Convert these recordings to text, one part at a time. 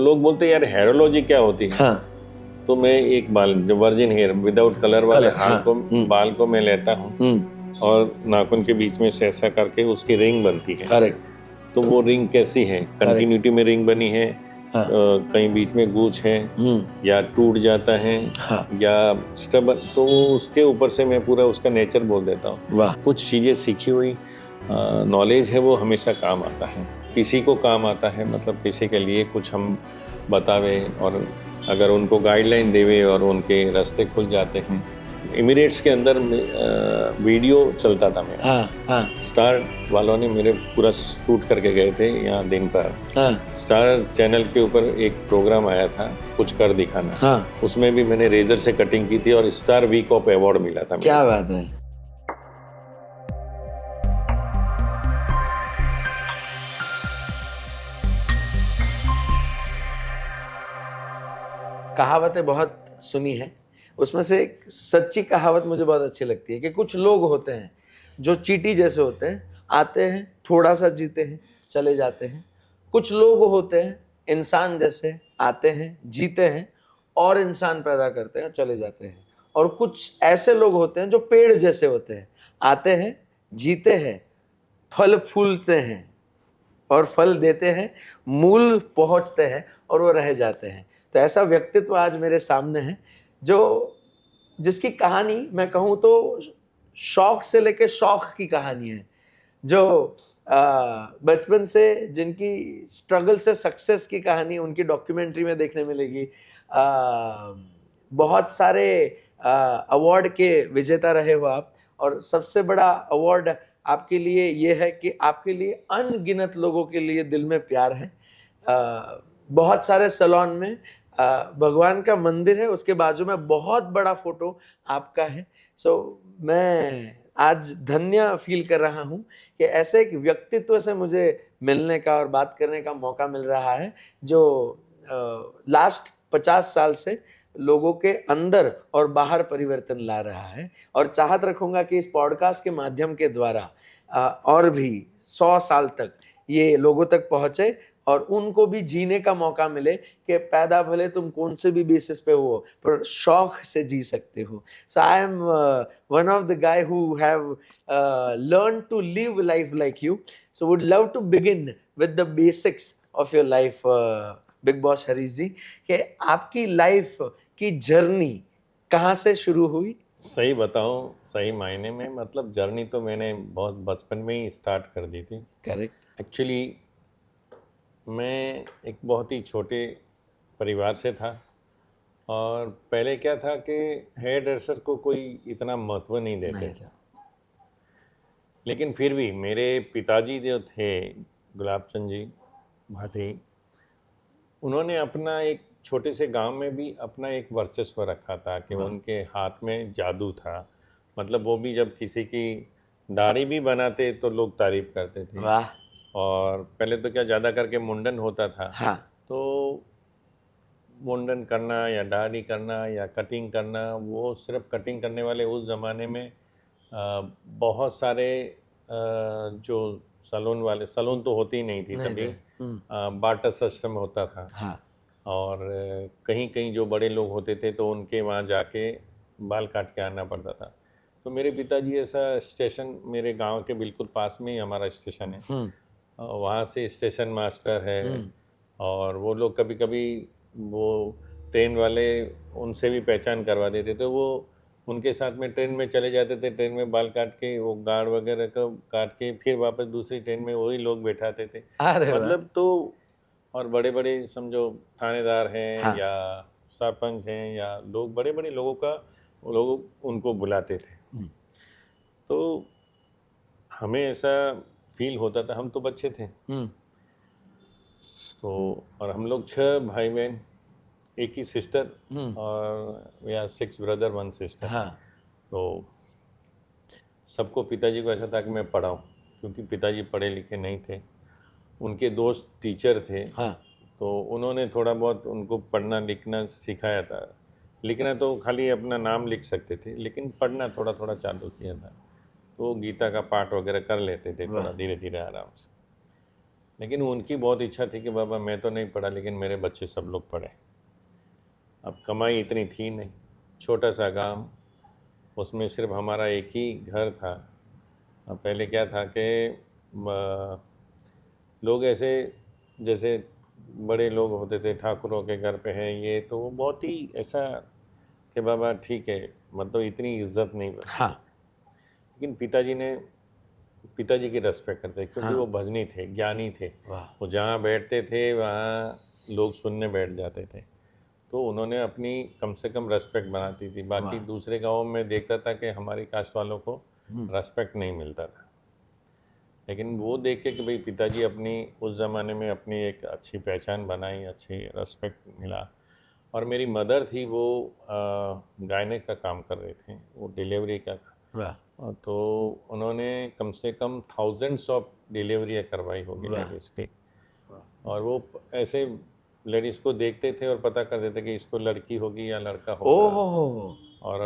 लोग बोलते हैं यार हेयरोलॉजी क्या होती है। हाँ तो मैं एक बाल जो वर्जिन हेयर विदाउट कलर वाले बाल को मैं लेता हूँ और नाखून के बीच में से ऐसा करके उसकी रिंग बनती है। करेक्ट। तो वो रिंग कैसी है, कंटिन्यूटी में रिंग बनी है, हाँ। कहीं बीच में गूंच है या टूट जाता है हाँ। या स्टबल, तो उसके ऊपर से मैं पूरा उसका नेचर बोल देता हूँ। वाह। कुछ चीज़ें सीखी हुई नॉलेज है वो हमेशा काम आता है, किसी को काम आता है, मतलब किसी के लिए कुछ हम बतावे और अगर उनको गाइडलाइन देवे और उनके रास्ते खुल जाते हैं। इमिरेट्स के अंदर वीडियो चलता था मेरा। हाँ हाँ स्टार वालों ने मेरे पूरा शूट करके गए थे यहाँ दिन पर। हाँ स्टार चैनल के ऊपर एक प्रोग्राम आया था कुछ कर दिखाना। हाँ। उसमें भी मैंने रेजर से कटिंग की थी और स्टार वीक ऑफ अवार्ड मिला था। क्या बात है। कहावतें बहुत सुनी है, उसमें से एक सच्ची कहावत मुझे बहुत अच्छी लगती है कि कुछ लोग होते हैं जो चींटी जैसे होते हैं, आते हैं थोड़ा सा जीते हैं चले जाते हैं। कुछ लोग होते हैं इंसान जैसे, आते हैं जीते हैं और इंसान पैदा करते हैं चले जाते हैं। और कुछ ऐसे लोग होते हैं जो पेड़ जैसे होते हैं, आते हैं जीते हैं, फल फूलते हैं और फल देते हैं, मूल पहुंचते हैं और वो रह जाते हैं। तो ऐसा व्यक्तित्व आज मेरे सामने है जो जिसकी कहानी मैं कहूँ तो शौक से लेके शौक की कहानी है, जो बचपन से जिनकी स्ट्रगल से सक्सेस की कहानी उनकी डॉक्यूमेंट्री में देखने मिलेगी। बहुत सारे अवार्ड के विजेता रहे हो आप, और सबसे बड़ा अवार्ड आपके लिए ये है कि आपके लिए अनगिनत लोगों के लिए दिल में प्यार है। बहुत सारे सैलून में भगवान का मंदिर है, उसके बाजू में बहुत बड़ा फोटो आपका है। मैं आज धन्य फील कर रहा हूँ कि ऐसे एक व्यक्तित्व से मुझे मिलने का और बात करने का मौका मिल रहा है जो लास्ट 50 साल से लोगों के अंदर और बाहर परिवर्तन ला रहा है। और चाहत रखूंगा कि इस पॉडकास्ट के माध्यम के द्वारा और भी 100 साल तक ये लोगों तक पहुंचे और उनको भी जीने का मौका मिले कि पैदा भले तुम कौन से भी बेसिस पे हो पर शौक से जी सकते हो। So I am one of the guy who have learn to live life like you. So would love to begin with the basics of your life big boss Harish ji, कि आपकी लाइफ की जर्नी कहाँ से शुरू हुई? सही बताऊं, सही मायने में मतलब जर्नी तो मैंने बहुत बचपन में ही स्टार्ट कर दी थी। करेक्ट। एक्चुअली मैं एक बहुत ही छोटे परिवार से था और पहले क्या था कि हेयर ड्रेसर को कोई इतना महत्व नहीं देते थे। लेकिन फिर भी मेरे पिताजी जो थे गुलाब चंद जी भाटी, उन्होंने अपना एक छोटे से गांव में भी अपना एक वर्चस्व रखा था कि उनके हाथ में जादू था। मतलब वो भी जब किसी की दाढ़ी भी बनाते तो लोग तारीफ करते थे। वाह। और पहले तो क्या ज़्यादा करके मुंडन होता था। हाँ। तो मुंडन करना या दाढ़ी करना या कटिंग करना, वो सिर्फ कटिंग करने वाले उस ज़माने में बहुत सारे जो सलून तो होती ही नहीं थी तभी, बार्टर सिस्टम होता था। हाँ। और कहीं कहीं जो बड़े लोग होते थे तो उनके वहाँ जाके बाल काट के आना पड़ता था। तो मेरे पिताजी ऐसा स्टेशन, मेरे गांव के बिल्कुल पास में ही हमारा स्टेशन है, वहाँ से स्टेशन मास्टर है और वो लोग कभी कभी वो ट्रेन वाले उनसे भी पहचान करवा देते, तो वो उनके साथ में ट्रेन में चले जाते थे। ट्रेन में बाल काट के वो गार्ड वगैरह को काट के फिर वापस दूसरी ट्रेन में वही लोग बैठाते थे। मतलब तो और बड़े बड़े समझो थानेदार हैं, हाँ, या सरपंच हैं या लोग बड़े बड़े लोगों का लोग उनको बुलाते थे। तो हमें ऐसा फील होता था, हम तो बच्चे थे तो, और हम लोग 6 भाई बहन, एक ही सिस्टर और या 6 ब्रदर 1 सिस्टर। हाँ। तो सबको पिताजी को ऐसा था कि मैं पढ़ाऊँ, क्योंकि पिताजी पढ़े लिखे नहीं थे। उनके दोस्त टीचर थे। हाँ। तो उन्होंने थोड़ा बहुत उनको पढ़ना लिखना सिखाया था। लिखना तो खाली अपना नाम लिख सकते थे, लेकिन पढ़ना थोड़ा थोड़ा चालू किया था। तो गीता का पाठ वगैरह कर लेते थे थोड़ा धीरे धीरे आराम से। लेकिन उनकी बहुत इच्छा थी कि बाबा मैं तो नहीं पढ़ा लेकिन मेरे बच्चे सब लोग पढ़े। अब कमाई इतनी थी नहीं, छोटा सा गांव, उसमें सिर्फ हमारा एक ही घर था। अब पहले क्या था कि लोग ऐसे जैसे बड़े लोग होते थे, ठाकुरों के घर पे हैं ये, तो वो बहुत ही ऐसा कि बाबा ठीक है, मतलब इतनी इज्जत नहीं बनती। हाँ लेकिन पिताजी की रेस्पेक्ट करते क्योंकि हाँ। वो भजनी थे, ज्ञानी थे। वाह। वो जहाँ बैठते थे वहाँ लोग सुनने बैठ जाते थे। तो उन्होंने अपनी कम से कम रेस्पेक्ट बनाती थी। बाकी वाह। दूसरे गाँव में देखता था कि हमारी कास्ट वालों को रेस्पेक्ट नहीं मिलता था। लेकिन वो देख के कि भाई पिताजी अपनी उस ज़माने में अपनी एक अच्छी पहचान बनाई, अच्छी रेस्पेक्ट मिला। और मेरी मदर थी, वो गायनेक का काम कर रहे थे, वो डिलीवरी का था। वाह। और तो उन्होंने कम से कम थाउजेंड्स ऑफ डिलीवरियाँ करवाई होगी वाह। लेडीज़ की। और वो ऐसे लेडीज़ को देखते थे और पता कर देते कि इसको लड़की होगी या लड़का होगा। ओहो। और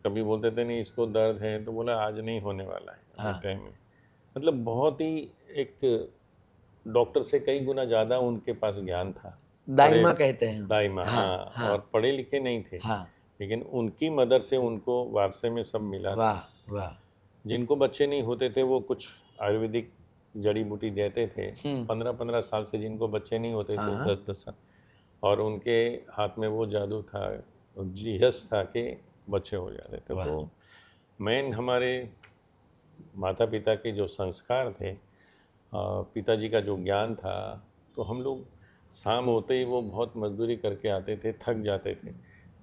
कभी बोलते थे नहीं इसको दर्द है, तो बोला आज नहीं होने वाला है अभी टाइम में। मतलब बहुत ही एक डॉक्टर से कई गुना ज़्यादा उनके पास ज्ञान था। दाइमा कहते हैं। दाइमा, हाँ हाँ। हाँ और पढ़े लिखे नहीं थे, हाँ। लेकिन उनकी मदर से उनको वारसे में सब मिला था। वाह वाह। जिनको बच्चे नहीं होते थे वो कुछ आयुर्वेदिक जड़ी बूटी देते थे। 15-15 साल से जिनको बच्चे नहीं होते थे, 10-10 साल, और उनके हाथ में वो जादू था, जिहस था कि बच्चे हो जाते थे। तो मेन हमारे माता पिता के जो संस्कार थे, पिताजी का जो ज्ञान था, तो हम लोग शाम होते ही वो बहुत मजदूरी करके आते थे, थक जाते थे,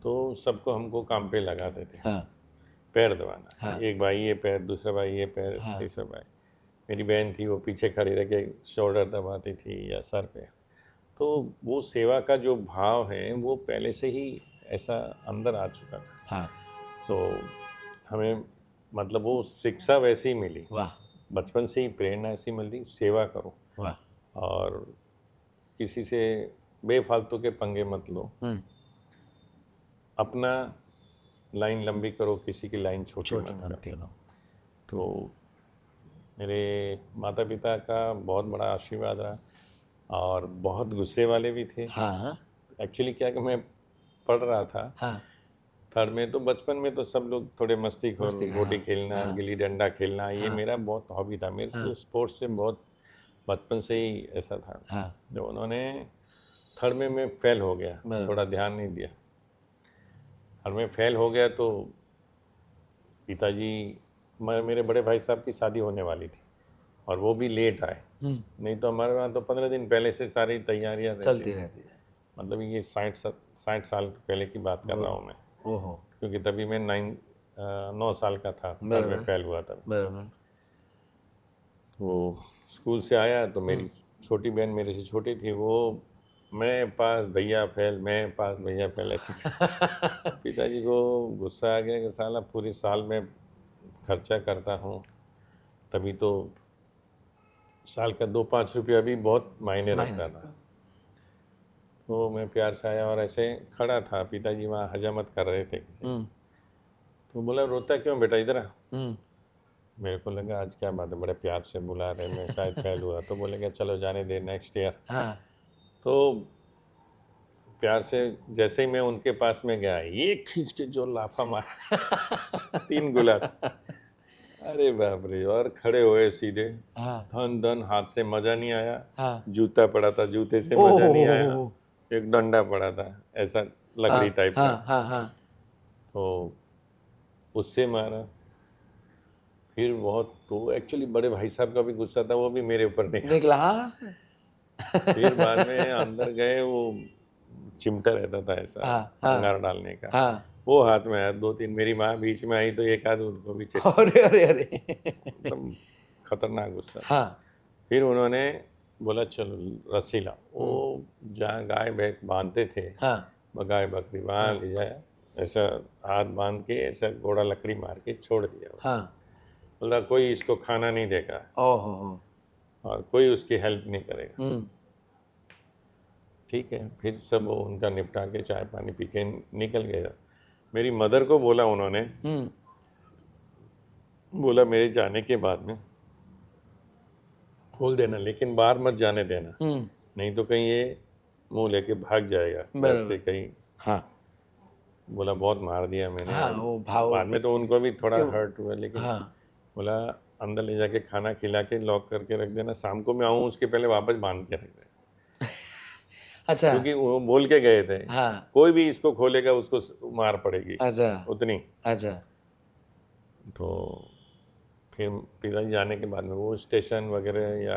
तो सबको हमको काम पे लगाते थे। हाँ पैर दबाना, हाँ। एक भाई ये पैर, दूसरा भाई ये पैर, तीसरा भाई। मेरी बहन थी, वो पीछे खड़ी रह के शोल्डर दबाती थी या सर पे। तो वो सेवा का जो भाव है वो पहले से ही ऐसा अंदर आ चुका था। हाँ। तो हमें मतलब वो शिक्षा वैसी मिली, वाह बचपन से ही प्रेरणा ऐसी मिली, सेवा करो वाह। और किसी से बेफालतू के पंगे मत लो, अपना लाइन लंबी करो, किसी की लाइन छोटी मत करो। तो मेरे माता पिता का बहुत बड़ा आशीर्वाद रहा, और बहुत गुस्से वाले भी थे। हाँ एक्चुअली क्या कि मैं पढ़ रहा था हाँ। थर्ड में, तो बचपन में तो सब लोग थोड़े मस्ती खोर, गोटी खेलना, गिल्ली डंडा खेलना, ये मेरा बहुत हॉबी था। मेरे को स्पोर्ट्स से बहुत बचपन से ही ऐसा था। जब उन्होंने थर्ड में मैं फेल हो गया, थोड़ा ध्यान नहीं दिया, और मैं फेल हो गया, तो पिताजी, मेरे बड़े भाई साहब की शादी होने वाली थी और वो भी लेट आए। नहीं तो हमारे वहाँ तो 15 दिन पहले से सारी तैयारियां चलती रहती है। मतलब ये 60 साल पहले की बात कर रहा हूँ मैं। ओहो। क्योंकि तभी मैं 9 साल का था तब मैं फेल हुआ था। बराबर। तो स्कूल से आया तो मेरी छोटी बहन मेरे से छोटी थी, वो मैं पास भैया फेल, मैं पास भैया फेल, ऐसे। पिताजी को गुस्सा आ गया कि साला पूरी साल में खर्चा करता हूँ, तभी तो साल का 2-5 रुपया भी बहुत मायने रखता था। तो मैं प्यार से आया और ऐसे खड़ा था, पिताजी वहाँ हजामत कर रहे थे। तो बोला रोता क्यों बेटा, इधर आ। मेरे को लगा आज क्या बात है, बड़े प्यार से बुला रहे, मैं शायद फेल हुआ। तो बोलेंगे चलो जाने दे, नेक्स्ट ईयर। तो प्यार से जैसे ही मैं उनके पास में गया, ये खींच के जो लाफा मारा 3 गुलाब, अरे बाप रे। और खड़े हुए सीधे, धन धन, हाथ से मजा नहीं आया। जूता पड़ा था, जूते से मजा नहीं आया। एक डंडा पड़ा था ऐसा लकड़ी टाइप का, तो उससे मारा। फिर बहुत, तो एक्चुअली बड़े भाई साहब का भी गुस्सा था, वो भी मेरे ऊपर निकला। फिर बाद में अंदर गए, वो चिमटा रहता था ऐसा अंगार डालने का, वो हाथ में आया। 2-3 मेरी माँ बीच में आई तो एक आध उनको भी अरे अरे अरे। एकदम खतरनाक गुस्सा। फिर उन्होंने बोला चलो रस्सी लाओ। वो जहाँ गाय भैंस बांधते थे, गाय बकरी, वहाँ ले जाया, ऐसा हाथ बांध के ऐसा घोड़ा लकड़ी मार के छोड़ दिया। बोला कोई इसको खाना नहीं देगा और कोई उसकी हेल्प नहीं करेगा। ठीक है, फिर सब वो उनका निपटा के चाय पानी पी के निकल गया। मेरी मदर को बोला उन्होंने, बोला मेरे जाने के बाद में खोल देना, लेकिन बाहर मत जाने देना, नहीं तो कहीं ये मुंह लेके भाग जाएगा घर से कहीं। हाँ बोला बहुत मार दिया मैंने। हाँ, वो भाव। बाद में तो उनको भी थोड़ा हर्ट हुआ, लेकिन हाँ बोला अंदर ले जाके खाना खिला के लॉक करके रख देना, शाम को मैं आऊँ उसके पहले वापस बांध के रख देना, अच्छा। क्योंकि वो बोल के गए थे हाँ कोई भी इसको खोलेगा उसको मार पड़ेगी अच्छा उतनी। अच्छा। तो फिर पिताजी जाने के बाद में वो स्टेशन वगैरह या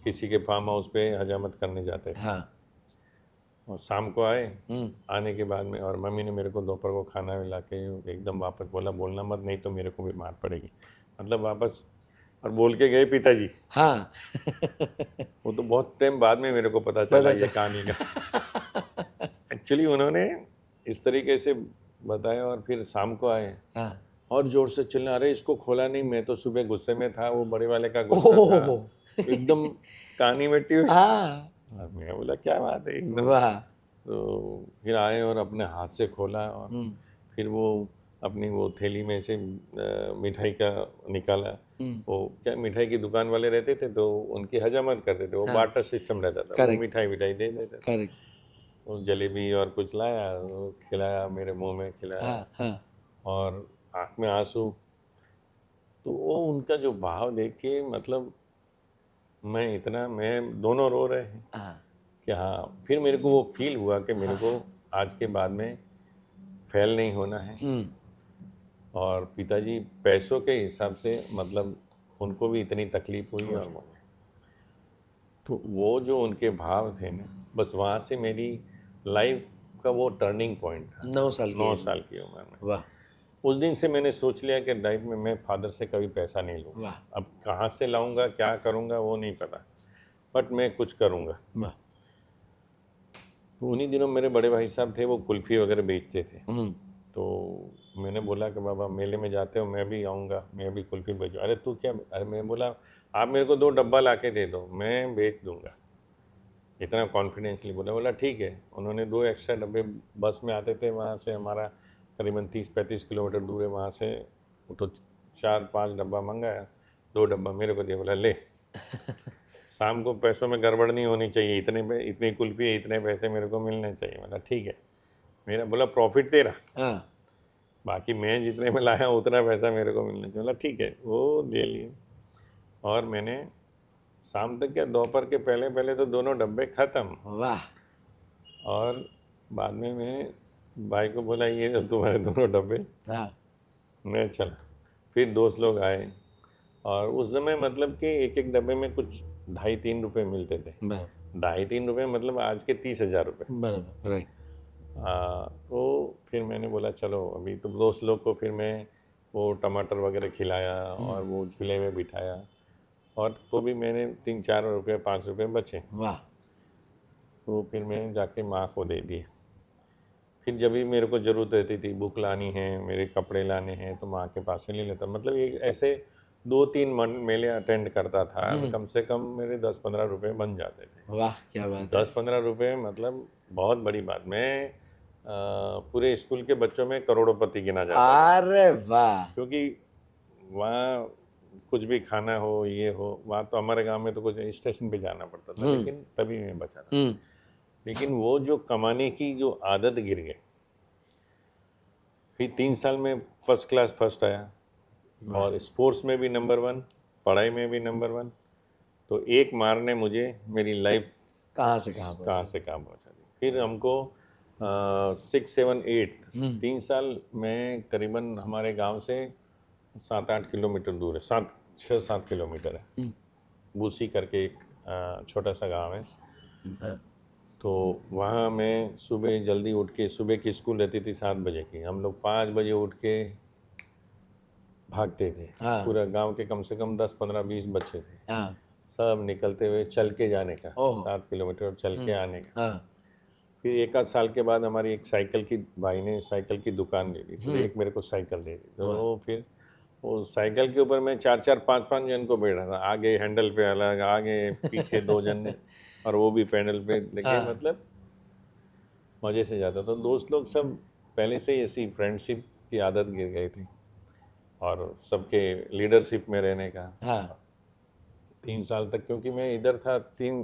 किसी के फार्म हाउस पे हजामत करने जाते थे। हाँ और शाम को आए, आने के बाद में और मम्मी ने मेरे को दोपहर को खाना मिला के एकदम वापस बोला बोलना मत नहीं तो मेरे को भी मार पड़ेगी, मतलब वापस। और बोल के गए पिताजी। हाँ वो तो बहुत टाइम बाद में मेरे को पता चला ये कहानी का। एक्चुअली उन्होंने इस तरीके से बताया और फिर शाम को आए हाँ और जोर से चिल्ला, अरे इसको खोला नहीं, मैं तो सुबह गुस्से में था, वो बड़े वाले का गुस्सा था, एकदम कहानी में ट्यूस्ट। हाँ और मैं बोला क्या बात है एकदम। वाह। तो फिर आए और अपने हाथ से खोला और फिर वो अपनी वो थैली में से मिठाई का निकाला। वो क्या मिठाई की दुकान वाले रहते थे तो उनकी हजामत करते थे, वो बार्टर सिस्टम रहता था, वो मिठाई दे देते थे। करेक्ट। वो जलेबी और कुछ लाया, वो खिलाया, मेरे मुंह में खिलाया। हाँ हाँ और आँख में आंसू। तो वो उनका जो भाव देख के मतलब मैं दोनों रो रहे हैं हाँ कि हाँ। फिर मेरे को वो फील हुआ कि मेरे को आज के बाद में फेल नहीं होना है। और पिताजी पैसों के हिसाब से मतलब उनको भी इतनी तकलीफ हुई और मुझे, तो वो जो उनके भाव थे ना, बस वहाँ से मेरी लाइफ का वो टर्निंग पॉइंट था। 9 साल की उम्र में वाह उस दिन से मैंने सोच लिया कि लाइफ में मैं फादर से कभी पैसा नहीं लूँगा। वाह अब कहाँ से लाऊंगा, क्या करूँगा वो नहीं पता, बट मैं कुछ करूँगा। वाह। तो उन्हीं दिनों मेरे बड़े भाई साहब थे, वो कुल्फ़ी वगैरह बेचते थे। तो मैंने बोला कि बाबा मेले में जाते हो, मैं भी आऊँगा, मैं भी कुल्फ़ी बेचूँ। अरे तू क्या, अरे मैं बोला आप मेरे को 2 डब्बा ला के दे दो, मैं बेच दूँगा, इतना कॉन्फिडेंसली बोला। बोला ठीक है। उन्होंने 2 एक्स्ट्रा डब्बे बस में आते थे, वहाँ से हमारा करीबन 30-35 किलोमीटर दूर है वहाँ से, तो 4-5 डब्बा मंगाया, 2 डब्बा मेरे को दिया, बोला ले शाम को पैसों में गड़बड़ नहीं होनी चाहिए, इतनी कुल्फ़ी है, इतने पैसे मेरे को मिलने चाहिए। बोला ठीक है। मेरा बोला प्रॉफिट तेरा, हाँ बाकी मैं जितने में लाया उतना पैसा मेरे को मिलना चाहिए। बोला ठीक है, वो ले लिए। और मैंने शाम तक क्या, दोपहर के पहले पहले तो दोनों डब्बे ख़त्म। वाह। और बाद में मैं भाई को बोला ये जो तुम्हारे दोनों डब्बे। हाँ मैं चला। फिर दोस्त लोग आए और उस समय मतलब कि एक एक डब्बे में कुछ 2.5-3 रुपये मिलते थे। बराबर 2.5-3 रुपये मतलब आज के 30,000 रुपये। बराबर राइट। तो फिर मैंने बोला चलो अभी तो दोस्त लोग को फिर मैं वो टमाटर वगैरह खिलाया और वो झूले में बिठाया, और तो भी मैंने 3-4 रुपये 5 रुपये बचे। वाह। तो फिर मैं जाके माँ को दे दिए। फिर जब भी मेरे को ज़रूरत रहती थी, बुक लानी है, मेरे कपड़े लाने हैं, तो माँ के पास से ले लेता। मतलब एक ऐसे 2-3 मेले अटेंड करता था, कम से कम मेरे 10-15 रुपये बन जाते थे। वाह क्या बात है। 10-15 रुपये मतलब बहुत बड़ी बात। मैं पूरे स्कूल के बच्चों में करोड़पति गिना जाता था, अरे वाह। क्योंकि वहाँ कुछ भी खाना हो, ये हो, वहाँ तो हमारे गांव में तो कुछ स्टेशन पे जाना पड़ता था, लेकिन तभी मैं बचा था। लेकिन वो जो कमाने की जो आदत गिर गई। फिर 3 साल में फर्स्ट क्लास फर्स्ट आया, और स्पोर्ट्स में भी नंबर 1, पढ़ाई में भी नंबर 1। तो एक मार ने मुझे मेरी लाइफ कहाँ से कहाँ पहुंचा दी। फिर हमको 6, 7, 8 3 साल में करीबन हमारे गांव से 7-8 किलोमीटर दूर है, 6-7 किलोमीटर है। बूसी करके एक छोटा सा गांव है। तो वहाँ मैं सुबह जल्दी उठ के, सुबह की स्कूल रहती थी 7 बजे की, हम लोग 5 बजे उठ के भागते थे। हाँ। पूरा गांव के कम से कम 10, 15, 20 बच्चे थे, हाँ सब निकलते हुए चल के जाने का, ओह। 7 किलोमीटर चल के आने का। हाँ फिर 1 आध साल के बाद हमारी एक साइकिल की, भाई ने साइकिल की दुकान ले ली, तो एक मेरे को साइकिल दे दी। तो फिर वो साइकिल के ऊपर मैं 4-4, 5-5 जन को बैठा था, आगे हैंडल पे अलग, आगे पीछे 2 जन और वो भी पैडल पे लेके, मतलब मज़े से जाता। तो दोस्त लोग सब पहले से ही ऐसी फ्रेंडशिप की आदत गिर गई थी, और सबके लीडरशिप में रहने का। हाँ 3 साल तक, क्योंकि मैं इधर था 3,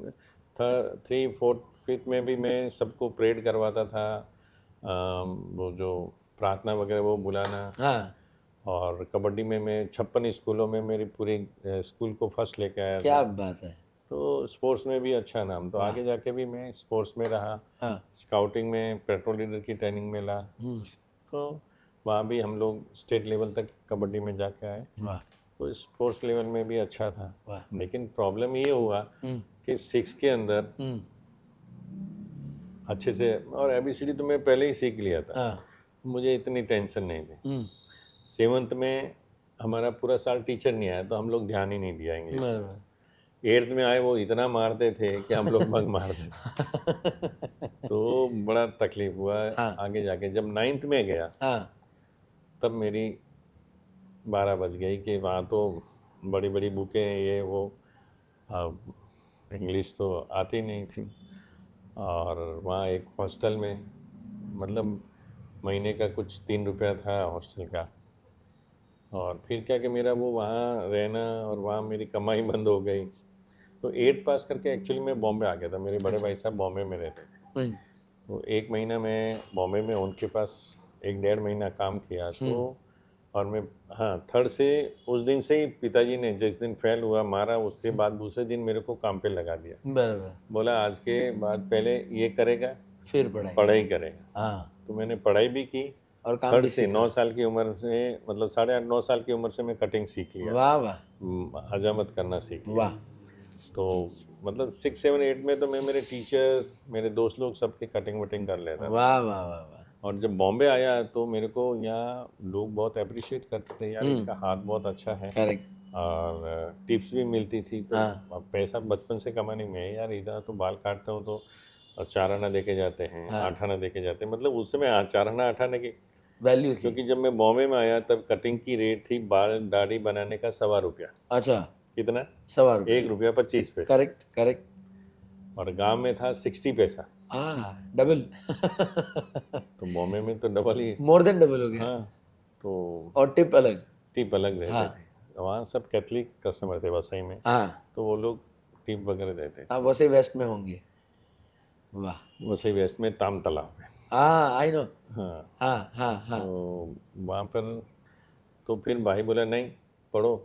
4, 5 में भी मैं सबको प्रेड करवाता था, वो जो प्रार्थना वगैरह वो बुलाना। हाँ, और कबड्डी में मैं 56 स्कूलों में मेरी पूरी स्कूल को फर्स्ट लेके आया क्या था। बात है। तो स्पोर्ट्स में भी अच्छा नाम, तो आगे जाके भी मैं स्पोर्ट्स में रहा। हाँ। स्काउटिंग में पेट्रोल लीडर की ट्रेनिंग में ला, तो वहाँ भी हम लोग स्टेट लेवल तक कबड्डी में जाके आए। वाह तो स्पोर्ट्स लेवल में भी अच्छा था। वाह। लेकिन प्रॉब्लम ये हुआ कि 6 के अंदर अच्छे से, और ABCD तो मैं पहले ही सीख लिया था, हाँ। मुझे इतनी टेंशन नहीं थी। 7th में हमारा पूरा साल टीचर नहीं आया, तो हम लोग ध्यान ही नहीं दिया इंग्लिश। बराबर। 8th में आए, वो इतना मारते थे कि हम लोग बंक मारते थे। तो बड़ा तकलीफ हुआ आगे जाके। जब 9th में गया हाँ। तब मेरी 12 बज गई कि वहाँ तो बड़ी बड़ी बुकें ये वो, इंग्लिश तो आती नहीं थी। और वहाँ एक हॉस्टल में, मतलब महीने का कुछ 3 रुपया था हॉस्टल का। और फिर क्या कि मेरा वो वहाँ रहना और वहाँ मेरी कमाई बंद हो गई। तो 8 पास करके एक्चुअली मैं बॉम्बे आ गया था। मेरे बड़े भाई साहब बॉम्बे में रहते थे। तो 1 महीना मैं बॉम्बे में उनके पास 1-1.5 महीना काम किया। तो और मैं, हाँ, 3rd से उस दिन से ही पिताजी ने जिस दिन फेल हुआ मारा, उसके बाद दूसरे दिन मेरे को काम पे लगा दिया। बराबर। बोला आज के बाद पहले ये करेगा, फिर पढ़ाई करेगा। हाँ। तो मैंने पढ़ाई भी की। और काम 3rd भी से सीखा। 9 साल की उम्र से, मतलब 8.5-9 साल की उम्र से मैं कटिंग सीख लिया। वाह वाह हजामत करना सीख लिया। वाह। तो मतलब 6, 7, 8 में तो मैं मेरे टीचर, मेरे दोस्त लोग सबके कटिंग वटिंग कर लेता था। वाह वाह वाह वाह। और जब बॉम्बे आया तो मेरे को यहाँ लोग बहुत अप्रिशिएट करते थे, यार इसका हाथ बहुत अच्छा है। करेक्ट। और टिप्स भी मिलती थी। तो हाँ। अब पैसा बचपन से कमाने में, यार इधर तो बाल काटता हूँ तो 4 आना दे के जाते हैं, 8 आना दे के जाते हैं। मतलब उस समय 4 आना 8 आने की वैल्यू थी। क्योंकि जब मैं बॉम्बे में आया तब कटिंग की रेट थी बाल दाढ़ी बनाने का 1.25 रुपया। अच्छा। कितना? 1.25 रुपये। 1 रुपया 25 पैसे। Correct correct. और गांव में था 60 पैसा। हाँ, डबल। तो बॉम्बे में तो डबल ही। मोर देन डबल हो गया। हाँ, तो और टिप अलग। टिप अलग रहते हाँ। थे। वहाँ सब कैथलिक कस्टमर थे वसई में, हाँ तो वो लोग टिप वगैरह देते थे। आप वैसे वेस्ट में होंगे। वाह। वसई वेस्ट में ताम तालाब में। हाँ आई नो। हाँ, हाँ हाँ हाँ। तो वहाँ पर तो फिर भाई बोला नहीं पढ़ो,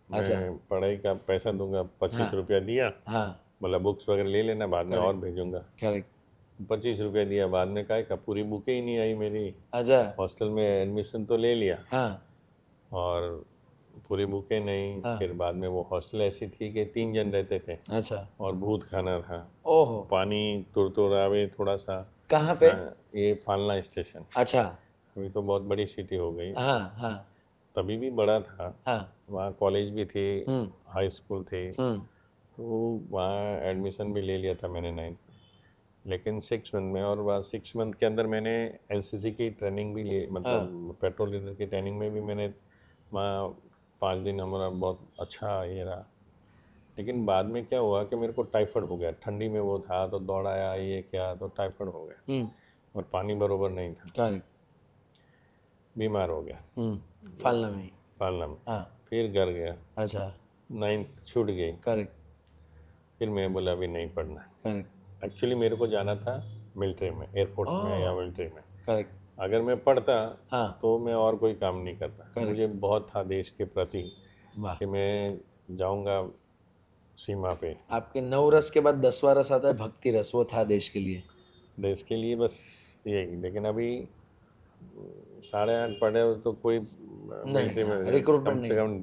अच्छा। मैं पढ़ाई का पैसा दूंगा। 25 रुपया दिया, हाँ। बोला बुक्स वगैरह ले लेना, बाद में और भेजूंगा। करेक्ट। 25 रुपया दिया, बाद में कहा का पूरी बुकें ही नहीं आई मेरी। अच्छा। हॉस्टल में एडमिशन तो ले लिया हाँ और पूरी बुकें नहीं। फिर बाद में वो हॉस्टल ऐसी थी कि 3 जन रहते थे अच्छा। और भूत खाना था। ओहो। पानी तुरतुरावे थोड़ा सा। कहाँ पे? हाँ, ये फालना स्टेशन। अच्छा। अभी तो बहुत बड़ी सिटी हो गई, हाँ हाँ तभी भी बड़ा था। हाँ। वहाँ कॉलेज भी थे, हाई स्कूल थे। हम्म। तो वहाँ एडमिशन भी ले लिया था मैंने 9th में, लेकिन 6 मंथ में। और वहाँ 6 मंथ के अंदर मैंने एनसीसी की ट्रेनिंग भी ली, मतलब पेट्रोल लीडर की ट्रेनिंग में भी मैंने वहाँ 5 दिन हमारा बहुत अच्छा ये रहा। लेकिन बाद में क्या हुआ कि मेरे को टाइफाइड हो गया। ठंडी में वो था तो दौड़ आया, ये क्या, तो टाइफाइड हो गया। और पानी बरोबर नहीं था, करेक्ट। बीमार हो गया फालना में। पालना में। हाँ। फिर घर गया, अच्छा। 9th छूट गई। करेक्ट फिर मैं बोला अभी नहीं पढ़ना। करेक्ट एक्चुअली मेरे को जाना था मिलिट्री में, एयरफोर्स में या मिलिट्री में। करेक्ट। अगर मैं पढ़ता हाँ। तो मैं और कोई काम नहीं करता। Correct. मुझे बहुत था देश के प्रति वाह। कि मैं जाऊंगा सीमा पे। आपके 9 रस के बाद 10वां रस आता है भक्ति रस, वो था देश के लिए। देश के लिए बस यही। लेकिन अभी 8.5 पढ़े हो तो कोई मिलिट्री में recruitment कम से कम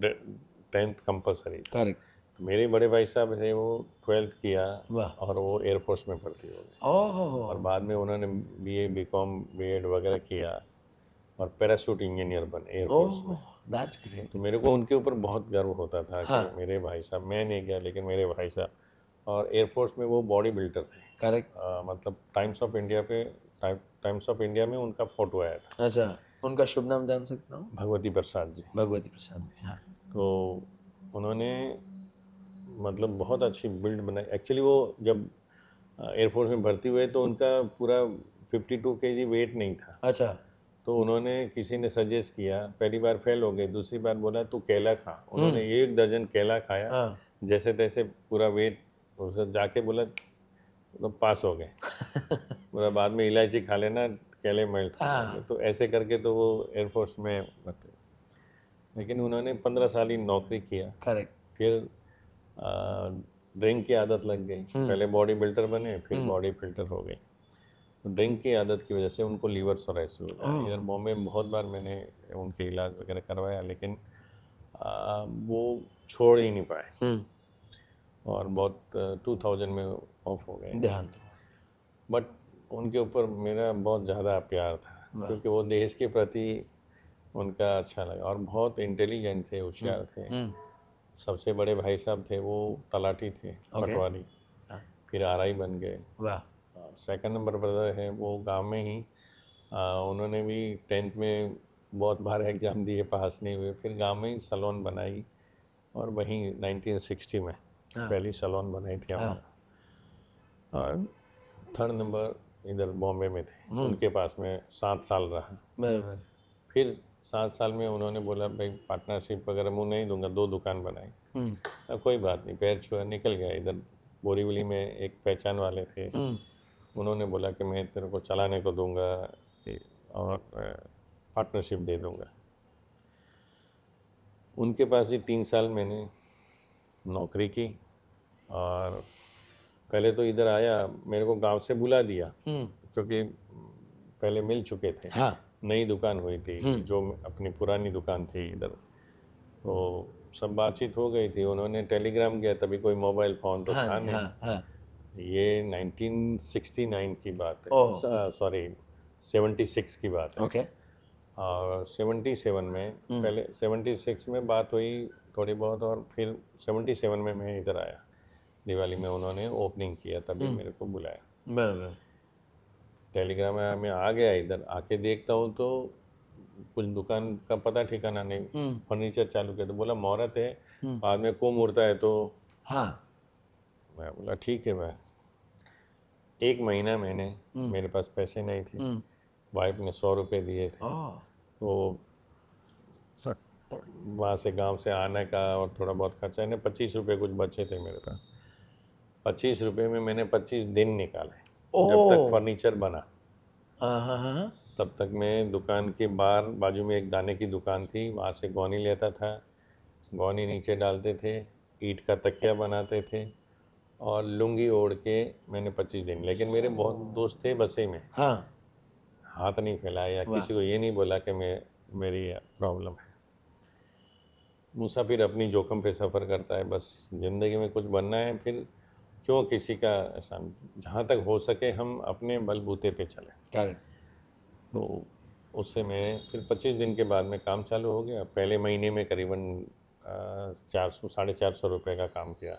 10th कंपलसरी। करेक्ट। तो मेरे बड़े भाई साहब थे, वो 12th किया वाह। और वो एयरफोर्स में भर्ती हो गए। ओहो। और बाद में उन्होंने BA BCom BEd वगैरह किया और पैराशूट इंजीनियर बने एयरफोर्स में। That's great. तो मेरे को उनके ऊपर बहुत गर्व होता था कि मेरे भाई साहब, मैं नहीं गया लेकिन मेरे भाई साहब। और एयरफोर्स में वो बॉडी बिल्डर थे। करेक्ट। मतलब टाइम्स ऑफ इंडिया पे, टाइम्स ऑफ इंडिया में उनका फोटो आया था। अच्छा, उनका शुभ नाम जान सकता हूँ? भगवती प्रसाद जी। भगवती प्रसाद। हाँ। तो उन्होंने मतलब बहुत अच्छी बिल्ड बनाई। एक्चुअली वो जब एयरफोर्स में भर्ती हुए तो उनका पूरा 52 kg वेट नहीं था। अच्छा। तो उन्होंने, किसी ने सजेस्ट किया, पहली बार फेल हो गए, दूसरी बार बोला तू केला खा। उन्होंने 1 दर्जन केला खाया। जैसे तैसे पूरा वेट उसका जाके बोला तो पास हो गए। बोला बाद में इलायची खा लेना, केले मेल्ट खा लेना। तो ऐसे करके तो वो एयरफोर्स में भर्ती। लेकिन उन्होंने 15 साल ही नौकरी किया। करेक्ट। फिर ड्रिंक की आदत लग गई। पहले बॉडी बिल्डर बने, फिर बॉडी फिल्टर हो गई। तो ड्रिंक की आदत की वजह से उनको लीवर सोराइसिस हो गया। इधर बॉम्बे में बहुत बार मैंने उनके इलाज वगैरह करवाया, लेकिन वो छोड़ ही नहीं पाए और बहुत 2000 में ऑफ हो गए। देहांत। बट उनके ऊपर मेरा बहुत ज़्यादा प्यार था, क्योंकि वो देश के प्रति उनका अच्छा लगा और बहुत इंटेलिजेंट थे, होशियार थे। सबसे बड़े भाई साहब थे वो तलाटी थे, पटवारी, फिर आरआई बन गए। वाह। सेकंड नंबर ब्रदर है वो गांव में ही, उन्होंने भी 10th में बहुत बार एग्ज़ाम दिए, पास नहीं हुए। फिर गांव में ही सैलून बनाई और वहीं 1960 में पहली सैलून बनाई थी हमारा। और थर्ड नंबर इधर बॉम्बे में थे, उनके पास में 7 साल रहा। बराबर। फिर 7 साल में उन्होंने बोला भाई पार्टनरशिप वगैरह मैं नहीं दूंगा, 2 दुकान बनाई। अब कोई बात नहीं, पैर छुआ निकल गया। इधर बोरीवली में एक पहचान वाले थे, उन्होंने बोला कि मैं तेरे को चलाने को दूंगा और पार्टनरशिप दे दूंगा। उनके पास ही 3 साल मैंने नौकरी की और पहले तो इधर आया, मेरे को गांव से बुला दिया क्योंकि पहले मिल चुके थे। नई दुकान हुई थी, जो अपनी पुरानी दुकान थी इधर, तो सब बातचीत हो गई थी। उन्होंने टेलीग्राम किया, तभी कोई मोबाइल फ़ोन तो था नहीं। ये 1969 की बात है, सॉरी 76 की बात है। ओके। और 77 में पहले 76 में बात हुई थोड़ी बहुत, और फिर 77 में मैं इधर आया। दिवाली में उन्होंने ओपनिंग किया, तभी मेरे को बुलाया। बराबर। टेलीग्राम में मैं आ गया, इधर आके देखता हूँ तो कुछ दुकान का पता ठिकाना नहीं। फर्नीचर चालू किया तो बोला मुहूर्त है, बाद में को मुहूर्त है। तो मैं बोला ठीक है भाई। 1 महीना मैंने, मेरे पास पैसे नहीं थे, वाइफ ने 100 रुपये दिए थे। तो वहाँ से गांव से आने का और थोड़ा बहुत खर्चा, इन्हें 25 रुपये कुछ बचे थे मेरे पास। 25 रुपये में मैंने 25 दिन निकाले। जब तक फर्नीचर बना तब तक मैं दुकान के बाहर बाजू में एक दाने की दुकान थी, वहाँ से गौनी लेता था, गौनी नीचे डालते थे, ईंट का तकिया बनाते थे और लुंगी ओढ़ के मैंने 25 दिन। लेकिन मेरे बहुत दोस्त थे बसे में, हाथ नहीं फैलाया, किसी को ये नहीं बोला कि मेरी प्रॉब्लम है। मुसाफिर अपनी जोखिम पे सफ़र करता है, बस ज़िंदगी में कुछ बनना है, फिर क्यों किसी का एहसान। जहाँ तक हो सके हम अपने बलबूते पे चलें। तो उससे मैं फिर 25 दिन के बाद में काम चालू हो गया। पहले महीने में करीबन 400-450 रुपये का काम किया।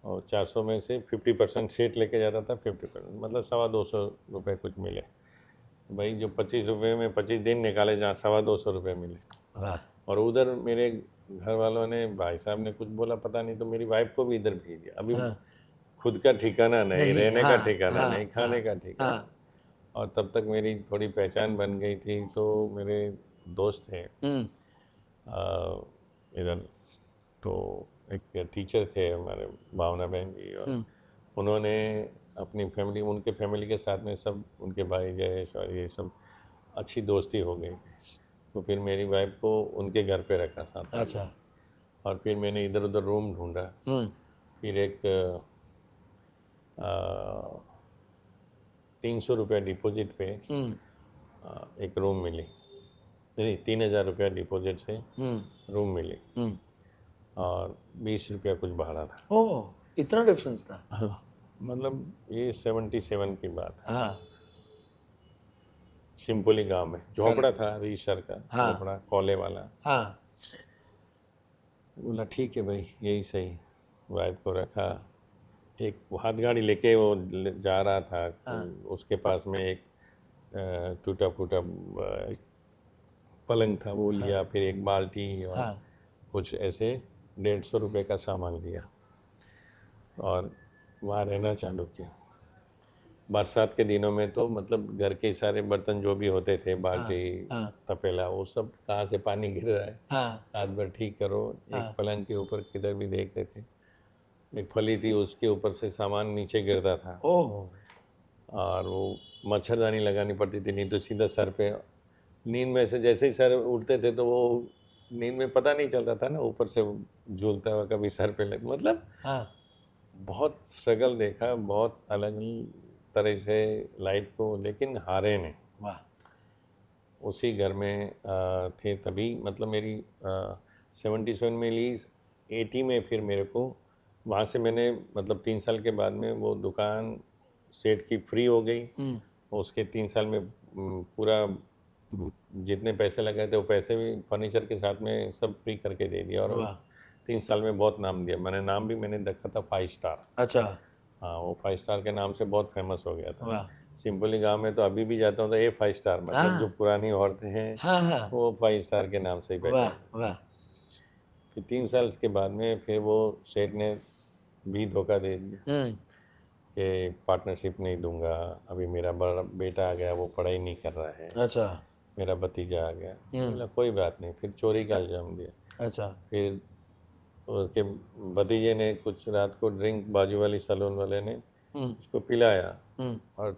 और 400 में से 50% सेट लेके जाता था, 50% मतलब 225 रुपये कुछ मिले। भाई जो 25 रुपये में 25 दिन निकाले, जहाँ 225 रुपये मिले। और उधर मेरे घर वालों ने, भाई साहब ने कुछ बोला पता नहीं, तो मेरी वाइफ को भी इधर भेज दिया। अभी खुद का ठिकाना नहीं, रहने का ठिकाना नहीं, खाने का ठिकाना। और तब तक मेरी थोड़ी पहचान बन गई थी। तो मेरे दोस्त थे इधर, तो एक टीचर थे हमारे, भावना बहन जी, और उन्होंने अपनी फैमिली, उनके फैमिली के साथ में सब, उनके भाई जयेश और ये सब अच्छी दोस्ती हो गई। तो फिर मेरी वाइफ को उनके घर पे रखा साथ। अच्छा। और फिर मैंने इधर उधर रूम ढूंढा। फिर एक 300 रुपया डिपॉजिट पे एक रूम मिली, नहीं 3000 रुपया डिपॉजिट से रूम मिली, और 20 रुपया कुछ भाड़ा था। इतना डिफरेंस था? मतलब ये 77 की बात है। सिंपली गांव में झोपड़ा था, रीसर का झोपड़ा, कोले वाला। बोला ठीक है भाई, यही सही। वाइफ को रखा, एक हाथ गाड़ी लेके वो जा रहा था, उसके पास में एक टूटा फूटा पलंग था, वो लिया। फिर एक बाल्टी और कुछ ऐसे 150 रुपये का सामान लिया और वहाँ रहना चालू किया। बरसात के दिनों में तो मतलब घर के सारे बर्तन जो भी होते थे, बाल्टी, तपेला, वो सब कहाँ से पानी गिर रहा है, रात भर ठीक करो। एक पलंग के ऊपर किधर भी देखते थे। एक फली थी, उसके ऊपर से सामान नीचे गिरता था ओह और वो मच्छरदानी लगानी पड़ती थी, नहीं तो सीधा सर पे। नींद में से जैसे ही सर उठते थे तो वो नींद में पता नहीं चलता था ना, ऊपर से झूलता हुआ कभी सर पे लग, मतलब हाँ बहुत स्ट्रगल देखा, बहुत अलग तरह से लाइफ को, लेकिन हारे नहीं। वाह उसी घर में थे तभी, मतलब मेरी 77 में ली, 80 में फिर मेरे को वहाँ से मैंने, मतलब 3 साल के बाद में वो दुकान सेठ की फ्री हो गई। उसके 3 साल में पूरा जितने पैसे लगाए थे वो पैसे भी फर्नीचर के साथ में सब फ्री करके दे दिया, और वाह 3 साल में बहुत नाम दिया मैंने। नाम भी मैंने रखा था 5 स्टार। अच्छा हाँ, वो 5 स्टार के नाम से बहुत फेमस हो गया था। वाह सिंपली गांव में तो अभी भी जाता हूँ तो ये 5 स्टार, मतलब जो हाँ पुरानी औरतें हैं हाँ हाँ वो 5 स्टार के नाम से ही वाह पहचान। वाह फिर 3 साल के बाद में फिर वो सेठ ने भी धोखा दे दिया कि पार्टनरशिप नहीं दूंगा, अभी मेरा बड़ा बेटा आ गया, वो पढ़ाई नहीं कर रहा है, अच्छा मेरा भतीजा आ गया। बोला कोई बात नहीं, फिर चोरी का इल्ज़ाम दिया। अच्छा फिर उसके भतीजे ने कुछ रात को ड्रिंक बाजू वाली सैलून वाले ने उसको पिलाया, और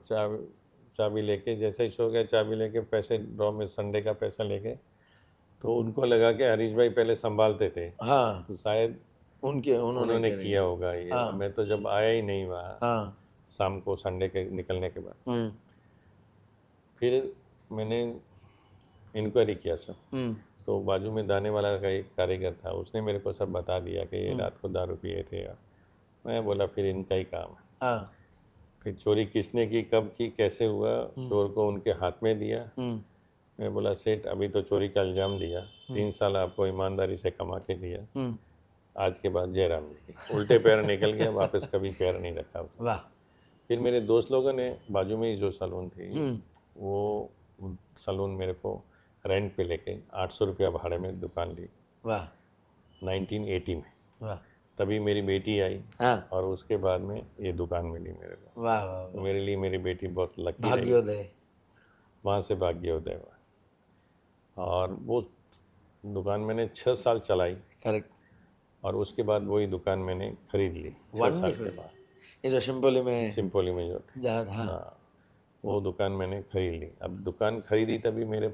चाबी लेके जैसे ही सो गया, चाबी लेके पैसे ड्रॉ में संडे का पैसा लेके, तो उनको लगा कि हरीश भाई पहले संभालते थे, हाँ तो शायद उन्होंने उन्होंने करेंगे किया होगा ये। हाँ मैं तो जब आया ही नहीं वहाँ हाँ शाम को, संडे के निकलने के बाद, फिर मैंने इंक्वायरी किया सब। तो बाजू में दाने वाला का एक कारीगर था, उसने मेरे को सब बता दिया कि ये रात को दारू पिए थे यार। मैं बोला फिर इनका ही काम है। हाँ फिर चोरी किसने की, कब की, कैसे हुआ, चोर को उनके हाथ में दिया। मैं बोला सेठ अभी तो चोरी का इल्ज़ाम दिया, 3 साल आपको ईमानदारी से कमा के दिया, आज के बाद जय राम जी की। उल्टे पैर निकल गया, वापस कभी पैर नहीं रखा उसने। वाह फिर मेरे दोस्त लोगों ने बाजू में ही जो सैलून थी, वो सैलून मेरे को रेंट पे लेके 800 रुपया भाड़े में दुकान ली वाह 1980 में। वाह तभी मेरी बेटी आई, हाँ और उसके बाद में ये दुकान मिली मेरे को। वाह वाह तो मेरे लिए मेरी बेटी बहुत लकी रही, भाग्योदय वहाँ से भाग्योदय हुआ। और वो दुकान मैंने 6 साल चलाई, करेक्ट और उसके बाद वही दुकान मैंने खरीद ली 6 साल के वंडरफुल बाद, ये जो शिम्पोली में सिंपोली में जो थी। जहाँ हाँ हाँ, वो दुकान मैंने खरीद ली। अब दुकान खरीदी तभी मेरे,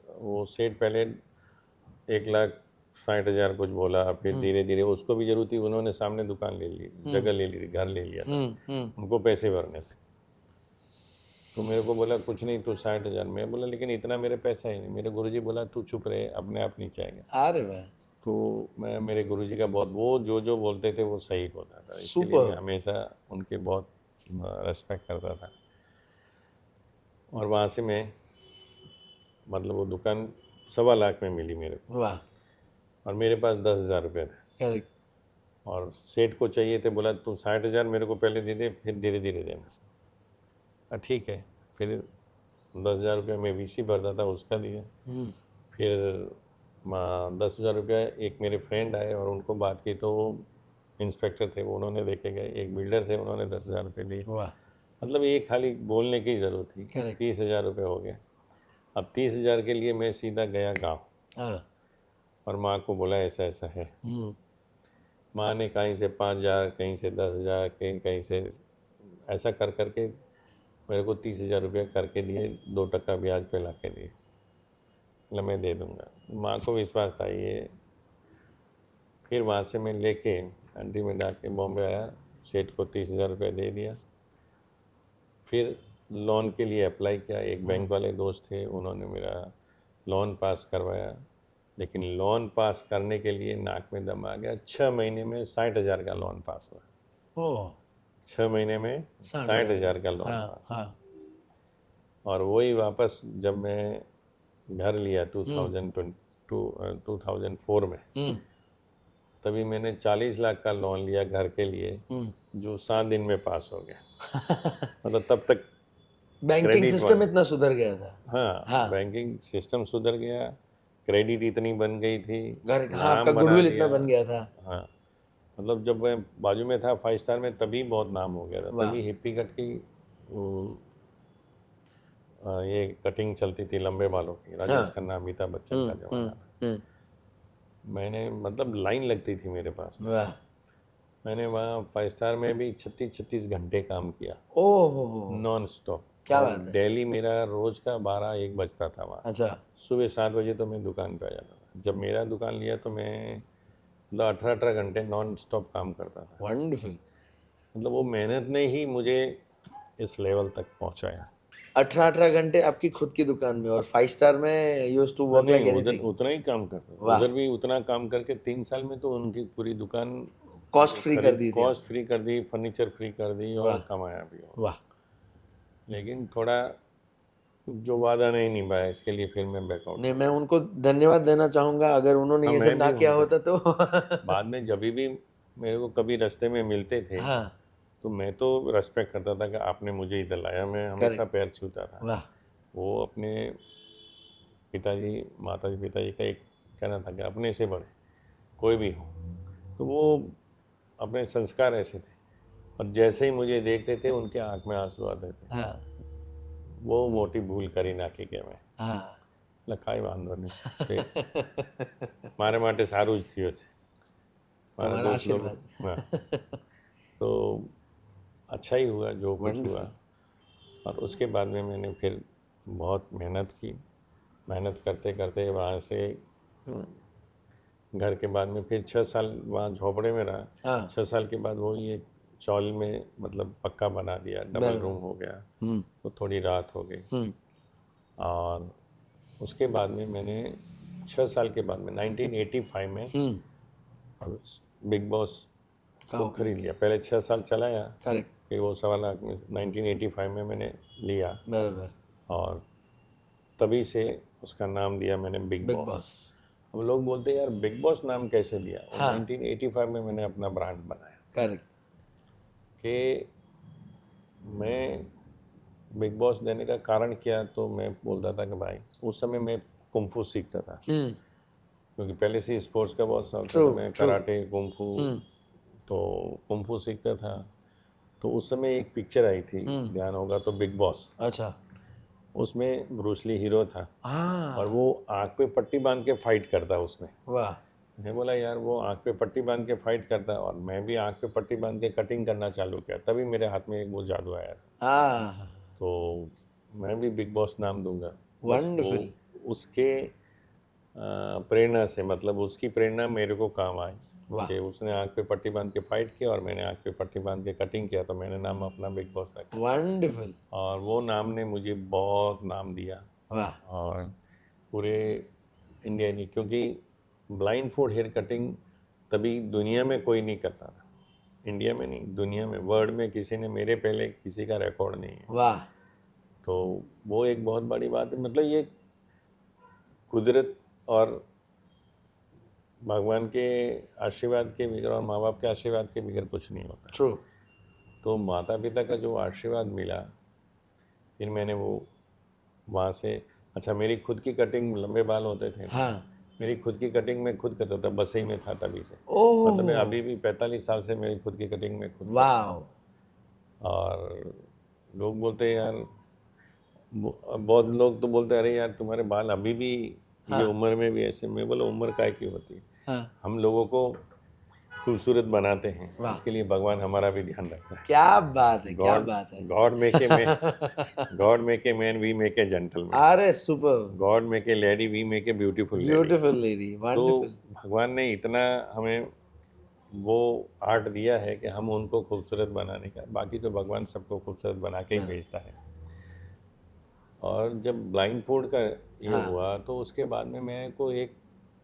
वो सेठ पहले 1,60,000 कुछ बोला, फिर धीरे धीरे उसको भी जरूरत थी, उन्होंने सामने दुकान ले ली, जगह ले ली, घर ले लिया था उनको पैसे भरने से। तो मेरे को बोला कुछ नहीं, तो 60,000। मैं बोला लेकिन इतना मेरे पैसा ही नहीं। मेरे गुरुजी बोला तू चुप रहे, अपने आप नीचे आएगा। अरे वाह तो मैं मेरे गुरुजी का बहुत, वो जो बोलते थे वो सही होता था, इसलिए Super. मैं हमेशा उनके बहुत रेस्पेक्ट करता था। और वहाँ से मैं, मतलब वो दुकान 1.25 लाख में मिली मेरे को, वाह और मेरे पास 10,000 रुपये थे, करेक्ट और सेठ को चाहिए थे। बोला तू 60,000 मेरे को पहले दे दे, फिर धीरे धीरे देना। ठीक है। फिर 10,000 रुपये मैं वीसी भरता था, उसका दिया। फिर 10,000 रुपया एक मेरे फ्रेंड आए और उनको बात की, तो वो इंस्पेक्टर थे, वो उन्होंने देखे गए। एक बिल्डर थे, उन्होंने 10,000 रुपये दिए। वाह मतलब ये खाली बोलने की ज़रूरत थी। Correct. 30,000 रुपये हो गए। अब 30,000 के लिए मैं सीधा गया गांव, हाँ और माँ को बोला ऐसा ऐसा है। माँ ने कहीं से 5,000, कहीं से 10,000, कहीं से ऐसा कर करके मेरे को 30,000 रुपये करके दिए, 2% ब्याज पे ला के दिए। मतलब मैं दे दूँगा। माँ को विश्वास था ये। फिर वहाँ से मैं लेके अंटी में डाल के बॉम्बे आया, सेठ को 30,000 रुपये दे दिया। फिर लोन के लिए अप्लाई किया। एक बैंक वाले दोस्त थे, उन्होंने मेरा लोन पास करवाया। लेकिन लोन पास करने के लिए नाक में दम आ गया। 6 महीने में 60,000 का लोन पास हुआ। ओह 6 महीने में 60,000 का लोन हाँ पास। हाँ और वही वापस जब मैं घर लिया 2004 में, तभी मैंने 40 लाख का लोन लिया घर के लिए, जो 7 दिन में पास हो गया। मतलब तब तक बैंकिंग Credit सिस्टम वाला। इतना सुधर गया था हाँ, बैंकिंग सिस्टम सुधर गया, क्रेडिट इतनी बन गई थी, हाँ नाम आपका बना गुडविल लिया। इतना बन गया था हाँ, मतलब जब मैं बाजू में था 5 स्टार में, तभी बहुत नाम हो गया था। वाह। तभी हिप्पी कट की ये कटिंग चलती थी लंबे बालों की, राजेश खन्ना, अमिताभ बच्चन का जमाना था। मैंने, मतलब लाइन लगती थी मेरे पास। वाह मैंने वहाँ 5 स्टार में भी 36 घंटे काम किया, ओह नॉन स्टॉप। क्या और बात है। डेली मेरा रोज का 12-1 बजता था वहाँ। अच्छा सुबह 7 बजे तो मैं दुकान पे आ जाता था। जब मेरा दुकान लिया तो मैं मतलब 18 घंटे नॉन स्टॉप काम करता था। वंडरफुल। मतलब वो मेहनत ने ही मुझे इस लेवल तक पहुंचाया। 18 घंटे आपकी खुद की दुकान में, और 5 स्टार में यूज टू वर्क नहीं, लाइक उधर एनीथिंग। उतना ही काम करता था। वाह, उधर भी उतना काम करके 3 साल में तो उनकी पूरी दुकान कॉस्ट फ्री कर खरीद, दी थी आप। कॉस्ट फ्री कर दी, फर्नीचर फ्री कर दी वाह और कमाया भी। और वाह। लेकिन थोड़ा जो वादा नहीं निभाया, इसके लिए फिर मैं बैकआउट नहीं, हो मैं गया। उनको धन्यवाद देना चाहूंगा, अगर उन्होंने हाँ, ये सब मैं ना भी किया उनको होता तो बाद में जब भी मेरे को कभी रास्ते में मिलते थे हाँ तो मैं तो रेस्पेक्ट करता था कि आपने मुझे इधर लाया, मैं हमेशा करेक्ट। पैर छूता था। वाह वो अपने पिताजी माताजी पिताजी का एक कहना था कि अपने से बड़े कोई भी हो, तो वो अपने संस्कार ऐसे थे। और जैसे ही मुझे देखते थे उनके आंख में आंसू आते थे। हाँ वो मोटी भूल करी નાખી કે મેં हाँ એટલે કાંઈ વાંધો નહીં છે, મારે માટે સારું જ થયું છે, મારા तुम्हारा दोस्त लोग। आशीर्वाद। हाँ, तो अच्छा ही हुआ जो कुछ हुआ। वंडरफुल। और उसके बाद में मैंने फिर बहुत मेहनत की। मेहनत करते करते वहाँ से घर के बाद में फिर 6 साल वहाँ झोपड़े में रहा। हाँ 6 साल के बाद वो ये चौल में मतलब पक्का बना दिया, डबल बराबर। रूम हो गया, हम्म तो थोड़ी राहत हो गई। हम्म और उसके बाद में मैंने 6 साल के बाद में 1985 में हम्म बिग बॉस को कहो खरीद लिया। पहले 6 साल चलाया, करेक्ट। फिर वो 1.25 लाख में 1985 में मैंने लिया। बराबर। और तभी से उसका नाम दिया मैंने बिग बिग बॉस। बॉस। अब लोग बोलते हैं यार बिग बॉस नाम कैसे दिया, और हाँ 1985 में मैंने अपना ब्रांड बनाया करेक्ट। कि मैं बिग बॉस देने का कारण क्या, तो मैं बोलता था कि भाई उस समय मैं कुंफू सीखता था, क्योंकि पहले से स्पोर्ट्स का बहुत शौक था। ट्रू तो मैं ट्रू। कराटे कुंफू, तो कुंफू सीखता था। तो उस समय एक पिक्चर आई थी, ध्यान होगा तो, बिग बॉस। अच्छा उसमें ब्रूस ली हीरो था और हाँ वो आँख पे पट्टी बांध के फाइट करता उसमें। वाह मैं बोला यार वो आँख पे पट्टी बांध के फाइट करता है, और मैं भी आँख पे पट्टी बांध के कटिंग करना चालू किया, तभी मेरे हाथ में एक वो जादू आया था। हाँ तो मैं भी बिग बॉस नाम दूंगा। बस वो वंडरफुल। उसके प्रेरणा से, मतलब उसकी प्रेरणा मेरे को काम आई वाह कि उसने आँख पे पट्टी बांध के फाइट किया और मैंने आँख पे पट्टी बांध के कटिंग किया, तो मैंने नाम अपना बिग बॉस रखा। वंडरफुल। और वो नाम ने मुझे बहुत नाम दिया, वाह और पूरे इंडिया नहीं, क्योंकि ब्लाइंड फोल्ड हेयर कटिंग तभी दुनिया में कोई नहीं करता था। इंडिया में नहीं, दुनिया में, वर्ल्ड में किसी ने, मेरे पहले किसी का रिकॉर्ड नहीं है। वाह। तो वो एक बहुत बड़ी बात है। मतलब ये कुदरत और भगवान के आशीर्वाद के बगैर और माँ बाप के आशीर्वाद के बगैर कुछ नहीं होता। ट्रू। तो माता पिता का जो आशीर्वाद मिला, फिर मैंने वो वहाँ से, अच्छा मेरी खुद की कटिंग, लंबे बाल होते थे, हाँ मेरी खुद की कटिंग मैं खुद करता था, बसई में था तभी से। ओह मतलब मैं अभी भी 45 साल से मेरी खुद की कटिंग में खुद वाह। करता। और लोग बोलते हैं यार, बहुत लोग तो बोलते हैं अरे यार तुम्हारे बाल अभी भी ये उम्र में भी ऐसे। मैं बोला उम्र काय की होती है, हाँ हम लोगों को खूबसूरत बनाते हैं, वाह। इसके लिए भगवान हमारा भी ध्यान रखता है। क्या बात है, क्या गॉड बात है। God make a man, God make a man, we make a gentleman. अरे super. God make a lady, we make a beautiful lady. Beautiful lady. तो वंडरफुल। भगवान ने इतना हमें वो आर्ट दिया है कि हम उनको खूबसूरत बनाने का, बाकी तो भगवान सबको खूबसूरत बना के ही भेजता है। और जब ब्लाइंड फोल्ड का ये हुआ, तो उसके बाद में मेरे को एक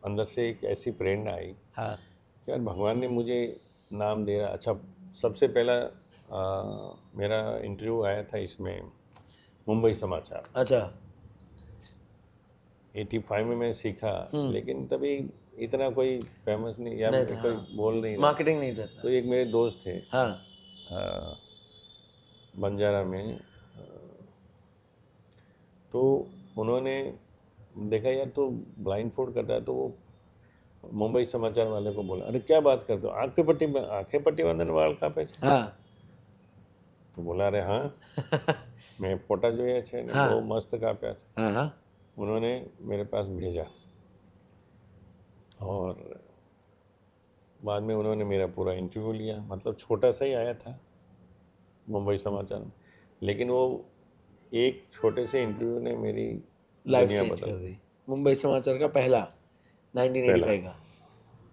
अंदर से एक ऐसी प्रेरणा आई हाँ कि यार भगवान ने मुझे नाम दे रहा। अच्छा, सबसे पहला मेरा इंटरव्यू आया था इसमें, मुंबई समाचार। अच्छा 85 में मैं सीखा, लेकिन तभी इतना कोई फेमस नहीं, या नहीं था, कोई हाँ। बोल नहीं रहा। मार्केटिंग नहीं था इतना। तो एक मेरे दोस्त थे हाँ बंजारा में, तो उन्होंने देखा यार तो ब्लाइंड फोल्ड करता है, तो वो मुंबई समाचार वाले को बोला अरे क्या बात करते हो, आंखें पट्टी बांधने वाला कहाँ पे છે? हाँ तो बोला अरे हाँ, मैं फोटा જોયા છે ને, બહુ મસ્ત કાપ્યા છે। हाँ हाँ उन्होंने मेरे पास भेजा, और बाद में उन्होंने मेरा पूरा इंटरव्यू लिया, मतलब छोटा सा ही आया था मुंबई समाचार में, लेकिन वो एक छोटे से इंटरव्यू ने मेरी लाइफ दुनिया चेंज बदल कर दी। मुंबई समाचार का पहला पहला 1985 का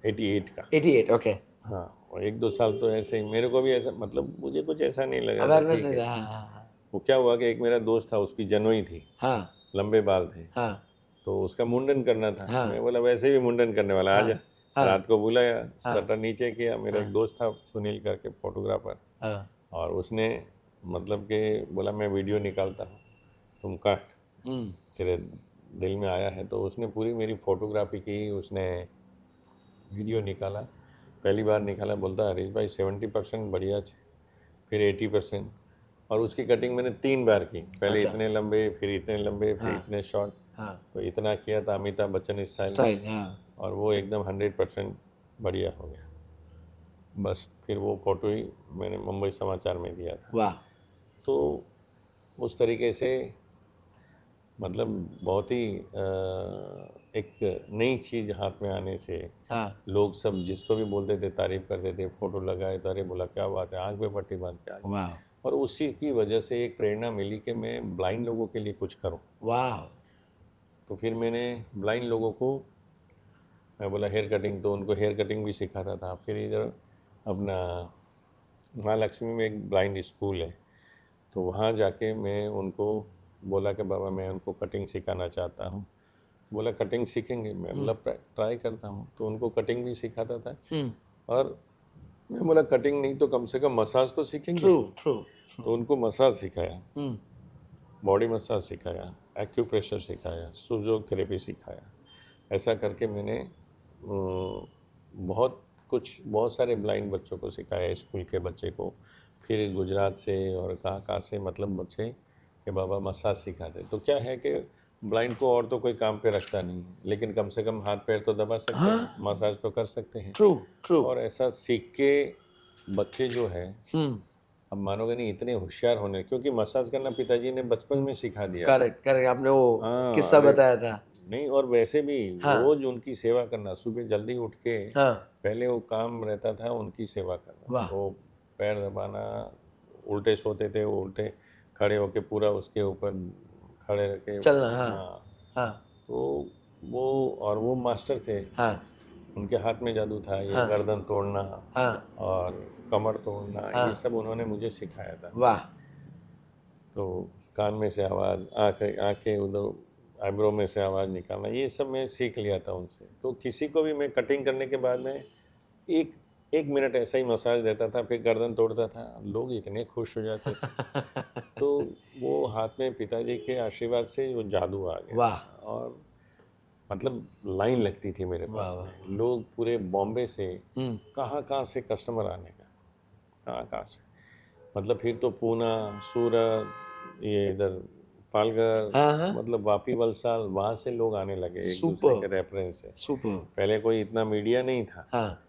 88 का। 88 ओके। हाँ, और 1-2 साल तो ऐसे ही मेरे को भी ऐसा, मतलब मुझे कुछ ऐसा नहीं लगा था, अवेयरनेस ठीक नहीं है। था। हाँ वो क्या हुआ कि एक मेरा दोस्त था, उसकी जनोई थी, हाँ लंबे बाल थे, हाँ तो उसका मुंडन करना था। हाँ मैं बोला वैसे भी मुंडन करने वाला, आजा। हाँ रात को बुलाया, हाँ शटर नीचे किया। मेरा एक दोस्त था सुनील करके, फोटोग्राफर, हाँ। और उसने मतलब कि बोला मैं वीडियो निकालता हूँ, तुम काट, तेरे दिल में आया है। तो उसने पूरी मेरी फोटोग्राफी की, उसने वीडियो निकाला, पहली बार निकाला, बोलता हरीश भाई 70% बढ़िया छे, फिर 80%, और उसकी कटिंग मैंने 3 बार की, पहले अच्छा इतने लंबे, फिर इतने लंबे, फिर हाँ इतने शॉर्ट। हाँ तो इतना किया था अमिताभ बच्चन स्टाइल में, स्टाइल हाँ और वो एकदम 100% बढ़िया हो गया। बस फिर वो फोटो ही मैंने मुंबई समाचार में दिया था। वाह तो उस तरीके से मतलब बहुत ही एक नई चीज़ हाथ में आने से हाँ लोग सब जिसको भी बोलते थे तारीफ करते थे, फोटो लगाए तो अरे बोला क्या बात है, आंख पे पट्टी बांध के आ गया। वाह और उसी की वजह से एक प्रेरणा मिली कि मैं ब्लाइंड लोगों के लिए कुछ करूं। वाह तो फिर मैंने ब्लाइंड लोगों को, मैं बोला हेयर कटिंग, तो उनको हेयर कटिंग भी सिखाता था। फिर इधर अपना महालक्ष्मी में एक ब्लाइंड स्कूल है, तो वहाँ जाके मैं उनको बोला कि बाबा मैं उनको कटिंग सिखाना चाहता हूँ। बोला कटिंग सीखेंगे? मैं बोला ट्राई करता हूँ। तो उनको कटिंग भी सिखाता था, और मैं बोला कटिंग नहीं तो कम से कम मसाज तो सीखेंगे। ट्रू ट्रू तो उनको मसाज सिखाया, ट्रू बॉडी मसाज सिखाया, एक्यूप्रेशर सिखाया, सुजोग थेरेपी सिखाया। ऐसा करके मैंने बहुत कुछ, बहुत सारे ब्लाइंड बच्चों को सिखाया, स्कूल के बच्चे को। फिर गुजरात से और कहाँ कहाँ से मतलब बच्चे कि बाबा मसाज सिखाते। तो क्या है कि ब्लाइंड को और तो कोई काम पे रखता नहीं है, लेकिन कम से कम हाथ पैर तो दबा सकते हैं, मसाज तो कर सकते हैं। ट्रू ट्रू और ऐसा सीख के बच्चे जो है, अब मानोगे नहीं इतने होशियार होने, क्योंकि मसाज करना पिताजी ने बचपन में सिखा दिया था। करेक्ट करेक्ट आपने वो हाँ, किस्सा अरे बताया था। नहीं, और वैसे भी हाँ रोज उनकी सेवा करना, सुबह जल्दी उठ के हाँ पहले वो काम रहता था उनकी सेवा करना। वाह वो पैर दबाना, उल्टे सोते थे वो उल्टे खड़े होके पूरा उसके ऊपर खड़े रह के। चलना हाँ हाँ, हाँ तो वो, और वो मास्टर थे, हाँ उनके हाथ में जादू था, ये हाँ गर्दन तोड़ना हाँ और कमर तोड़ना, हाँ ये सब उन्होंने मुझे सिखाया था। वाह तो कान में से आवाज़, आँखें उधर आईब्रो में से आवाज़ निकालना, ये सब मैं सीख लिया था उनसे। तो किसी को भी मैं कटिंग करने के बाद में एक एक मिनट ऐसा ही मसाज देता था, फिर गर्दन तोड़ता था, लोग इतने खुश हो जाते थे। तो वो हाथ में पिताजी के आशीर्वाद से वो जादू आ गया वाह था। और मतलब लाइन लगती थी मेरे वाह पास वाह में, लोग पूरे बॉम्बे से, हम्म कहाँ कहाँ से कस्टमर आने का, कहाँ कहाँ से, मतलब फिर तो पूना, सूरत, ये इधर पालघर, हाँ हाँ मतलब वापी, वलसाल, वहाँ से लोग आने लगे एक दूसरे सुपर के रेफरेंस से। सुपर पहले कोई इतना मीडिया नहीं था, हाँ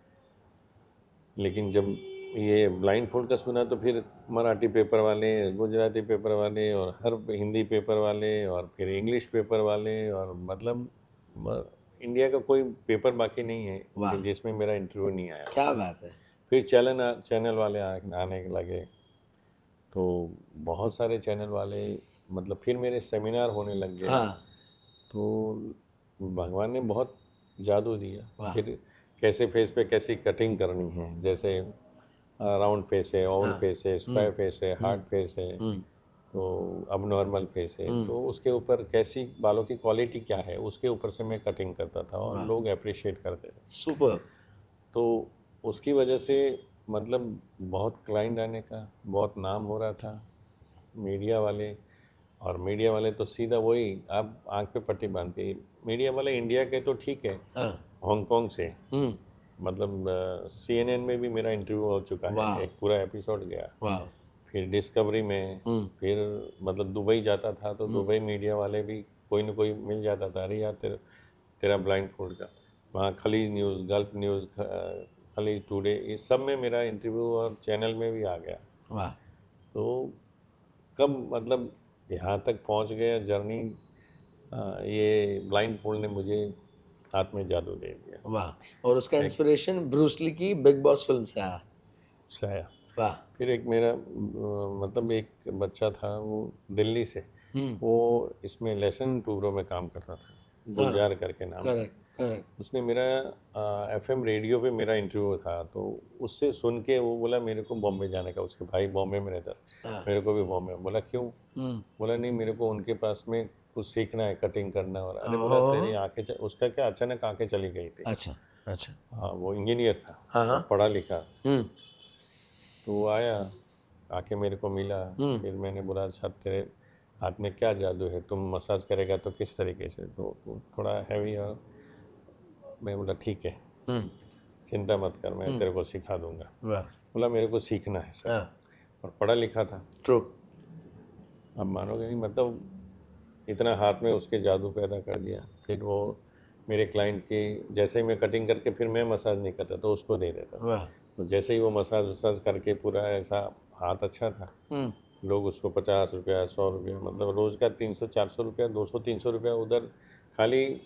लेकिन जब ये ब्लाइंड फूड का सुना तो फिर मराठी पेपर वाले, गुजराती पेपर वाले, और हर हिंदी पेपर वाले, और फिर इंग्लिश पेपर वाले, और मतलब इंडिया का कोई पेपर बाकी नहीं है वाह कि जिसमें मेरा इंटरव्यू नहीं आया। क्या बात है। फिर चैनल वाले आने लगे, तो बहुत सारे चैनल वाले, मतलब फिर मेरे सेमिनार होने लग गए। हाँ तो भगवान ने बहुत जादू दिया। वाह फिर कैसे फेस पे कैसी कटिंग करनी है, जैसे राउंड फेस है, ओवल हाँ फेस है, स्क्वायर फेस है, हार्ड फेस है, तो अब नॉर्मल फेस है, तो उसके ऊपर कैसी बालों की क्वालिटी क्या है, उसके ऊपर से मैं कटिंग करता था, और वाह लोग अप्रिशिएट करते थे। सुपर तो उसकी वजह से मतलब बहुत क्लाइंट आने का बहुत नाम हो रहा था। मीडिया वाले, और मीडिया वाले तो सीधा वही, आप आंख पे पट्टी बांधते, मीडिया वाले इंडिया के तो ठीक है, हाँ हांगकांग से, मतलब CNN में भी मेरा इंटरव्यू हो चुका है, वाह एक पूरा एपिसोड गया। वाह फिर डिस्कवरी में, फिर मतलब दुबई जाता था तो दुबई मीडिया वाले भी कोई ना कोई मिल जाता था, अरे यार तेरा ब्लाइंड फूड का, वहाँ खलीज न्यूज़, गल्फ न्यूज़, खलीज टुडे, इस सब में मेरा इंटरव्यू और चैनल में भी आ गया। वाह तो कब मतलब यहाँ तक पहुँच गया जर्नी, ये ब्लाइंड फूड ने मुझे हाथ में जादू दे दिया। वाह। और उसका इंस्पिरेशन ब्रूस ली की बिग बॉस फिल्म से आया। साया। वाह। फिर एक मेरा मतलब एक बच्चा था वो दिल्ली से, वो इसमें लेसन टूरों में काम करता था, गुलजार करके नाम था। Correct correct. उसने मेरा एफएम रेडियो पे मेरा इंटरव्यू था, तो उससे सुन के वो बोला मेरे को बॉम्बे जाने का, उसके भाई बॉम्बे में रहता, मेरे को भी बॉम्बे। बोला क्यों? बोला नहीं मेरे को उनके पास में कुछ सीखना है, कटिंग करना। और अरे बोला तेरी आंखें उसका क्या अचानक आंखें चली गई थी। अच्छा अच्छा। हाँ वो इंजीनियर था, हाँ। तो पढ़ा लिखा। हम्म तो वो आया, आके मेरे को मिला। फिर मैंने बोला अच्छा तेरे हाथ में क्या जादू है, तुम मसाज करेगा तो किस तरीके से? तो वो थोड़ा हैवी। और मैं बोला ठीक है, चिंता मत कर, मैं तेरे को सिखा दूंगा। वाह। बोला मेरे को सीखना है सर, और पढ़ा लिखा था। ट्रू। अब मानोगे नहीं, मतलब इतना हाथ में उसके जादू पैदा कर दिया। फिर वो मेरे क्लाइंट की जैसे ही मैं कटिंग करके फिर मैं मसाज नहीं करता तो उसको दे देता। वाह। तो जैसे ही वो मसाज वसाज करके पूरा ऐसा हाथ अच्छा था, लोग उसको 50 रुपया 100 रुपया, मतलब रोज़ का 300-400 रुपया, 200-300 रुपया उधर खाली।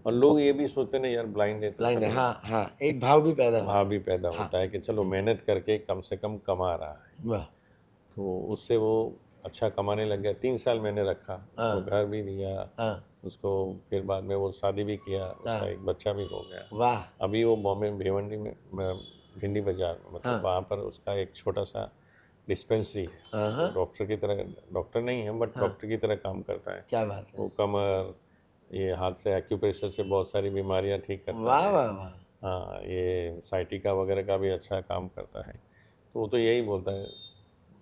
और लोग ये भी सोचते ना यार ब्लाइंड है तो ब्लाइंड है। चलो, हाँ हाँ, एक भाव भी पैदा होता भाव है। भी पैदा होता है कि चलो मेहनत करके कम से कम कमा रहा है। वाह। तो उससे वो अच्छा कमाने लग गया। 3 साल मैंने रखा, उसको घर भी दिया, हाँ। उसको फिर बाद में वो शादी भी किया, उसका एक बच्चा भी हो गया। वाह। अभी वो बॉम्बे भिवंडी में भिंडी बाजार में, मतलब वहाँ पर उसका एक छोटा सा डिस्पेंसरी है। तो डॉक्टर की तरह, डॉक्टर नहीं है बट डॉक्टर की तरह काम करता है। क्या बात है। वो कमर, ये हाथ से एक्यूप्रेशर से बहुत सारी बीमारियाँ ठीक करता वाह है। वाह वाह। हाँ, ये साइटिका वगैरह का भी अच्छा काम करता है। तो वो तो यही बोलता है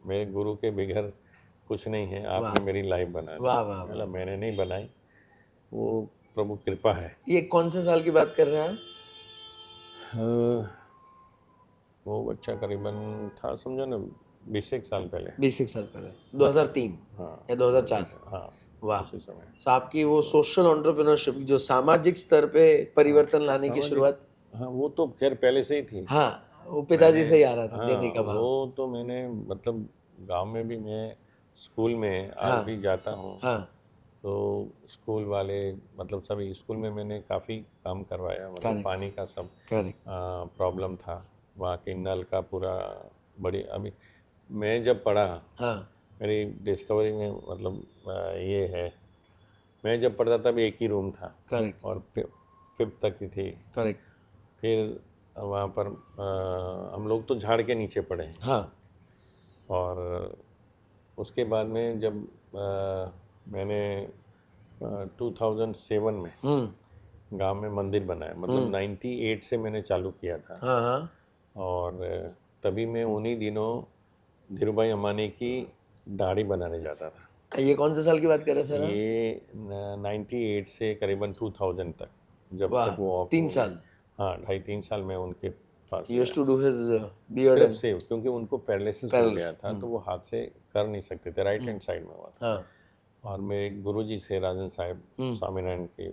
मेरे गुरु के बिगैर कुछ नहीं है, आपने मेरी लाइफ बना दी। वाह वाह मतलब वाह। मैंने नहीं बनाई, वो प्रभु कृपा है। ये कौन से साल की बात कर रहे हैं आप? वो बच्चा करीबन था समझो ना 20 साल पहले। 20 साल पहले, 2003 हाँ या 2004? हाँ, वाह। उसी समय। तो आपकी वो सोशल एंटरप्रेन्योरशिप जो सामाजिक स्तर पे परिवर्तन लाने की सामाजिक, शुरुआत, हाँ वो तो खैर पहले से ही थी। हाँ, वो पिताजी मैंने, से ही आ रहा था हाँ देने का भाव। वो तो मैंने मतलब गांव में भी, मैं स्कूल में आज हाँ भी जाता हूँ, हाँ। तो स्कूल वाले मतलब सभी स्कूल में मैंने काफ़ी काम करवाया। मतलब करेक्ट पानी का सब करेक्ट। प्रॉब्लम था, वहाँ के नल का पूरा बड़ी। अभी मैं जब पढ़ा, हाँ मेरी डिस्कवरी में मतलब ये है, मैं जब पढ़ता तब एक ही रूम था करेक्ट और 5th तक की थी। करेक्ट। फिर वहाँ पर हम लोग तो झाड़ के नीचे पढ़े। हाँ और उसके बाद में जब मैंने 2007 में गांव में मंदिर बनाया, मतलब 98 से मैंने चालू किया था। हाँ हाँ। और तभी मैं उन्हीं दिनों धीरू भाई अंबानी की दाढ़ी बनाने जाता था। ये कौन से साल की बात कर रहे हैं सर आप? ये 98 से करीबन 2000 तक, जब वाह, तक वो ऑफ 3 हो गए। साल। हाँ 2.5-3 साल में उनके पास He गया। used to do his beard सिर्फ and से क्योंकि उनको पैरालिसिस हो गया था, तो वो हाथ से कर नहीं सकते थे, राइट हैंड साइड में हुआ था। हाँ और मेरे गुरुजी से राजन साहब स्वामीनारायण के,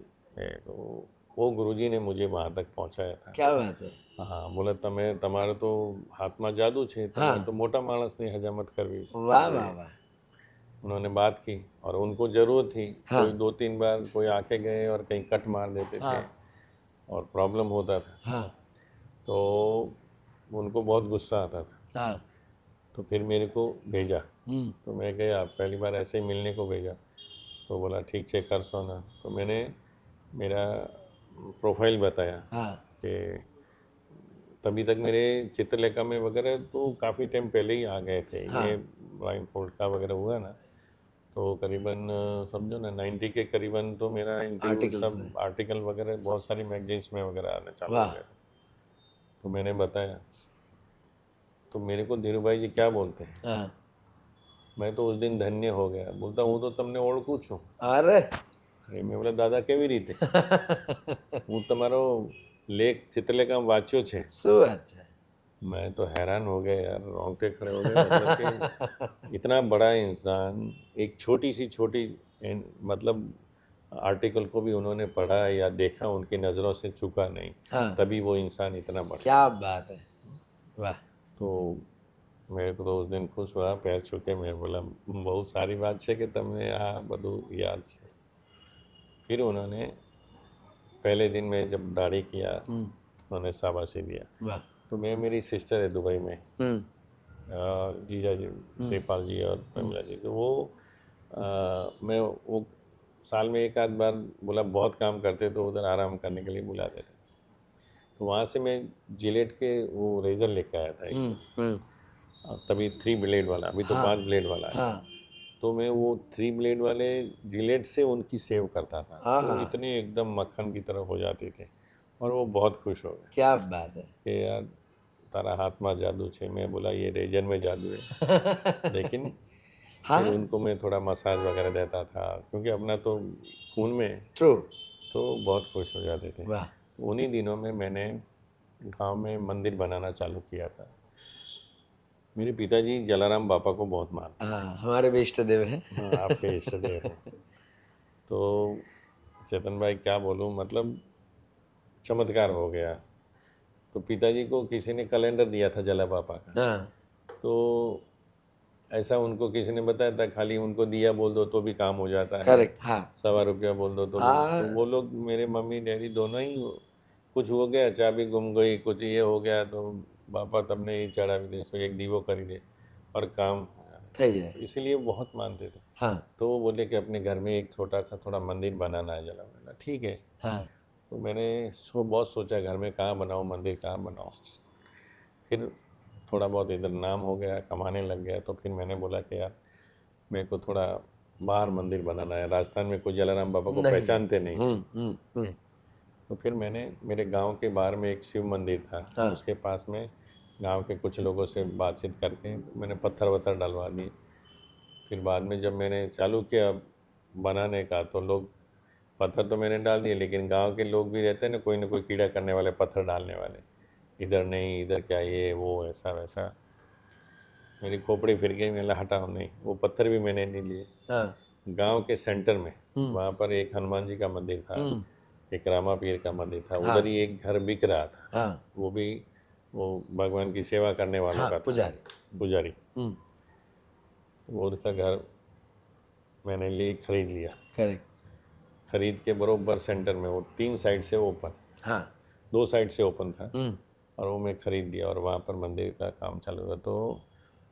तो वो गुरुजी ने मुझे वहाँ तक पहुँचाया था। क्या बात है। हाँ, बोला तमे તમારે तो हाथમાં जादू छे, તમે तो मोटा माणसની हजामत करवी। वाह वाह वाह। उन्होंने बात की और उनको ज़रूरत थी। कोई 2-3 बार कोई आके गए और कहीं कट मार देते थे और प्रॉब्लम होता था, हाँ तो उनको बहुत गुस्सा आता था। हाँ। तो फिर मेरे को भेजा, तो मैं गया, पहली बार ऐसे ही मिलने को भेजा। तो बोला ठीक है कर सो ना। तो मैंने मेरा प्रोफाइल बताया हाँ कि तभी तक मेरे चित्रलेखा में वगैरह तो काफ़ी टाइम पहले ही आ गए थे। ये ब्लाइंड फोल्ड का वगैरह हुआ ना, तो करीबन समझो ना 90 के करीबन तो मेरा इंटरव्यू सब आर्टिकल वगैरह बहुत सारी मैगजीन्स में वगैरह आने चालू हो गए। तो मैंने बताया, तो मेरे को धीरू भाई जी क्या बोलते हैं, हाँ। मैं तो उस दिन धन्य हो गया। बोलता हूँ तो तमने ओळखું છું। अरे अरे मैं बोला दादा केवी रीते? હું તમારો લેખ चित्रलेखा वाच्यो છે। શું વાત છે। मैं तो हैरान हो गया यार, रोंगटे खड़े हो गए। मतलब कि इतना बड़ा इंसान एक छोटी सी छोटी मतलब आर्टिकल को भी उन्होंने पढ़ा या देखा, उनकी नज़रों से चुका नहीं, तभी वो इंसान इतना बड़ा। क्या बात है। वाह। तो मेरे को तो उस दिन खुश हुआ, पैर छूके मैं बोला बहुत सारी बात है कि तमने आ બધું याद है। फिर उन्होंने पहले दिन में जब दाढ़ी किया उन्होंने शाबाशी दिया। वाह। तो मैं, मेरी सिस्टर है दुबई में, जीजा जी श्रीपाल जी और प्रमिला जी, तो वो मैं वो साल में एक आध बार बोला बहुत काम करते तो उधर आराम करने के लिए बुलाते थे। तो वहाँ से मैं जिलेट के वो रेजर लेके आया था एक, तभी 3 ब्लेड वाला, अभी तो 5 ब्लेड वाला है। हाँ तो मैं वो 3 ब्लेड वाले जिलेट से उनकी सेव करता था, तो हाँ। इतने एकदम मक्खन की तरह हो जाते थे और वो बहुत खुश हो गए क्या बात है। कि यार तारा हाथ में जादू छे। मैं बोला ये रेजर में जादू है। लेकिन हाँ, फिर उनको मैं थोड़ा मसाज वगैरह देता था क्योंकि अपना तो खून में है, ट्रू। तो बहुत खुश हो जाते थे। वाह। उन्हीं दिनों में मैंने गांव में मंदिर बनाना चालू किया था। मेरे पिताजी जलाराम बापा को बहुत मानते हाँ, हमारे भी इष्ट देव हैं। हैं। हाँ, आपके इष्ट देव हैं। तो चेतन भाई क्या बोलूँ, मतलब चमत्कार हो गया। तो पिताजी को किसी ने कैलेंडर दिया था जला बापा का, हाँ, तो ऐसा उनको किसी ने बताया था खाली उनको दिया बोल दो तो भी काम हो जाता है, करेक्ट। हाँ 1.25 रुपया बोल दो तो भी। हाँ। तो वो लोग मेरे मम्मी डैडी दोनों ही, कुछ हो गया चाबी गुम गई, कुछ ये हो गया, तो पापा तब ने ये चढ़ा भी दे, सो एक दीवो कर दे और काम हो जाता। सही है। तो इसीलिए बहुत मानते थे। हाँ तो वो बोले कि अपने घर में एक छोटा सा थोड़ा मंदिर बनाना है जला। मैंने ठीक है। हाँ। तो मैंने बहुत सोचा घर में कहाँ बनाऊँ मंदिर, कहाँ बनाऊँ। फिर थोड़ा बहुत इधर नाम हो गया, कमाने लग गया, तो फिर मैंने बोला कि यार मेरे को थोड़ा बाहर मंदिर बनाना है। राजस्थान में कोई जलाराम बाबा को नहीं। पहचानते नहीं थे। तो फिर मैंने, मेरे गांव के बाहर में एक शिव मंदिर था, हाँ। उसके पास में गांव के कुछ लोगों से बातचीत करके मैंने पत्थर वत्थर डलवा दिए। फिर बाद में जब मैंने चालू किया बनाने का, तो लोग, पत्थर तो मैंने डाल दिए, लेकिन गांव के लोग भी रहते हैं ना कोई कीड़ा करने वाले, पत्थर डालने वाले, इधर नहीं, इधर क्या, ये वो ऐसा वैसा। मेरी खोपड़ी फिर गई, मैंने हटाओ नहीं, वो पत्थर भी मैंने नहीं लिए। हाँ। गांव के सेंटर में वहाँ पर एक हनुमान जी का मंदिर था, एक रामा पीर का मंदिर था, उधर ही एक घर बिक रहा था। हाँ वो भी वो भगवान की सेवा करने वालों हाँ। का था, पुजारी। पुजारी। वो उसका घर मैंने खरीद लिया। करेक्ट। खरीद के बरोबर सेंटर में, वो 3 साइड से ओपन, हाँ 2 साइड से ओपन था, और वो मैं ख़रीद दिया और वहाँ पर मंदिर का काम चालू हुआ। तो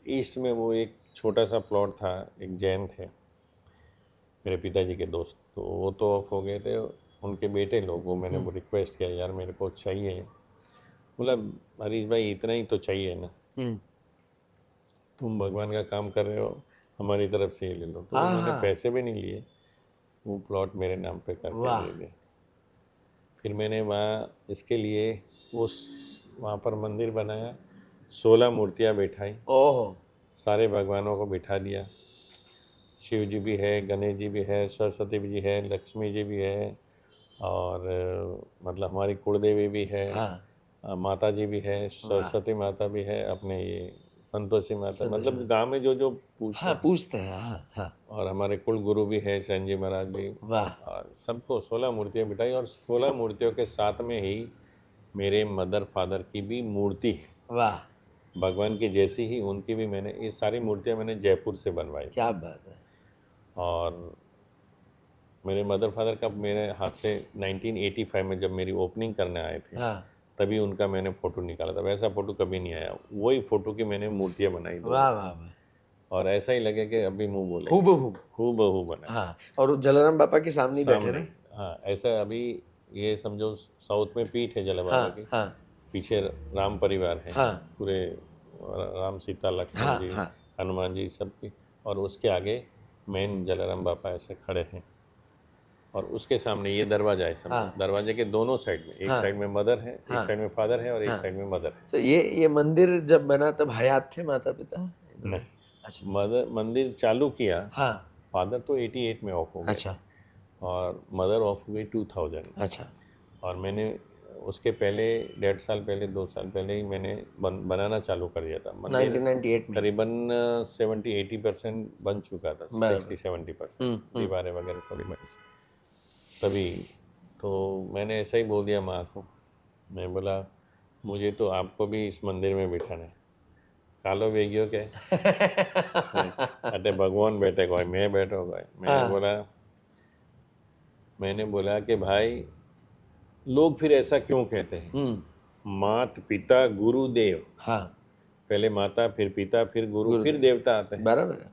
ईस्ट में वो एक छोटा सा प्लॉट था, एक जैन थे मेरे पिताजी के दोस्त, तो वो तो ऑफ हो गए थे, उनके बेटे लोग, वो मैंने वो रिक्वेस्ट किया यार मेरे को चाहिए। बोला हरीश भाई इतना ही तो चाहिए ना, तुम भगवान का काम कर रहे हो, हमारी तरफ से ये ले लो। तो उन्होंने पैसे भी नहीं लिए, वो प्लॉट मेरे नाम पे करके दे दिया। फिर मैंने वहाँ इसके लिए वहाँ पर मंदिर बनाया, 16 मूर्तियाँ बैठाई, ओह। सारे भगवानों को बिठा दिया। शिव जी भी है, गणेश जी भी है, सरस्वती जी है, लक्ष्मी जी भी है, और मतलब हमारी कुलदेवी भी है, माता जी भी है, सरस्वती माता भी है, अपने ये संतोषी माता, मतलब गांव में जो जो पूछते हैं। हाँ हाँ। और हमारे कुल गुरु भी है चैन जी महाराज भी। वाह। और सबको 16 मूर्तियाँ बिठाई, और 16 मूर्तियों के साथ में ही मेरे मदर फादर की भी मूर्ति है, वाह। भगवान की जैसी ही उनकी भी। मैंने ये सारी मूर्तियाँ मैंने जयपुर से बनवाई। क्या बात है। और मेरे मदर फादर का मेरे हाथ से 1985 में जब मेरी ओपनिंग करने आए थे, तभी उनका मैंने फ़ोटो निकाला था। वैसा फ़ोटो कभी नहीं आया, वही फ़ोटो की मैंने मूर्तियाँ बनाई। वाह वाह वाह। और ऐसा ही लगे कि अभी मुंह बोले, हूबहू बना। हाँ, और जलाराम बापा के सामने बैठे ना। हाँ, ऐसा अभी ये समझो साउथ में पीठ है जला बाबा की, पीछे राम परिवार है, पूरे राम सीता लक्ष्मण जी, हनुमान जी सबकी, और उसके आगे मेन जलाराम बापा ऐसे खड़े हैं, और उसके सामने ये दरवाजा है समझो। दरवाजे के दोनों साइड में, एक साइड में मदर है, एक साइड में फादर है, और एक साइड में मदर है। तो ये मंदिर जब बना तब हयात थे माता पिता? नहीं, अच्छा। मंदिर चालू किया, फादर तो 88 में ऑफ हो गए। अच्छा। और मदर ऑफ हो गई 2000। अच्छा। और मैंने उसके पहले 1.5 साल पहले, 2 साल पहले ही मैंने बनाना चालू कर दिया था। 1998 में करीबन 70-80% बन चुका था, 60-70% दीवारें वगैरह थोड़ी बनी। तभी तो मैंने ऐसा ही बोल दिया माँ को, मैं बोला मुझे तो आपको भी इस मंदिर में बिठाना है। कालो वेगियो के अटे भगवान बैठे गए, मैं बैठो गए। मैंने बोला कि भाई लोग फिर ऐसा क्यों कहते हैं? मात पिता गुरुदेव, हाँ, पहले माता फिर पिता फिर गुरु फिर गुरुदेव, देवता आते हैं। बराबर है।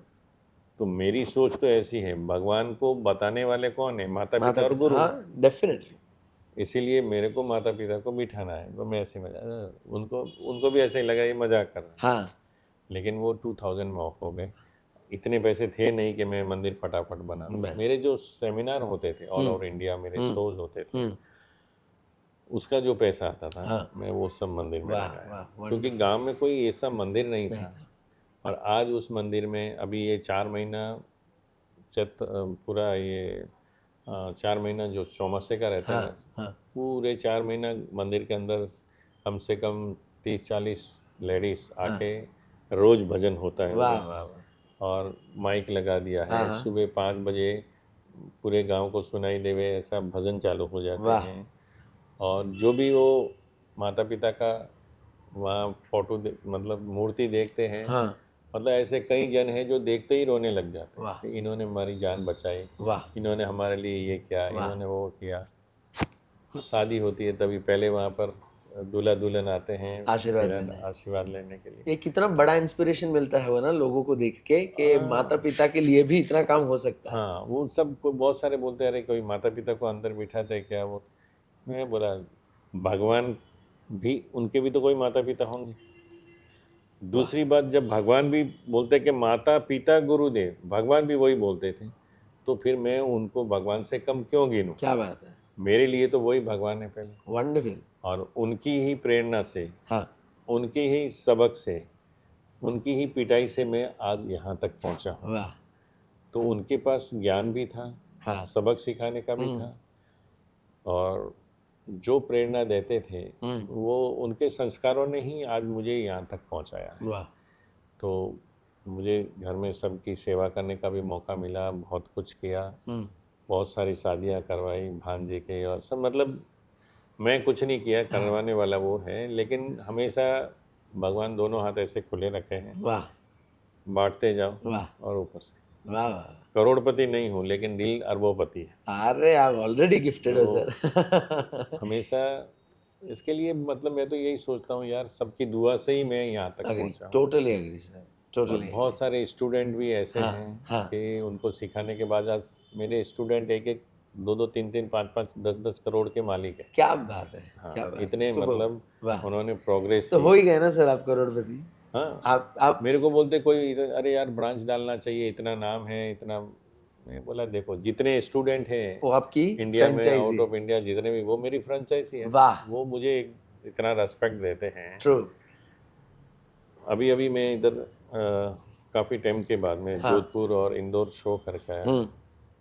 तो मेरी सोच तो ऐसी है, भगवान को बताने वाले कौन है? माता पिता माता और पिता, गुरु। हाँ, डेफिनेटली। इसीलिए मेरे को माता पिता को बिठाना है। तो मैं ऐसे उनको उनको भी ऐसे ही लगा ये मजाक कर रहा है। हाँ, लेकिन वो 2000 में ऑफ हो गए। इतने पैसे थे नहीं कि मैं मंदिर फटाफट बना दूं। बस। मेरे जो सेमिनार होते थे ऑल ओवर इंडिया, मेरे शोज होते थे, हम्म, उसका जो पैसा आता था हाँ, मैं वो सब मंदिर में वाह लगाया, वाह, क्योंकि वंडरफुल। गांव में कोई ऐसा मंदिर नहीं नहीं था। था। और आज उस मंदिर में अभी ये 4 महीना पूरा ये 4 महीना जो चौमासे का रहता है ना, हाँ, पूरे 4 महीना मंदिर के अंदर कम से कम 30-40 लेडीज आके रोज भजन होता है वाह उधर। वाह वाह, और माइक लगा दिया हाँ है, हाँ, सुबह 5 बजे पूरे गांव को सुनाई देवे ऐसा भजन चालू हो जाते वाह, हैं। और जो भी वो माता पिता का वहाँ फोटो मतलब मूर्ति देखते हैं, हाँ, मतलब ऐसे कई जन हैं जो देखते ही रोने लग जाते हैं वाह कि इन्होंने हमारी जान बचाई, वाह इन्होंने हमारे लिए ये किया, वाह, इन्होंने वो किया। शादी होती है तभी पहले वहाँ पर दूल्हा दुल्हन आते हैं, आशीर्वाद फिर लेने। आशीर्वाद लेने के लिए। ये कितना बड़ा इंस्पिरेशन मिलता है वो ना लोगों को देख के कि माता पिता के लिए भी इतना काम हो सकता है। हाँ, वो सब बहुत सारे बोलते हैं अरे कोई माता पिता को अंदर बिठाते हैं क्या? वो मैं बोला भगवान भी, उनके भी तो कोई माता पिता होंगे। दूसरी बात, जब भगवान भी बोलते कि माता पिता गुरुदेव, भगवान भी वही बोलते थे, तो फिर मैं उनको भगवान से कम क्यों गिनूं? क्या बात है, मेरे लिए तो वही भगवान है पहले। वंडरफुल। और उनकी ही प्रेरणा से, हाँ, उनके ही सबक से, उनकी ही पिटाई से मैं आज यहाँ तक पहुँचा हूँ। वाह, तो उनके पास ज्ञान भी था, हाँ, सबक सिखाने का भी था, और जो प्रेरणा देते थे वो उनके संस्कारों ने ही आज मुझे यहाँ तक पहुँचाया है। वाह, तो मुझे घर में सबकी सेवा करने का भी मौका मिला, बहुत कुछ किया, बहुत सारी शादियाँ करवाई भांजे के और सब, मतलब मैं कुछ नहीं किया, करवाने वाला वो है, लेकिन हमेशा भगवान दोनों हाथ ऐसे खुले रखे हैं, वाह बांटते जाओ वाह और ऊपर से। वाह वाह। करोड़पति नहीं हूँ लेकिन दिल अरबोपति है। अरे आप ऑलरेडी गिफ्टेड हो तो सर। हमेशा इसके लिए, मतलब मैं तो यही सोचता हूँ यार, सबकी दुआ से ही मैं यहाँ तक अग्री, पहुँचा हूँ। टोटली अग्री सर, और टोटली। बहुत सारे स्टूडेंट भी ऐसे हाँ, हैं हाँ। कि उनको सिखाने के बाद आज मेरे स्टूडेंट एक एक 2-2, 3-3, 5-5, 10-10 करोड़ के मालिक हैं। क्या बात है, हाँ, क्या बात इतने है, सुपर। मतलब वाह, उन्होंने प्रोग्रेस तो की। हो ही गए ना सर आप करोड़पति। हाँ, आप मेरे को बोलते कोई अरे यार ब्रांच डालना चाहिए, इतना नाम है इतना। मैं बोला देखो जितने स्टूडेंट हैं वो आपकी इंडिया में, आउट फ्रेंचाइजी। ऑफ इंडिया जितने भी, वो मेरी फ्रेंचाइजी है। वाह, वो मुझे इतना रेस्पेक्ट देते हैं। ट्रू। अभी अभी मैं इधर काफ़ी टाइम के बाद में हाँ, जोधपुर और इंदौर शो करके आया।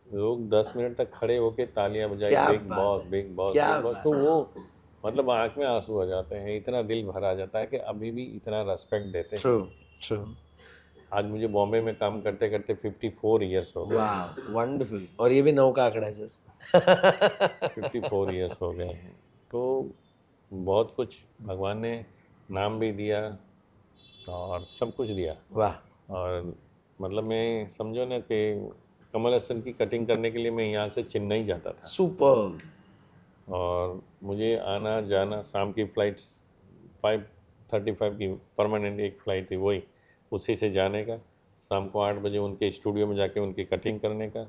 लोग 10 मिनट तक खड़े होके तालियां बजाई, क्या बिग बात बॉस है, बिग बॉस क्या बिग बॉस। बात तो वो मतलब आंख में आंसू आ जाते हैं, इतना दिल भर आ जाता है कि अभी भी इतना रेस्पेक्ट देते हैं। True, true. आज मुझे बॉम्बे में काम करते करते 54 ईयर्स हो गए। वाह, वंडरफुल। और ये भी 9 का आंकड़ा है सर। 54 ईयर्स हो गए हैं। तो बहुत कुछ भगवान ने नाम भी दिया और सब कुछ दिया। वाह, और मतलब मैं समझो ना कि कमल हसन की कटिंग करने के लिए मैं यहाँ से चेन्नई जाता था, सुपर। और मुझे आना जाना, शाम की फ़्लाइट 5:35 की परमानेंट एक फ़्लाइट थी, वही उसी से जाने का, शाम को 8 बजे उनके स्टूडियो में जाके उनकी कटिंग करने का,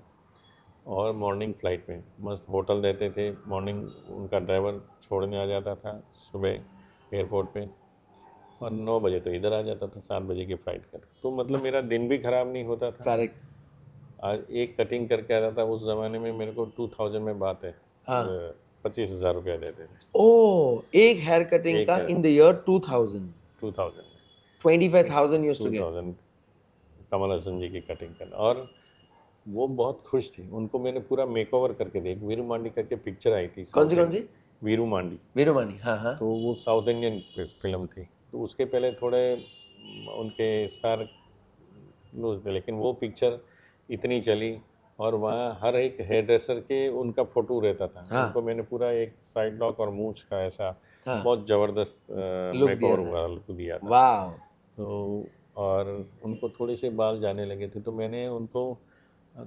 और मॉर्निंग फ़्लाइट में मस्त होटल देते थे। मॉर्निंग उनका ड्राइवर छोड़ने आ जाता था सुबह एयरपोर्ट पे, और 9 बजे तो इधर आ जाता था 7 बजे की फ़्लाइट कर। तो मतलब मेरा दिन भी ख़राब नहीं होता था। करेक्ट। आज एक कटिंग करके आता था, उस ज़माने में मेरे को 2000 में बात है, हाँ। 25,000 रुपया देते थे ओ, एक हेयर कटिंग एक का hair। इन द ईयर 2000, 2000 में 25,000 used to get. 2000 Kamal Haasan जी की कटिंग करना। और वो बहुत खुश थी, उनको मैंने पूरा मेकओवर करके दिया। वीरू मांडी करके पिक्चर आई थी। कौन सी? वीरू मांडी। वीरुमानी, हाँ हाँ। तो वो साउथ इंडियन फिल्म थी, तो उसके पहले थोड़े उनके स्टार लोग थे, लेकिन वो पिक्चर इतनी चली, और वहाँ हर एक हेयर ड्रेसर के उनका फोटो रहता था। हाँ। उनको मैंने पूरा एक साइड लॉक और मूंछ का ऐसा हाँ। बहुत ज़बरदस्त लुक मेकओवर दिया था। हुआ, लुक दिया था। वाह, तो और उनको थोड़े से बाल जाने लगे थे, तो मैंने उनको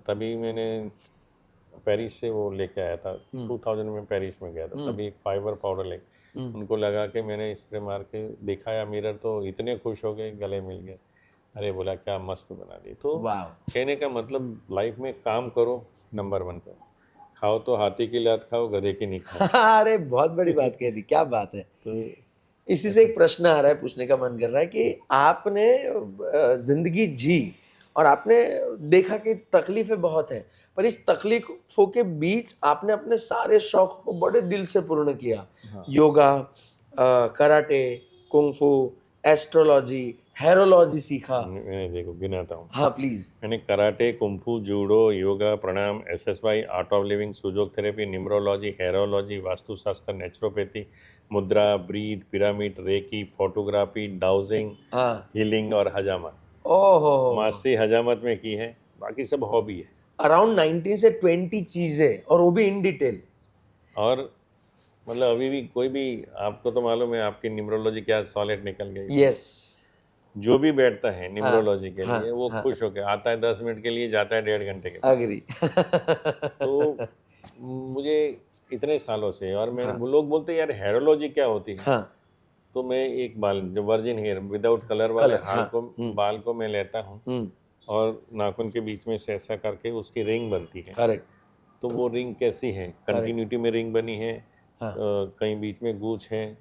तभी मैंने पेरिस से वो लेके आया था, 2000 में पेरिस में गया था, तभी एक फाइबर पाउडर ले उनको लगा के मैंने स्प्रे मार के दिखाया मिरर, तो इतने खुश हो गए, गले मिल गए। अरे बोला क्या मस्त बना दी। तो वाह। कहने का मतलब लाइफ में काम करो, नंबर 1 पे खाओ तो हाथी की लात खाओ, गधे की नहीं खाओ। अरे बहुत बड़ी बात कह दी, क्या बात है। तो इसी से एक प्रश्न आ रहा है, पूछने का मन कर रहा है कि आपने जिंदगी जी और आपने देखा कि तकलीफें बहुत है, पर इस तकलीफों के बीच आपने अपने सारे शौक को बड़े दिल से पूर्ण किया। योगा, कराटे, कुंफू, एस्ट्रोलॉजी, हेरोलॉजी सीखा। मैंने देखो गिनाता हूँ, हाँ प्लीज। मैंने karate, kung fu, judo, yoga, pranayama, SSY, art of living, sujok therapy, numerology, हेरोलॉजी, vastushastra, naturopathy, mudra, breath, pyramid, reiki, photography, dowsing, हाँ। हीलिंग और हजामत। ओहो। मास्टरी हजामत में की है, बाकी सब हॉबी है। अराउंड 19 से 20 चीजें, और वो भी इन डिटेल। और मतलब अभी भी कोई भी, आपको तो मालूम है आपकी न्यूमरोलॉजी क्या सॉलिड निकल गई। यस। जो भी बैठता है न्यूमरोलॉजी के हाँ, लिए वो हाँ। खुश होकर आता है, 10 मिनट के लिए जाता है, 1.5 घंटे के लिए। अग्री। तो मुझे इतने सालों से, और मैं हाँ। वो लोग बोलते हैं यार हेरोलॉजी क्या होती है। हाँ। तो मैं एक बाल जो वर्जिन हेयर विदाउट कलर वाले कलर, हाल हाँ। को बाल को मैं लेता हूँ और नाखून के बीच में से ऐसा करके उसकी रिंग बनती है। करेक्ट। तो वो रिंग कैसी है, कंटिन्यूटी में रिंग बनी है, हाँ। कहीं बीच में गूंच है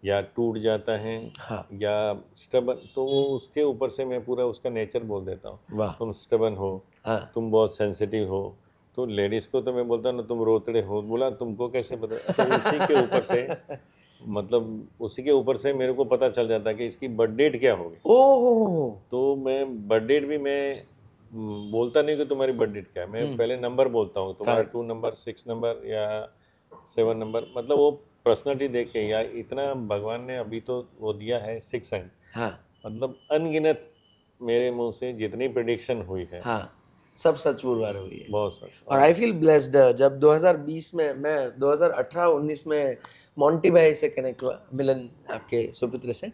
या टूट जाता है हाँ। या स्टबन, तो वो उसके ऊपर से मैं पूरा उसका नेचर बोल देता हूँ। वाह। तुम स्टबन हो, हाँ। तुम बहुत सेंसिटिव हो। तो लेडीज को तो मैं बोलता हूँ ना तुम रोतड़े हो, बोला तुमको कैसे पता। अच्छा उसी के ऊपर से मतलब उसी के ऊपर से मेरे को पता चल जाता है कि इसकी बर्थ डेट क्या होगी। ओह। तो मैं बर्थ डेट भी मैं बोलता नहीं कि तुम्हारी बर्थ डेट क्या है, मैं पहले नंबर बोलता हूँ, तुम्हारा 2 नंबर, 6 नंबर या 7 नंबर, मतलब वो पर्सनालिटी देख के यार इतना भगवान ने अभी तो वो दिया है 6 साइन। हाँ। मतलब अनगिनत मेरे मुंह से जितनी प्रिडिक्शन हुई है, हाँ। सब सच पुरवार हुई है। बहुत सच। और आई फील ब्लेस्ड जब 2020 में, मैं 2018-19 में मोंटी भाई से कनेक्ट हुआ, मिलन आपके सुपुत्र से,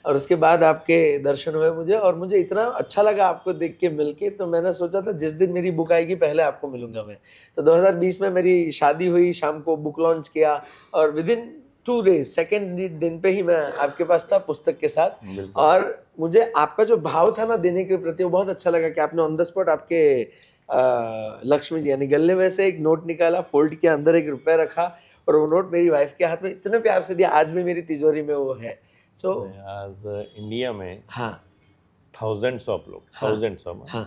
और उसके बाद आपके दर्शन हुए मुझे, और मुझे इतना अच्छा लगा आपको देख के मिलके। तो मैंने सोचा था जिस दिन मेरी बुक आएगी पहले आपको मिलूंगा मैं। तो 2020 में मेरी शादी हुई, शाम को बुक लॉन्च किया, और विद इन 2 डेज, सेकेंड दिन पे ही मैं आपके पास था पुस्तक के साथ। और मुझे आपका जो भाव था ना देने के प्रति, वो बहुत अच्छा लगा कि आपने ऑन द स्पॉट आपके लक्ष्मी जी यानी गले में से एक नोट निकाला, फोल्ड किया, अंदर 1 रुपया रखा, और वो नोट मेरी वाइफ के हाथ में इतने प्यार से दिया। आज भी मेरी तिजोरी में वो है। सो आज इंडिया में हाँ। थाउजेंड्स ऑफ लोग, थाउजेंड्स ऑफ हाँ।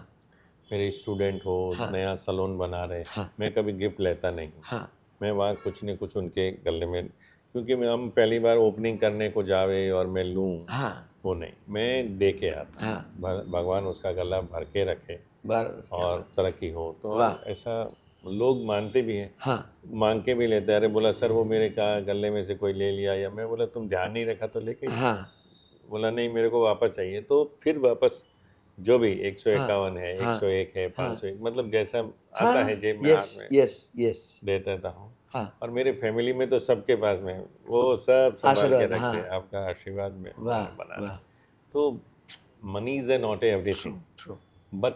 मेरे स्टूडेंट हो, नया सलून बना रहे, मैं कभी गिफ्ट लेता नहीं हूँ। हाँ। मैं वहाँ कुछ न कुछ उनके गले में, क्योंकि मैं हम पहली बार ओपनिंग करने को जावे और मैं लूँ, हाँ। वो नहीं, मैं दे के आता। हाँ। भगवान उसका गला भर के रखे और तरक्की हो। तो वाह। ऐसा लोग मानते भी हैं, हाँ। मांग के भी लेते हैं। अरे बोला सर वो मेरे का गले में से कोई ले लिया, या मैं बोला तुम ध्यान नहीं रखा तो लेके। हाँ। बोला नहीं मेरे को वापस चाहिए, तो फिर वापस जो भी 151 है, 101 है, 501, मतलब जैसा आता है जेब में, हाथ में यस यस दे देता हूँ। हाँ। और मेरे फैमिली में तो सबके पास में वो सब संभाल के आशीर्वाद, रखते हैं, हाँ। आपका आशीर्वाद में वाह, बना वाह। तो money is not everything, true. But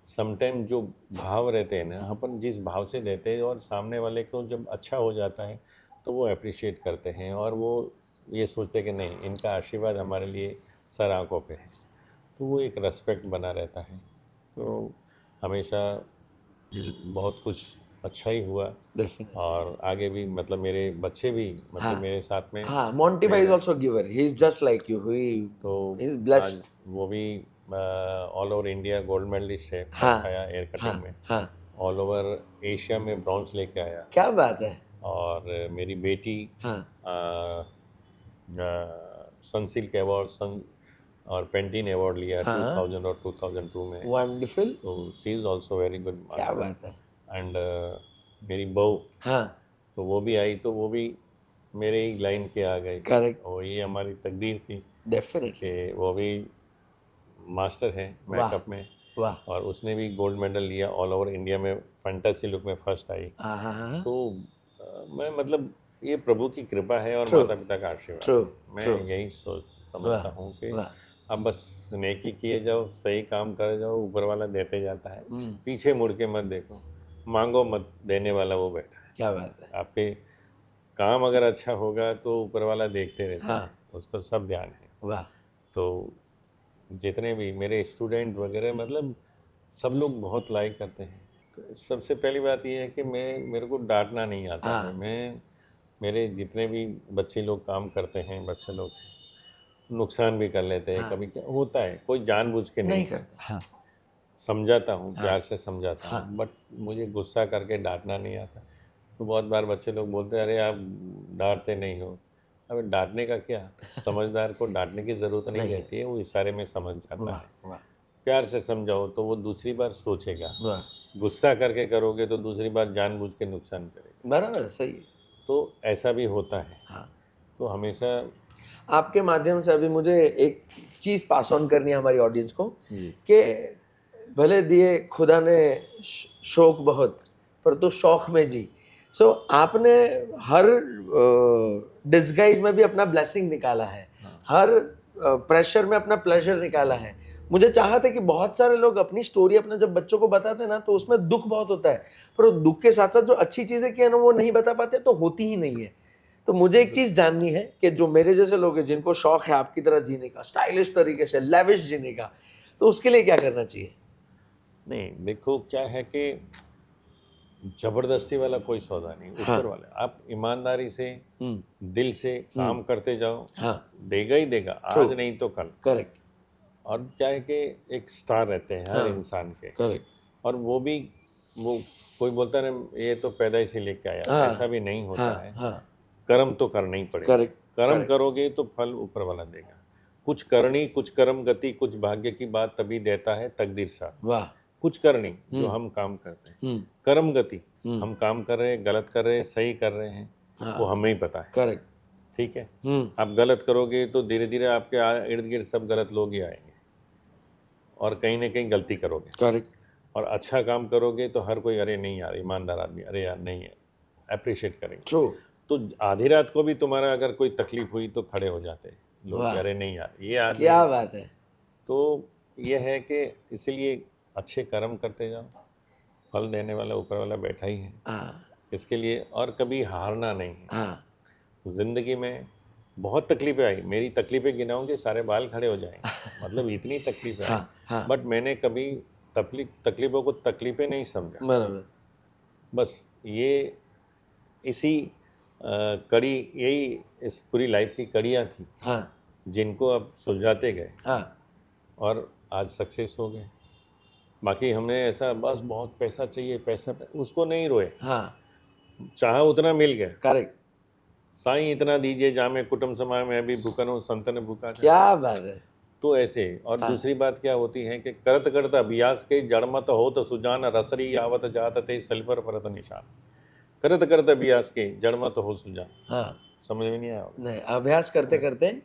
sometime जो भाव रहते हैं ना, अपन जिस भाव से देते हैं और सामने वाले को जब अच्छा हो जाता है तो वो अप्रिशिएट करते हैं, और वो ये सोचते हैं कि नहीं इनका आशीर्वाद हमारे लिए सर आंखों पे है, तो वो एक रेस्पेक्ट बना रहता है। तो हमेशा बहुत कुछ अच्छा ही हुआ, Definitely. और आगे भी मतलब मेरे बच्चे भी मतलब मेरे साथ में। हाँ, Monty Bhai is also giver. He is just like you. तो He is blessed. आज वो भी all over India gold medallist है, हाँ, फर्स्ट आया एयर कटिंग में, हाँ। ऑल ओवर एशिया में ब्रॉन्ज लेके आया। क्या बात है। और मेरी बेटी हाँ। सनसिल्क अवार्ड और पेंटिन अवार्ड लिया 2000 और 2002 में। वंडरफुल। तो she is also very good क्या बात है। एंड मेरी बहू, हाँ। तो वो भी आई, तो वो भी मेरे ही लाइन के आ गई। करेक्ट। और ये हमारी तकदीर थी डेफिनेटली। कि वो भी मास्टर है मेकअप में, वाह। और उसने भी गोल्ड मेडल लिया ऑल ओवर इंडिया में, फैंटेसी लुक में फर्स्ट आई। हाँ। तो मैं मतलब ये प्रभु की कृपा है और माता पिता का आशीर्वाद। ट्रू। मैं यही समझता हूँ कि वाह। आप बस नेकी किए जाओ, सही काम करे जाओ, ऊपर वाला देते जाता है, पीछे मुड़ के मत देखो। मांगो मत, देने वाला वो बैठा है। क्या बात है। आपके काम अगर अच्छा होगा तो ऊपर वाला देखते रहता है, उस पर सब ध्यान है। वाह। तो जितने भी मेरे स्टूडेंट वगैरह, मतलब सब लोग बहुत लाइक करते हैं। सबसे पहली बात ये है कि मेरे को डांटना नहीं आता है। मैं मेरे जितने भी बच्चे लोग काम करते हैं, बच्चे लोग नुकसान भी कर लेते हैं, कभी क्या होता है, कोई जानबूझ के नहीं करता। समझाता हूँ, प्यार से समझाता हूँ, बट मुझे गुस्सा करके डांटना नहीं आता। तो बहुत बार बच्चे लोग बोलते हैं, अरे आप डांटते नहीं हो। अब डांटने का क्या, समझदार को डांटने की ज़रूरत नहीं रहती है, वो इशारे में समझ जाता है। प्यार से समझाओ तो वो दूसरी बार सोचेगा। गुस्सा करके करोगे तो दूसरी बार जानबूझ के नुकसान करेगा। बराबर है, सही है। तो ऐसा भी होता है। तो हमेशा आपके माध्यम से अभी मुझे एक चीज़ पास ऑन करनी है हमारी ऑडियंस को जी। कि भले दिए खुदा ने शौक बहुत, पर तो शौक में जी। सो आपने हर डिस्गाइज में भी अपना ब्लेसिंग निकाला है, हर प्रेशर में अपना प्लेजर निकाला है। मुझे चाहत है कि बहुत सारे लोग अपनी स्टोरी अपने जब बच्चों को बताते हैं ना, तो उसमें दुख बहुत होता है, पर दुख के साथ साथ जो अच्छी चीज़ें की है ना, वो नहीं बता पाते, तो होती ही नहीं है। तो मुझे एक चीज़ जाननी है कि जो मेरे जैसे लोग हैं जिनको शौक है आपकी तरह जीने का, स्टाइलिश तरीके से लेविश जीने का, तो उसके लिए क्या करना चाहिए? नहीं, देखो क्या है कि जबरदस्ती वाला कोई सौदा नहीं, ऊपर वाला आप ईमानदारी से दिल से काम करते जाओ, देगा ही देगा, आज नहीं तो कल। करेक्ट। और क्या है कि एक स्टार रहते हैं हर इंसान के, करेक्ट। और वो भी वो कोई बोलता है ना ये तो पैदा से लेके आया, ऐसा भी नहीं होता है। कर्म तो करना ही पड़ेगा। करेक्ट। कर्म करोगे तो फल ऊपर वाला देगा। कुछ करनी, कुछ कर्म गति, कुछ भाग्य की बात तभी देता है तकदीर साथ। वाह। कुछ करनी जो हम काम करते हैं, कर्म गति हम काम कर रहे हैं, गलत कर रहे हैं, सही कर रहे हैं, वो हमें ही पता है। करेक्ट। ठीक है। आप गलत करोगे तो धीरे धीरे आपके इर्द गिर्द सब गलत लोग ही आएंगे और कहीं ना कहीं गलती करोगे। करेक्ट। और अच्छा काम करोगे तो हर कोई अरे नहीं यार ईमानदार आदमी, अरे यार नहीं है, अप्रिशिएट करेंगे। ट्रू। तो आधी रात को भी तुम्हारा अगर कोई तकलीफ हुई तो खड़े हो जाते लोग, अरे नहीं यार ये आदमी। क्या बात है। तो ये है कि इसलिए अच्छे कर्म करते जाओ, फल देने वाला ऊपर वाला बैठा ही है इसके लिए। और कभी हारना नहीं है। जिंदगी में बहुत तकलीफें आई, मेरी तकलीफें गिनाऊंगे सारे बाल खड़े हो जाएंगे, मतलब इतनी तकलीफें आई, बट मैंने कभी तकलीफों को तकलीफें नहीं समझा। बराबर। बस ये इसी कड़ी, यही इस पूरी लाइफ की कड़ियाँ थी जिनको अब सुलझाते गए और आज सक्सेस हो गए। बाकी हमें ऐसा बस बहुत पैसा चाहिए, पैसा उसको नहीं रोए, चाहा उतना मिल गया। करेक्ट। साईं इतना दीजिए जामे कुटुंब समाज में अभी भूखन हो संतन भूखा। क्या बात है। तो ऐसे। और दूसरी बात क्या होती है कि करत करत अभ्यास के जड़मत हो तो सुजान रसरी आवत जात ते सल्फर परत निशान। करत करत अभ्यास के जड़मत हो सुजान। समझ में नहीं आया? नहीं, अभ्यास करते करते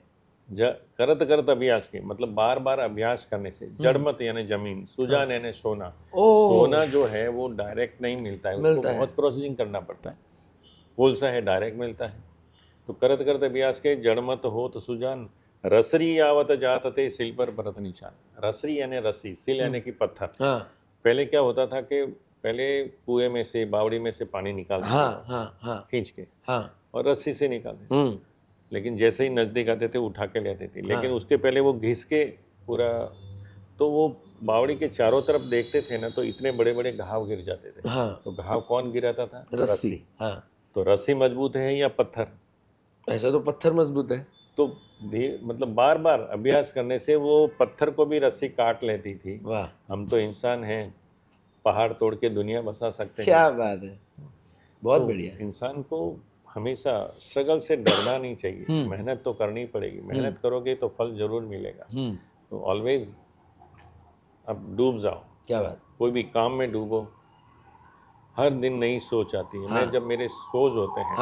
करत करत अभ्यास के मतलब बार बार अभ्यास करने से, जड़मत यानी जमीन, सुजान यानी सोना। सोना जो है वो डायरेक्ट नहीं मिलता है, उसको बहुत प्रोसेसिंग करना पड़ता है। बोलसा है डायरेक्ट मिलता है। तो करत करत अभ्यास के जड़मत हो तो सुजान रसरी आवत जात ते सिल पर परत निशान। रसरी यानी रस्सी, सिल यानी कि पत्थर। पहले क्या होता था कि पहले कुएं में से, बावड़ी में से पानी निकालते थे खींच के, और रस्सी से निकालते, लेकिन जैसे ही नजदीक आते थे उठा के ले आते थे। लेकिन उसके पहले वो घिस के पूरा, तो वो बावड़ी के चारों तरफ देखते थे ना, तो इतने बड़े बड़े घाव गिर जाते थे। तो घाव कौन गिराता था? रस्सी। तो रस्सी मजबूत है या पत्थर? ऐसा तो पत्थर मजबूत है। तो मतलब बार बार अभ्यास करने से वो पत्थर को भी रस्सी काट लेती थी। हम तो इंसान हैं, पहाड़ तोड़ के दुनिया बसा सकते हैं। क्या बात है, बहुत बढ़िया। इंसान को हमेशा स्ट्रगल से डरना नहीं चाहिए, मेहनत तो करनी पड़ेगी, मेहनत करोगे तो फल जरूर मिलेगा। तो ऑलवेज अब डूब जाओ। क्या बात। कोई भी काम में डूबो, हर दिन नई सोच आती है। मैं जब मेरे शोज होते हैं,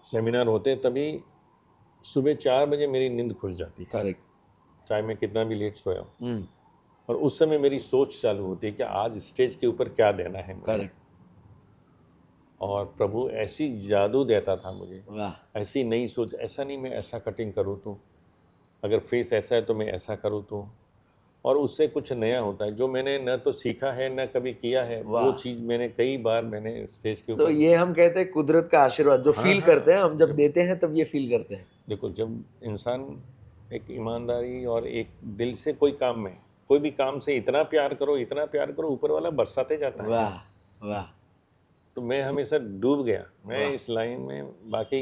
सेमिनार होते हैं, तभी सुबह 4 बजे मेरी नींद खुल जाती है। करेक्ट। चाहे मैं कितना भी लेट सोया हूँ, और उस समय मेरी सोच चालू होती है कि आज स्टेज के ऊपर क्या देना है। करेक्ट। और प्रभु ऐसी जादू देता था मुझे, ऐसी नई सोच। ऐसा नहीं मैं ऐसा कटिंग करूँ तो, अगर फेस ऐसा है तो मैं ऐसा करूँ तो, और उससे कुछ नया होता है जो मैंने न तो सीखा है न कभी किया है, वो चीज़ मैंने कई बार मैंने स्टेज के तो ऊपर। ये हम कहते हैं कुदरत का आशीर्वाद, जो फील करते हैं हम, जब देते हैं तब ये फील करते हैं। देखो, जब इंसान एक ईमानदारी और एक दिल से कोई भी काम से इतना प्यार करो, ऊपर वाला बरसाते जाता है। वाह वाह। तो मैं हमेशा डूब गया मैं इस लाइन में। बाकी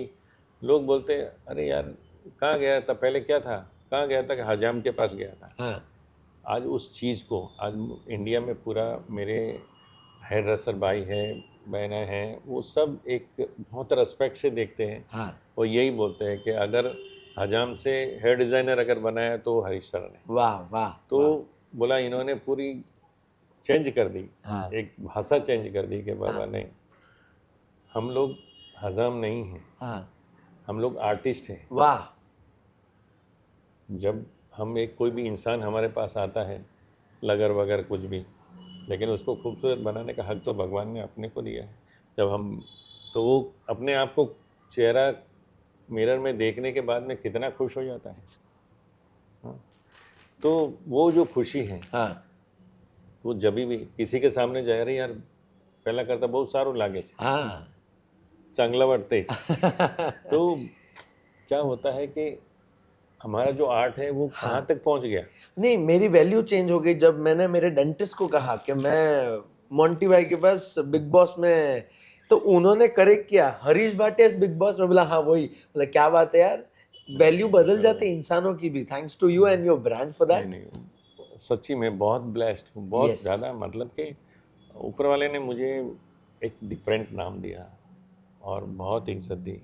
लोग बोलते हैं, अरे यार कहाँ गया था, पहले क्या था, कहाँ गया था, कि हजाम के पास गया था। हाँ आज उस चीज़ को आज इंडिया में पूरा मेरे हेयर ड्रेसर भाई है, बहनें हैं, वो सब एक बहुत रेस्पेक्ट से देखते हैं। हाँ और यही बोलते हैं कि अगर हजाम से हेयर डिज़ाइनर अगर बनाया तो हरीश सर ने, वाह वाह। तो बोला इन्होंने पूरी चेंज कर दी, हाँ एक भाषा चेंज कर दी कि बाबा नहीं, हम लोग हजाम नहीं हैं, हाँ हम लोग आर्टिस्ट हैं। वाह। जब हम कोई भी इंसान हमारे पास आता है, लगर वगर कुछ भी, लेकिन उसको खूबसूरत बनाने का हक तो भगवान ने अपने को दिया है। जब हम तो वो अपने आप को चेहरा मिरर में देखने के बाद में कितना खुश हो जाता है। हाँ, तो वो जो खुशी है हाँ वो जब भी किसी के सामने जाए, रही यार पहला करता बहुत सारू लागे छे, हाँ। चांगला वाटते। तो क्या होता है कि हमारा जो आर्ट है वो कहाँ तक पहुँच गया। नहीं, मेरी वैल्यू चेंज हो गई जब मैंने मेरे डेंटिस्ट को कहा कि मैं मोंटी भाई के पास बिग बॉस में, तो उन्होंने करेक्ट किया, हरीश भाटिया बिग बॉस में। बोला हाँ वही। बोला क्या बात है यार, वैल्यू बदल जाती है इंसानों की भी। Thanks to you and your brand for that. नहीं, सच्ची में बहुत ब्लेस्ड हूँ, बहुत Yes. ज़्यादा। मतलब कि ऊपर वाले ने मुझे एक डिफरेंट नाम दिया और बहुत इज्जत दी।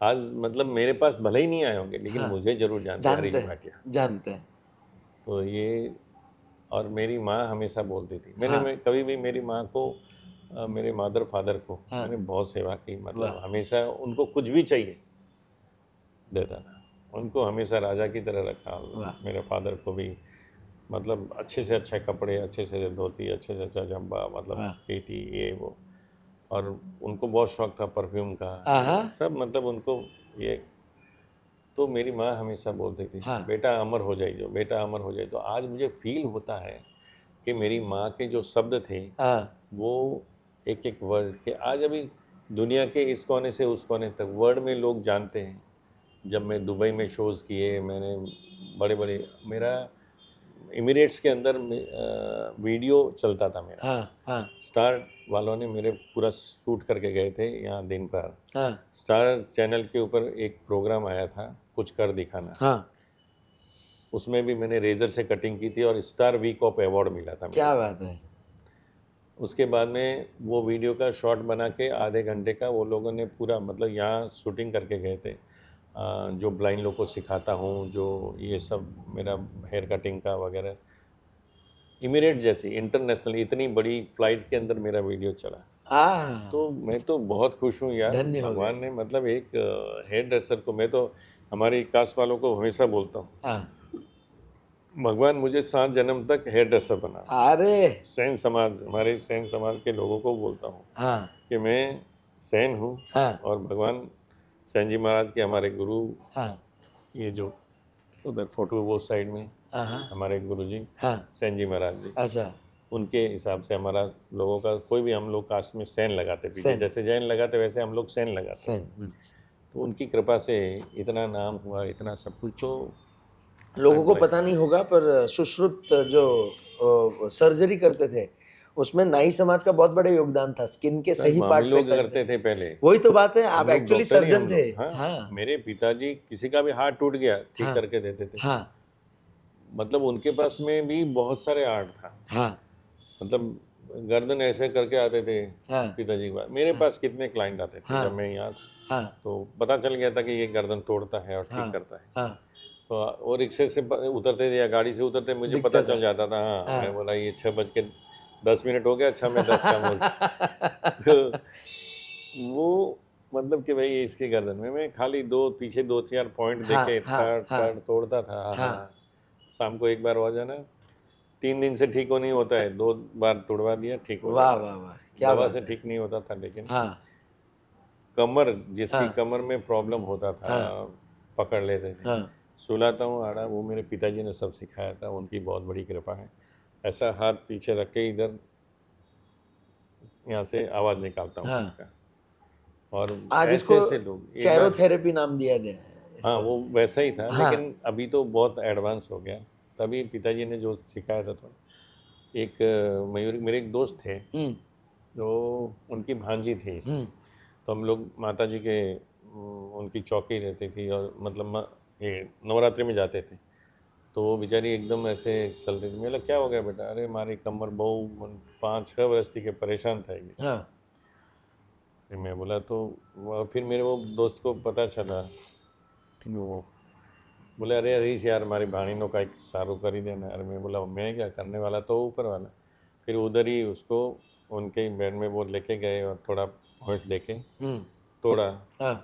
आज मतलब मेरे पास भले ही नहीं आए होंगे, लेकिन मुझे जरूर जानते हैं हरीश भाटिया। जानते हैं। तो ये, और मेरी माँ हमेशा बोलती थी, मैं कभी भी मेरी माँ को मेरे मदर फादर को मैंने बहुत सेवा की। मतलब हमेशा उनको कुछ भी चाहिए देता था, उनको हमेशा राजा की तरह रखा। मेरे फादर को भी मतलब अच्छे से अच्छे कपड़े, अच्छे से धोती, अच्छे से अच्छा जब्बा, मतलब पेटी ये वो। और उनको बहुत शौक था परफ्यूम का, सब मतलब उनको ये। तो मेरी माँ हमेशा बोलती थी, बेटा अमर हो जाए, जो बेटा अमर हो जाए। तो आज मुझे फील होता है कि मेरी माँ के जो शब्द थे वो एक एक वर्ड के आज अभी दुनिया के इस कोने से उस कोने तक वर्ड में लोग जानते हैं। जब मैं दुबई में शोज़ किए, मैंने बड़े बड़े, मेरा इमिरेट्स के अंदर वीडियो चलता था मेरा। स्टार वालों ने मेरे पूरा शूट करके गए थे यहाँ दिन पर। स्टार चैनल के ऊपर एक प्रोग्राम आया था, कुछ कर दिखाना। उसमें भी मैंने रेजर से कटिंग की थी और स्टार वीक ऑफ अवार्ड मिला था। क्या बात है। उसके बाद में वो वीडियो का शॉट बना के आधे घंटे का वो लोगों ने पूरा, मतलब यहाँ शूटिंग करके गए थे। जो ब्लाइंड लोग को सिखाता हूँ, जो ये सब मेरा हेयर कटिंग का वगैरह, इमिरेट जैसी इंटरनेशनल इतनी बड़ी फ्लाइट के अंदर मेरा वीडियो चला। तो मैं तो बहुत खुश हूँ यार, भगवान ने मतलब एक हेयर ड्रेसर को, मैं तो हमारी कास्ट वालों को हमेशा बोलता हूँ, भगवान मुझे 7 जन्म तक हेयर ड्रेसर बना। अरे सैन समाज, हमारे सैन समाज के लोगों को बोलता हूँ कि मैं सैन हूँ। और भगवान सैन जी महाराज के हमारे गुरु, ये जो उधर फोटो वो साइड में हमारे गुरु जी सैन जी महाराज जी, अच्छा, उनके हिसाब से हमारा लोगों का, कोई भी हम लोग कास्ट में सैन लगाते पीछे, जैसे जैन लगाते वैसे हम लोग सैन लगाते। तो उनकी कृपा से इतना नाम हुआ, इतना सब कुछ। तो लोगों को पता नहीं होगा पर सुश्रुत जो सर्जरी करते थे उसमें नाई समाज का बहुत बड़ा योगदान था। स्किन के सही पार्ट पे लोग करते थे पहले। वही तो बात है, आप एक्चुअली सर्जन थे। मेरे पिताजी किसी का भी हाथ टूट गया ठीक करके देते थे। मतलब उनके पास में भी बहुत सारे आर्ट था। मतलब गर्दन ऐसे करके आते थे पिताजी के पास। मेरे पास कितने क्लाइंट आते थे जब मैं यहाँ था। तो पता चल गया था कि ये गर्दन तोड़ता है और ठीक करता है। तो और रिक्शे से उतरते थे या गाड़ी से उतरते मुझे पता चल जाता था। मैं बोला ये 6:10 हो गया, 6 में 10 का मुझ। तो वो मतलब कि भाई इसके गर्दन में मैं खाली पीछे 2-4 पॉइंट देखे तर तोड़ता था। शाम को एक बार हो जाना, 3 दिन से ठीक हो नहीं होता है, 2 बार तोड़वा दिया, ठीक हो वाह वाह वाह, क्या दवा से ठीक नहीं होता था। लेकिन कमर, जिसकी कमर में प्रॉब्लम होता था, पकड़ लेते थे। सुलाता हूँ आड़ा, वो मेरे पिताजी ने सब सिखाया था, उनकी बहुत बड़ी कृपा है। ऐसा हाथ पीछे रख के इधर यहाँ से आवाज़ निकालता हूँ हाँ। खुद का। और आज ऐसे इसको ऐसे लोग एक बार, चेरोथेरेपी नाम दिया गया है हाँ इसको। वो वैसा ही था, हाँ। लेकिन अभी तो बहुत एडवांस हो गया। तभी पिताजी ने जो सिखाया था, तो एक मयूरी मेरे एक दोस्त थे, हम्म तो उनकी भांजी थी। हम्म तो हम लोग माता जी के उनकी चौकी रहती थी, और मतलब ये नवरात्रि में जाते थे। तो वो बेचारी एकदम ऐसे चल रही थी। मेरा क्या हो गया बेटा? अरे हमारी कमर बहु 5-6 वर्ष थी के परेशान था ये। हाँ फिर मैं बोला तो फिर मेरे वो दोस्त को पता चला, फिर वो बोले अरे हरीश यार, हमारी भाणीनों का एक सारू कर ही देना यार। मैं बोला मैं क्या करने वाला, तो ऊपर वाला। फिर उधर ही उसको उनके ही बेड में वो लेके गए और थोड़ा पॉइंट लेके तोड़ा। हाँ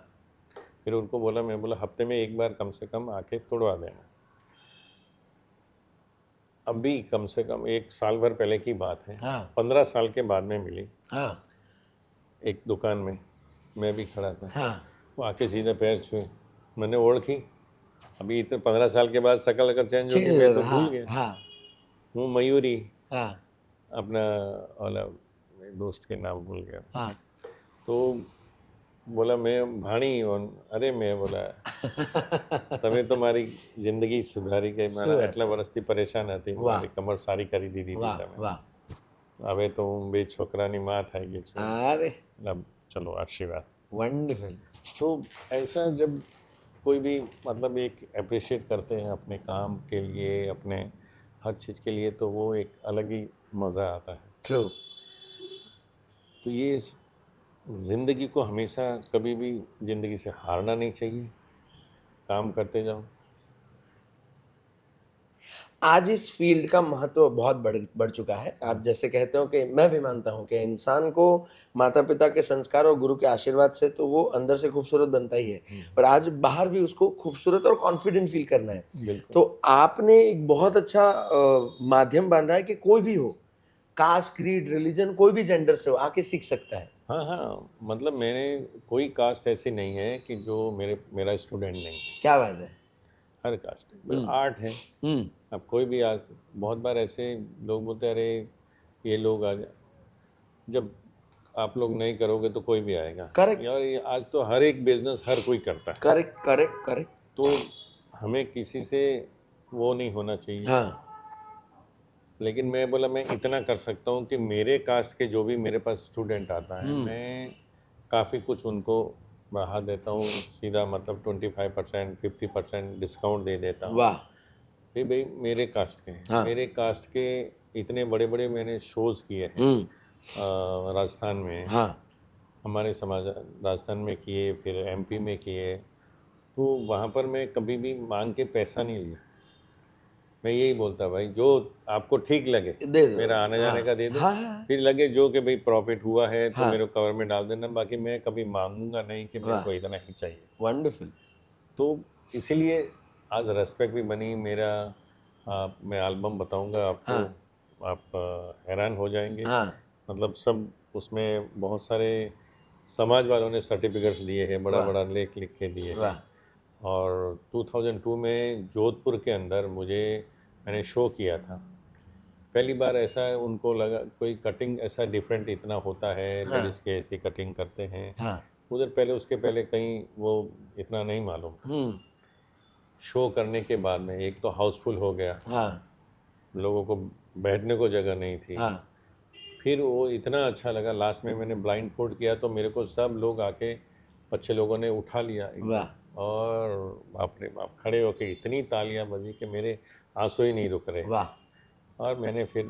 फिर उनको बोला, मैं बोला हफ्ते में एक बार कम से कम आके तोड़वा देना। अभी कम से कम 1 साल भर पहले की बात है, हाँ 15 साल के बाद में मिली हाँ एक दुकान में, मैं भी खड़ा था। हाँ वो आके सीधे पैर छुए, मैंने ओढ़ी। अभी इतने 15 साल के बाद शक्ल अगर चेंज होगी, मैं तो भूल हाँ गया। हाँ वो मयूरी हाँ अपना वाला, मेरे दोस्त के नाम भूल गया। हाँ तो बोला मैं भाणी हूँ। अरे मैं बोला તમે તો મારી જિંદગી સુધારી ગઈ, મારા એટલા વર્ષથી પરેશાન હતી, વાહ. મારી કમર સારી કરી દીધી હતી વાહ તમે। વાહ હવે તો હું 2 છોકરાની માં થઈ ગઈ છું, अरे मतलब चलो आशीर्वाद। वंडरफुल। तो ऐसा जब कोई भी मतलब एक अप्रिशिएट करते हैं अपने काम के लिए, अपने हर चीज़ के लिए, तो वो एक अलग ही मज़ा आता है। ट्रू। तो ये ज़िंदगी को हमेशा कभी भी ज़िंदगी से हारना नहीं चाहिए, काम करते जाओ। आज इस फील्ड का महत्व बहुत बढ़ चुका है। आप जैसे कहते हो कि मैं भी मानता हूँ कि इंसान को माता पिता के संस्कार और गुरु के आशीर्वाद से तो वो अंदर से खूबसूरत बनता ही है, पर आज बाहर भी उसको खूबसूरत और कॉन्फिडेंट फील करना है। बिल्कुल। तो आपने एक बहुत अच्छा माध्यम बांधा है कि कोई भी हो, कास्ट, क्रीड, रिलीजन, कोई भी जेंडर से हो, आके सीख सकता है। हाँ हाँ, मतलब मैंने कोई कास्ट ऐसी नहीं है कि जो मेरा स्टूडेंट नहीं है। क्या बात है। हर कास्ट है, आर्ट है। अब कोई भी आज, बहुत बार ऐसे लोग बोलते हैं अरे ये लोग आ जब आप लोग नहीं करोगे तो कोई भी आएगा। Correct. यार ये आज तो हर एक बिजनेस हर कोई करता है, करेक्ट करेक्ट करेक्ट। तो हमें किसी से वो नहीं होना चाहिए। हाँ लेकिन मैं बोला मैं इतना कर सकता हूँ कि मेरे कास्ट के जो भी मेरे पास स्टूडेंट आता है, मैं काफ़ी कुछ उनको बढ़ा देता हूँ सीधा, मतलब 25% 50% डिस्काउंट दे देता हूँ। वाह। भाई भाई मेरे कास्ट के हैं, हाँ। मेरे कास्ट के इतने बड़े बड़े मैंने शोज़ किए हैं राजस्थान में, हाँ हमारे समाज राजस्थान में किए, फिर एमपी में किए। तो वहाँ पर मैं कभी भी मांग के पैसा नहीं लिया। मैं यही बोलता भाई जो आपको ठीक लगे दे दो। मेरा आने जाने का दे दो, हाँ हाँ फिर लगे जो कि भाई प्रॉफिट हुआ है तो हाँ। मेरे को कवर में डाल देना, बाकी मैं कभी मांगूंगा नहीं कि मेरे वाह। को इतना ही चाहिए। वंडरफुल। तो इसीलिए आज रेस्पेक्ट भी बनी मेरा। मैं एल्बम बताऊंगा आपको, आप हैरान हो जाएंगे। हाँ मतलब सब उसमें बहुत सारे समाज वालों ने सर्टिफिकेट्स दिए हैं, बड़ा वाह। बड़ा लेख लिख के दिए हैं। वाह। और 2002 में जोधपुर के अंदर मैंने शो किया था। पहली बार ऐसा उनको लगा कोई कटिंग ऐसा डिफरेंट इतना होता है, लेडीज़ के ऐसी कटिंग करते हैं। हाँ उधर पहले उसके पहले कहीं वो इतना नहीं मालूम था। शो करने के बाद में एक तो हाउसफुल हो गया, हाँ लोगों को बैठने को जगह नहीं थी। हाँ फिर वो इतना अच्छा लगा, लास्ट में मैंने ब्लाइंड फोल्ड किया तो मेरे को सब लोग आके बच्चे लोगों ने उठा लिया एकदम। वाह। और बाप रे बाप, खड़े होके इतनी तालियां बजी कि मेरे आंसू ही नहीं रुक रहे। वाह। और मैंने फिर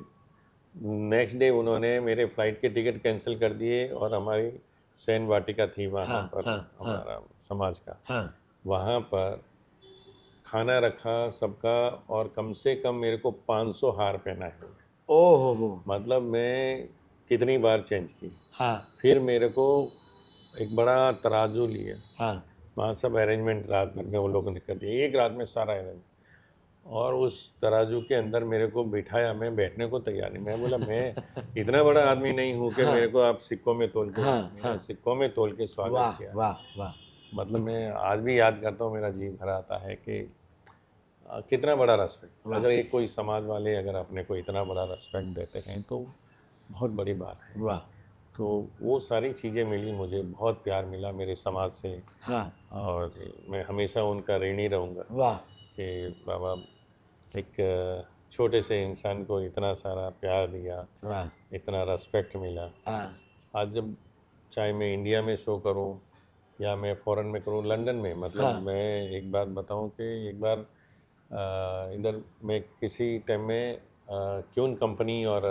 नेक्स्ट डे उन्होंने मेरे फ्लाइट के टिकट कैंसिल कर दिए, और हमारी सैन वाटिका थी वहाँ पर, हमारा समाज का, हाँ वहाँ पर खाना रखा सबका, और कम से कम मेरे को 500 हार पहना है। ओह हो। मतलब मैं कितनी बार चेंज की। हाँ फिर मेरे को एक बड़ा तराजू लिया, हाँ वहाँ सब अरेंजमेंट रात भर में वो लोगों ने कर दिया, एक रात में सारा अरेंजमेंट। और उस तराजू के अंदर मेरे को बिठाया, मैं बैठने को तैयार नहीं। मैं बोला मैं इतना बड़ा आदमी नहीं हूँ कि मेरे को आप सिक्कों में तोल के, मैंने सिक्कों में तोल के स्वागत वाह किया। वाह वाह। मतलब मैं आज भी याद करता हूँ, मेरा जी भर आता है कि कितना बड़ा रेस्पेक्ट, अगर एक कोई समाज वाले अगर अपने को इतना बड़ा रेस्पेक्ट देते हैं तो बहुत बड़ी बात है। वाह। तो वो सारी चीज़ें मिली, मुझे बहुत प्यार मिला मेरे समाज से, हाँ। और मैं हमेशा उनका ऋणी रहूँगा वाह। कि बाबा एक छोटे से इंसान को इतना सारा प्यार दिया, वाह। इतना रेस्पेक्ट मिला। हाँ। आज जब चाहे मैं इंडिया में शो करूं या मैं फॉरेन में करूं, लंदन में, मतलब हाँ। मैं एक बात बताऊं कि एक बार इधर मैं किसी टाइम में क्यून कंपनी और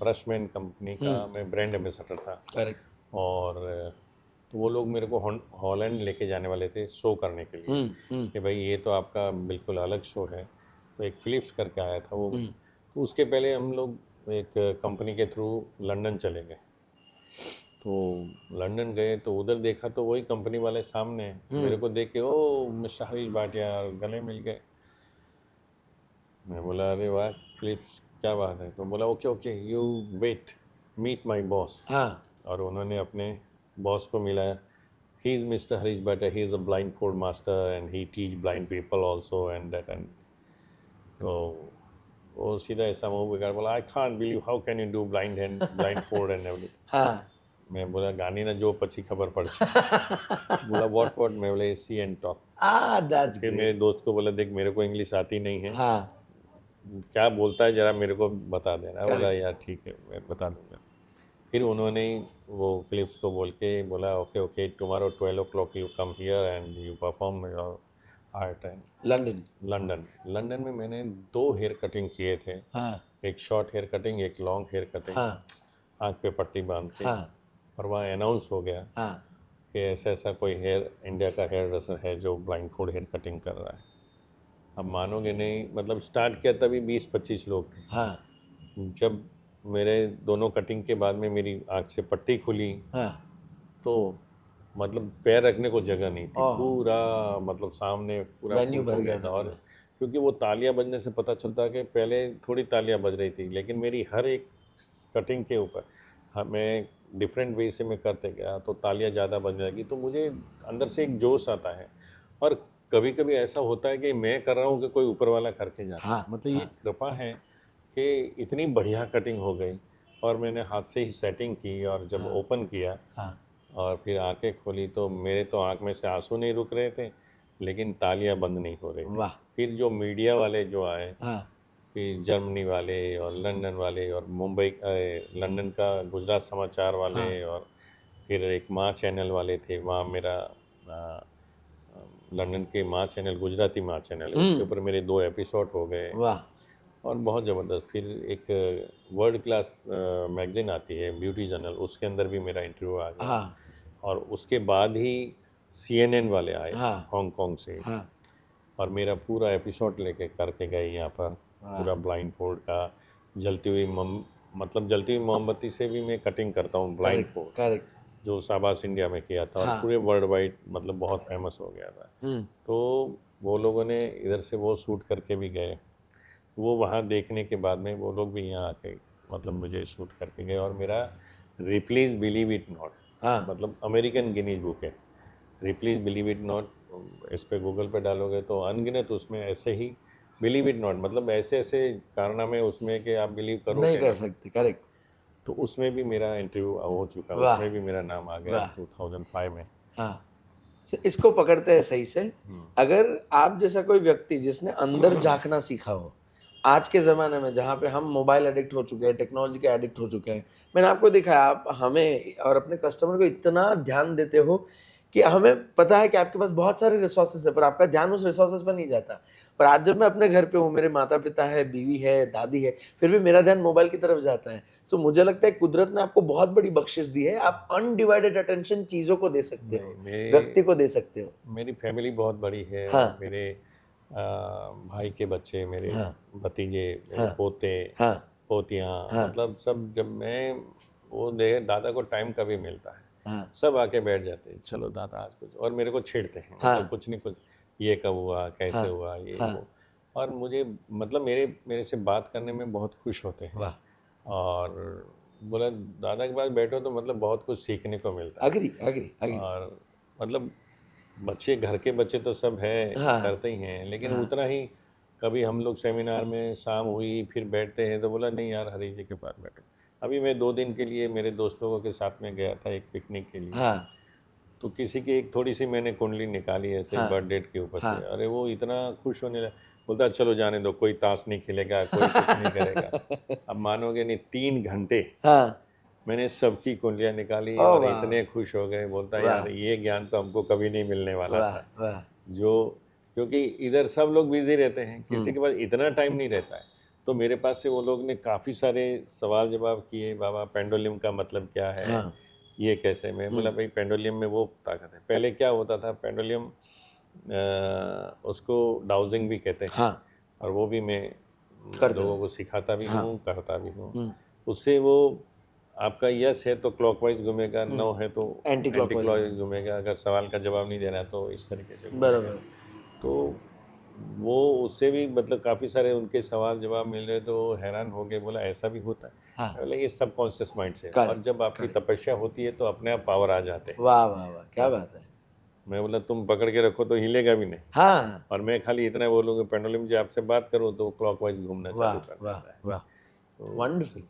ब्रशमैन कंपनी का मैं ब्रांड एम्बेसडर था, करेक्ट। और तो वो लोग मेरे को हॉलैंड लेके जाने वाले थे शो करने के लिए कि भाई ये तो आपका बिल्कुल अलग शो है। तो एक फिलिप्स करके आया था वो, तो उसके पहले हम लोग एक कंपनी के थ्रू लंदन चले गए। तो लंदन गए तो उधर देखा तो वही कंपनी वाले सामने हैं। मेरे को देख के ओ मिस्टर हरीश भाटिया, गले मिल गए। मैं बोला अरे वाह फिलिप्स, क्या बात है? तो बोला okay okay you wait, meet my boss. हाँ। और उन्होंने अपने बॉस को मिलाया। He is mister Harish Bhatia, he is a blindfold master and he teach blind people also and that and. तो वो सीधा ऐसा मुँह बिगाड़ बोला I can't believe how can you do blind hand blindfold and everything. हाँ। मैं बोला गानी ना जो पची खबर पड़ बोला व्हाट मैं बोले सी एंड टॉक। दैट्स फिर ग्रेट। मेरे दोस्त को बोला देख मेरे को इंग्लिश आती नहीं है, हाँ। क्या बोलता है जरा मेरे को बता देना। बोला Correct. यार ठीक है मैं बता दूंगा। फिर उन्होंने वो फिलिप्स को बोल के बोला okay okay tomorrow 12 o'clock you come here and you perform your art and London. London. London में मैंने 2 हेयर कटिंग किए थे, हाँ। एक शॉर्ट हेयर कटिंग, एक लॉन्ग हेयर कटिंग, हाँ। आँख पे पट्टी बांध के। हाँ। और वहाँ अनाउंस हो गया हाँ। कि ऐसा ऐसा कोई हेयर इंडिया का हेयर ड्रेसर है जो ब्लाइंड फोल्ड हेयर कटिंग कर रहा है। अब मानोगे नहीं, मतलब स्टार्ट किया तभी 20-25 लोग थे। हाँ। जब मेरे दोनों कटिंग के बाद में मेरी आँख से पट्टी खुली हाँ। तो मतलब पैर रखने को जगह नहीं थी, ओह। पूरा मतलब सामने पूरा वेन्यू फुल भर हो गया गया था था। और पूरा। क्योंकि वो तालियां बजने से पता चलता कि पहले थोड़ी तालियां बज रही थी, लेकिन मेरी हर एक कटिंग के ऊपर मैं डिफरेंट वे से मैं करते गया तो तालियां ज़्यादा बजने लगी, तो मुझे अंदर से एक जोश आता है। और कभी कभी ऐसा होता है कि मैं कर रहा हूँ कि कोई ऊपर वाला करके जाता है। हाँ। मतलब ये कृपा है कि इतनी बढ़िया कटिंग हो गई, और मैंने हाथ से ही सेटिंग की और जब ओपन किया हाँ। और फिर आंखें खोली तो मेरे तो आंख में से आंसू नहीं रुक रहे थे, लेकिन तालियां बंद नहीं हो रही थी। वाह। फिर जो मीडिया वाले जो आए, हाँ। फिर जर्मनी वाले और लंदन वाले और मुंबई लंदन का गुजरात समाचार वाले, और फिर एक माँ चैनल वाले थे वहाँ मेरा लंदन के माँ चैनल, गुजराती माँ चैनल है, उसके ऊपर मेरे 2 एपिसोड हो गए वाह। और बहुत ज़बरदस्त। फिर एक वर्ल्ड क्लास मैगजीन आती है ब्यूटी जर्नल, उसके अंदर भी मेरा इंटरव्यू आ गया। हाँ। और उसके बाद ही CNN वाले आए हाँ। हांगकांग से, हाँ। और मेरा पूरा एपिसोड लेके करके गए यहाँ पर, पूरा ब्लाइंड फोल्ड का। जलती हुई मतलब जलती हुई मोमबत्ती से भी मैं कटिंग करता हूँ ब्लाइंड फोल्ड, करेक्ट। जो शाबाश इंडिया में किया था और हाँ। पूरे वर्ल्ड वाइड मतलब बहुत फेमस हो गया था। तो वो लोगों ने इधर से वो शूट करके भी गए, वो वहाँ देखने के बाद में वो लोग भी यहाँ आके मतलब मुझे शूट करके गए। और मेरा रिप्लीज बिलीव इट नॉट, हाँ। मतलब अमेरिकन गिनीज बुक है, रिप्लीज बिलीव इट नॉट, इस पे गूगल पे डालोगे तो अनगिनत उसमें ऐसे ही बिलीव इट नॉट, मतलब ऐसे ऐसे कारनामे उसमें कि आप बिलीव नहीं करोगे कर नहीं। सकते। करेक्ट। तो उसमें भी मेरा इंटरव्यू हो चुका, वाह। उसमें भी मेरा नाम आ गया वाह। 2005 में। हाँ। इसको पकड़ते हैं सही से। अगर आप जैसा कोई व्यक्ति जिसने अंदर झांकना सीखा हो, आज के ज़माने में जहाँ पे हम मोबाइल एडिक्ट हो चुके हैं, टेक्नोलॉजी के एडिक्ट हो चुके हैं, मैंने आपको देखा है, आप हमें और अपने कस्टमर को इतना ध्यान देते हो कि हमें पता है कि आपके पास बहुत सारे रिसोर्सेस है, पर आपका ध्यान उस रिसोर्सेस पर नहीं जाता। पर आज जब मैं अपने घर पे हूँ, मेरे माता-पिता है, बीवी है, दादी है, फिर भी मेरा ध्यान मोबाइल की तरफ जाता है। सो मुझे लगता है कुदरत ने आपको बहुत बड़ी बख्शिश दी है, आप अनडिवाइडेड अटेंशन चीज़ों को दे सकते हो, मेरे व्यक्ति को दे सकते हो। मेरी फैमिली बहुत बड़ी है, हाँ। और मेरे भाई के बच्चे, मेरे हाँ। भतीजे, मेरे हाँ। पोते हाँ। पोतियाँ, हाँ। मतलब सब, जब मैं वो दादा को टाइम कभी मिलता है, हाँ। सब आके बैठ जाते हैं, चलो दादा आज कुछ, और मेरे को छेड़ते हैं, हाँ। मतलब कुछ नहीं कुछ, ये कब हुआ, कैसे हाँ। हुआ, ये हाँ। वो। और मुझे मतलब मेरे से बात करने में बहुत खुश होते हैं। वाह। और बोला दादा के पास बैठो तो मतलब बहुत कुछ सीखने को मिलता है। Agree, agree, agree. और मतलब बच्चे, घर के बच्चे तो सब है, हाँ। करते ही हैं, लेकिन हाँ। उतना ही कभी हम लोग सेमिनार में शाम हुई फिर बैठते हैं तो बोला नहीं यार हरी जी के पास बैठो। अभी मैं 2 दिन के लिए मेरे दोस्त लोगों के साथ में गया था एक पिकनिक के लिए, हाँ तो किसी की एक थोड़ी सी मैंने कुंडली निकाली ऐसे हाँ बर्थ डेट के ऊपर से, हाँ अरे वो इतना खुश होने लगा, बोलता चलो जाने दो, कोई ताश नहीं खेलेगा, कोई कुछ नहीं करेगा। अब मानोगे नहीं 3 घंटे हाँ। मैंने सबकी कुंडलियाँ निकाली ओ और वाह इतने खुश हो गए, बोलता वाह यार ये ज्ञान तो हमको कभी नहीं मिलने वाला वाह था। वाह। जो क्योंकि इधर सब लोग बिजी रहते हैं, किसी के पास इतना टाइम नहीं रहता है, तो मेरे पास से वो लोग ने काफ़ी सारे सवाल जवाब किए, बाबा पेंडुलम का मतलब क्या है, हाँ ये कैसे, मैं बोला भाई पेंडुलम में वो ताकत है। पहले क्या होता था पेंडुलम, उसको डाउजिंग भी कहते हैं, हाँ और वो भी मैं करते लोगों हो। को सिखाता भी हाँ हूँ, करता भी हूँ। हम्म, उससे वो आपका यस है तो क्लॉकवाइज घूमेगा, नो है तो एंटी एंटी क्लॉकवाइज क्लॉकवाइज घूमेगा, अगर सवाल का जवाब नहीं देना है तो इस तरीके से घूमेगा। बराबर। तो वो उससे भी मतलब काफ़ी सारे उनके सवाल जवाब मिल रहे तो वो हैरान हो गए, बोला ऐसा भी होता है। हाँ मैं बोला ये सबकॉन्शियस माइंड से, और करेक्ट जब आपकी करेक्ट। तपस्या होती है तो अपने आप पावर आ जाते हैं। वाह वाह वाह क्या बात है। मैं बोला तुम पकड़ के रखो तो हिलेगा भी नहीं, हाँ और मैं खाली इतना बोलूँगा पेंडुलम जी आपसे बात करूँ तो क्लॉकवाइज घूमना वाह चालू कर वाह देता है। वाह तो वंडरफुल।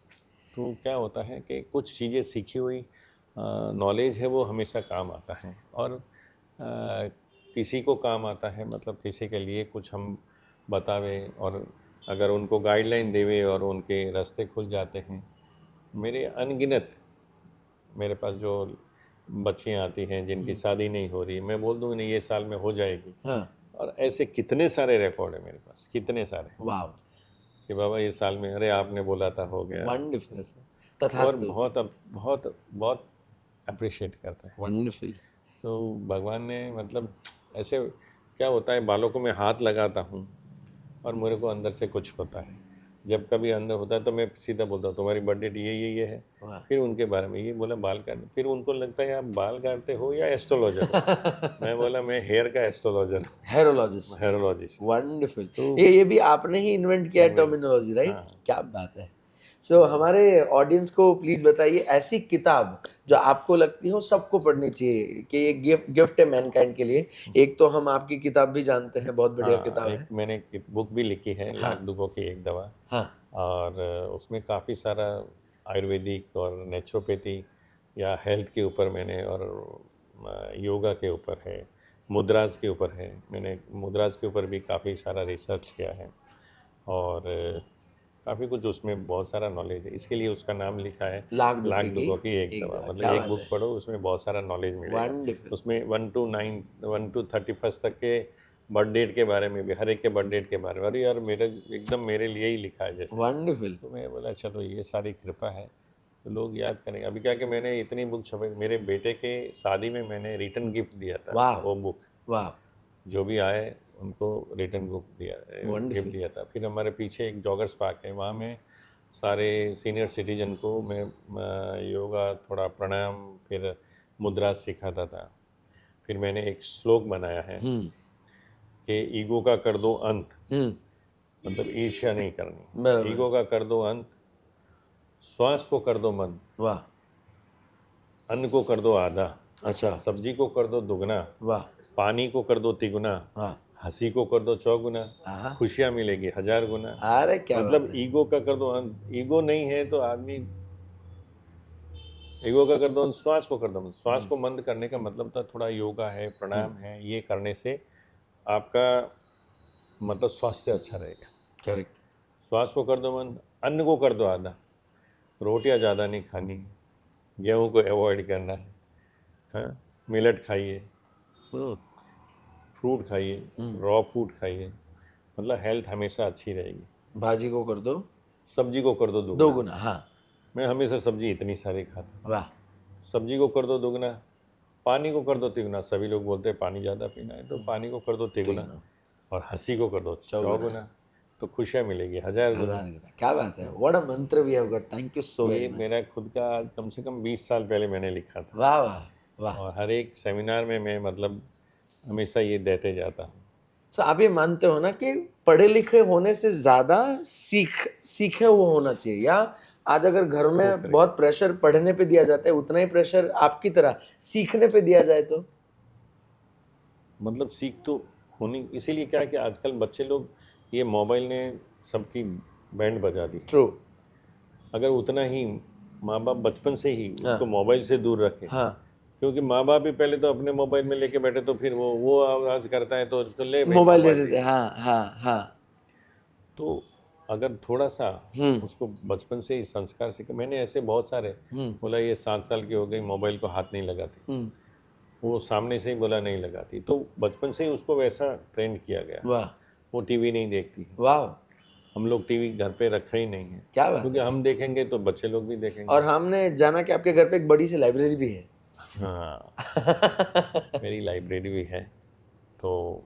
तो क्या होता है कि कुछ चीज़ें सीखी हुई नॉलेज है वो हमेशा काम आता है, और किसी को काम आता है, मतलब किसी के लिए कुछ हम बतावे और अगर उनको गाइडलाइन देवे और उनके रास्ते खुल जाते हैं। मेरे अनगिनत, मेरे पास जो बच्चियाँ आती हैं जिनकी शादी नहीं हो रही, मैं बोल दूँ नहीं ये साल में हो जाएगी, हाँ और ऐसे कितने सारे रिकॉर्ड है मेरे पास, कितने सारे, वाह कि बाबा ये साल में अरे आपने बोला था हो गया वंडरफुल ऐसा। और तथास्तु बहुत बहुत बहुत अप्रिशिएट करता है। वंडरफुल। तो भगवान ने मतलब ऐसे, क्या होता है बालों को मैं हाथ लगाता हूँ और मेरे को अंदर से कुछ होता है, जब कभी अंदर होता है तो मैं सीधा बोलता हूँ तुम्हारी बर्थडे ये है, वाह फिर उनके बारे में ये बोला बाल काट, फिर उनको लगता है आप बाल काटते हो या एस्ट्रोलॉजर हो। मैं बोला मैं हेयर का एस्ट्रोलॉजर हूँ, हेरोलॉजिस्ट हेरोलॉजिस्ट। वंडरफुल। तो ये भी आपने ही इन्वेंट किया है टर्मिनोलॉजी राइट। हाँ, क्या बात है। सो हमारे ऑडियंस को प्लीज बताइए ऐसी किताब जो आपको लगती हो सबको पढ़नी चाहिए कि ये गिफ्ट है मैनकाइंड के लिए। एक तो हम आपकी किताब भी जानते हैं बहुत बढ़िया हाँ किताब एक है। मैंने बुक भी लिखी है, हाँ लाख दुखों की एक दवा, हाँ और उसमें काफ़ी सारा आयुर्वेदिक और नेचुरोपैथी या हेल्थ के ऊपर मैंने, और योगा के ऊपर है, मुद्राज के ऊपर है, मैंने मुद्राज के ऊपर भी काफ़ी सारा रिसर्च किया है, और काफ़ी कुछ उसमें बहुत सारा नॉलेज है, इसके लिए उसका नाम लिखा है लाख लाख दुखी की दुखों की एक एक दवा। दवा। मतलब क्या एक बात बुक है पढ़ो उसमें बहुत सारा नॉलेज मिलेगा। वंडरफुल उसमें 1 to 31 तक के बर्थ डेट के बारे में भी, हर एक के बर्थ डेट के बारे में, अरे यार मेरे एकदम मेरे लिए ही लिखा है जैसे। वंडरफुल। तो मैं बोला चलो ये सारी कृपा है तो लोग याद करेंगे। अभी क्या कि मैंने इतनी बुक छपाई, मेरे बेटे के शादी में मैंने रिटर्न गिफ्ट दिया था वाह वो बुक, वाह जो भी आए उनको रिटर्न बुक दिया, गिफ्ट वंडरफुल दिया था। फिर हमारे पीछे एक जॉगर्स पार्क है, वहाँ में सारे सीनियर सिटीजन को मैं योगा, थोड़ा प्राणायाम, फिर मुद्रा सिखाता था। फिर मैंने एक श्लोक बनाया है कि ईगो का कर दो अंत, मतलब ईर्ष्या नहीं करनी, बराबर ईगो का कर दो अंत, श्वास को कर दो बंद, वाह अन्न को कर दो आधा, अच्छा सब्जी को कर दो दुगना, वाह पानी को कर दो तिगुना, वाह हंसी को कर दो चौगुना, हाँ खुशियाँ मिलेगी 1000 गुना। अरे क्या बात मतलब है ईगो का कर दो अंत, ईगो नहीं है तो आदमी, ईगो का कर दो अंत, श्वास को कर दो बंद। श्वास को बंद करने का मतलब था थोड़ा योगा है, प्राणायाम है, ये करने से आपका मतलब स्वास्थ्य अच्छा रहेगा। करेक्ट श्वास को कर दो बंद, अन्न को कर दो आधा, रोटियां ज़्यादा नहीं खानी, गेहूं को अवॉइड करना है, हाँ, मिलेट खाइए, फ्रूट खाइए, रॉ फूड खाइए, मतलब हेल्थ हमेशा अच्छी रहेगी। भाजी को कर दो सब्जी को कर दो दो दुगना, गुना हाँ मैं हमेशा सब्जी इतनी सारी खाता। वाह सब्जी को कर दो दुगना, पानी को कर दो तिगुना, सभी लोग बोलते हैं पानी ज़्यादा पीना है, तो पानी को कर दो तिगुना, तिगुना। और हंसी को कर दो चौगुना। चौगुना, तो खुशियाँ मिलेगी 1000 गुना। 1000 गुना क्या बात है। व्हाट अ मंत्र we have got. Thank you so ये वेरी मच। मेरा खुद का आज कम से कम 20 साल पहले मैंने लिखा था, वाह वाह वाह। और हर एक सेमिनार में मैं मतलब हमेशा ये देते जाता हूँ। सो आप ये मानते हो ना कि पढ़े लिखे होने से ज्यादा सीखे हुए होना चाहिए, या आज अगर घर में बहुत प्रेशर पढ़ने पे दिया जाता है उतना ही प्रेशर आपकी तरह सीखने पे दिया जाए तो? मतलब सीख तो होनी, इसीलिए क्या है कि आजकल बच्चे लोग ये मोबाइल ने सबकी बैंड बजा दी। ट्रू। अगर उतना ही माँ बाप बचपन से ही हाँ। उसको मोबाइल से दूर रखें, हाँ, क्योंकि माँ बाप भी पहले तो अपने मोबाइल में लेके बैठे, तो फिर वो आवाज़ करता है तो उसको ले भाई मोबाइल दे मोबाइल देते, हाँ हाँ हाँ। तो अगर थोड़ा सा हम्म उसको बचपन से ही संस्कार सीखे, मैंने ऐसे बहुत सारे बोला ये 7 साल की हो गई मोबाइल को हाथ नहीं लगाती, हम्म। वो सामने से ही बोला नहीं लगाती, तो बचपन से ही उसको वैसा ट्रेंड किया गया। वाह वो टीवी नहीं देखती है, वाह, हम लोग टीवी घर पे रखे ही नहीं है, क्या बात क्योंकि है। हम देखेंगे तो बच्चे लोग भी देखेंगे। और हमने जाना कि आपके घर पे एक बड़ी सी लाइब्रेरी भी है। हाँ, मेरी लाइब्रेरी भी है। तो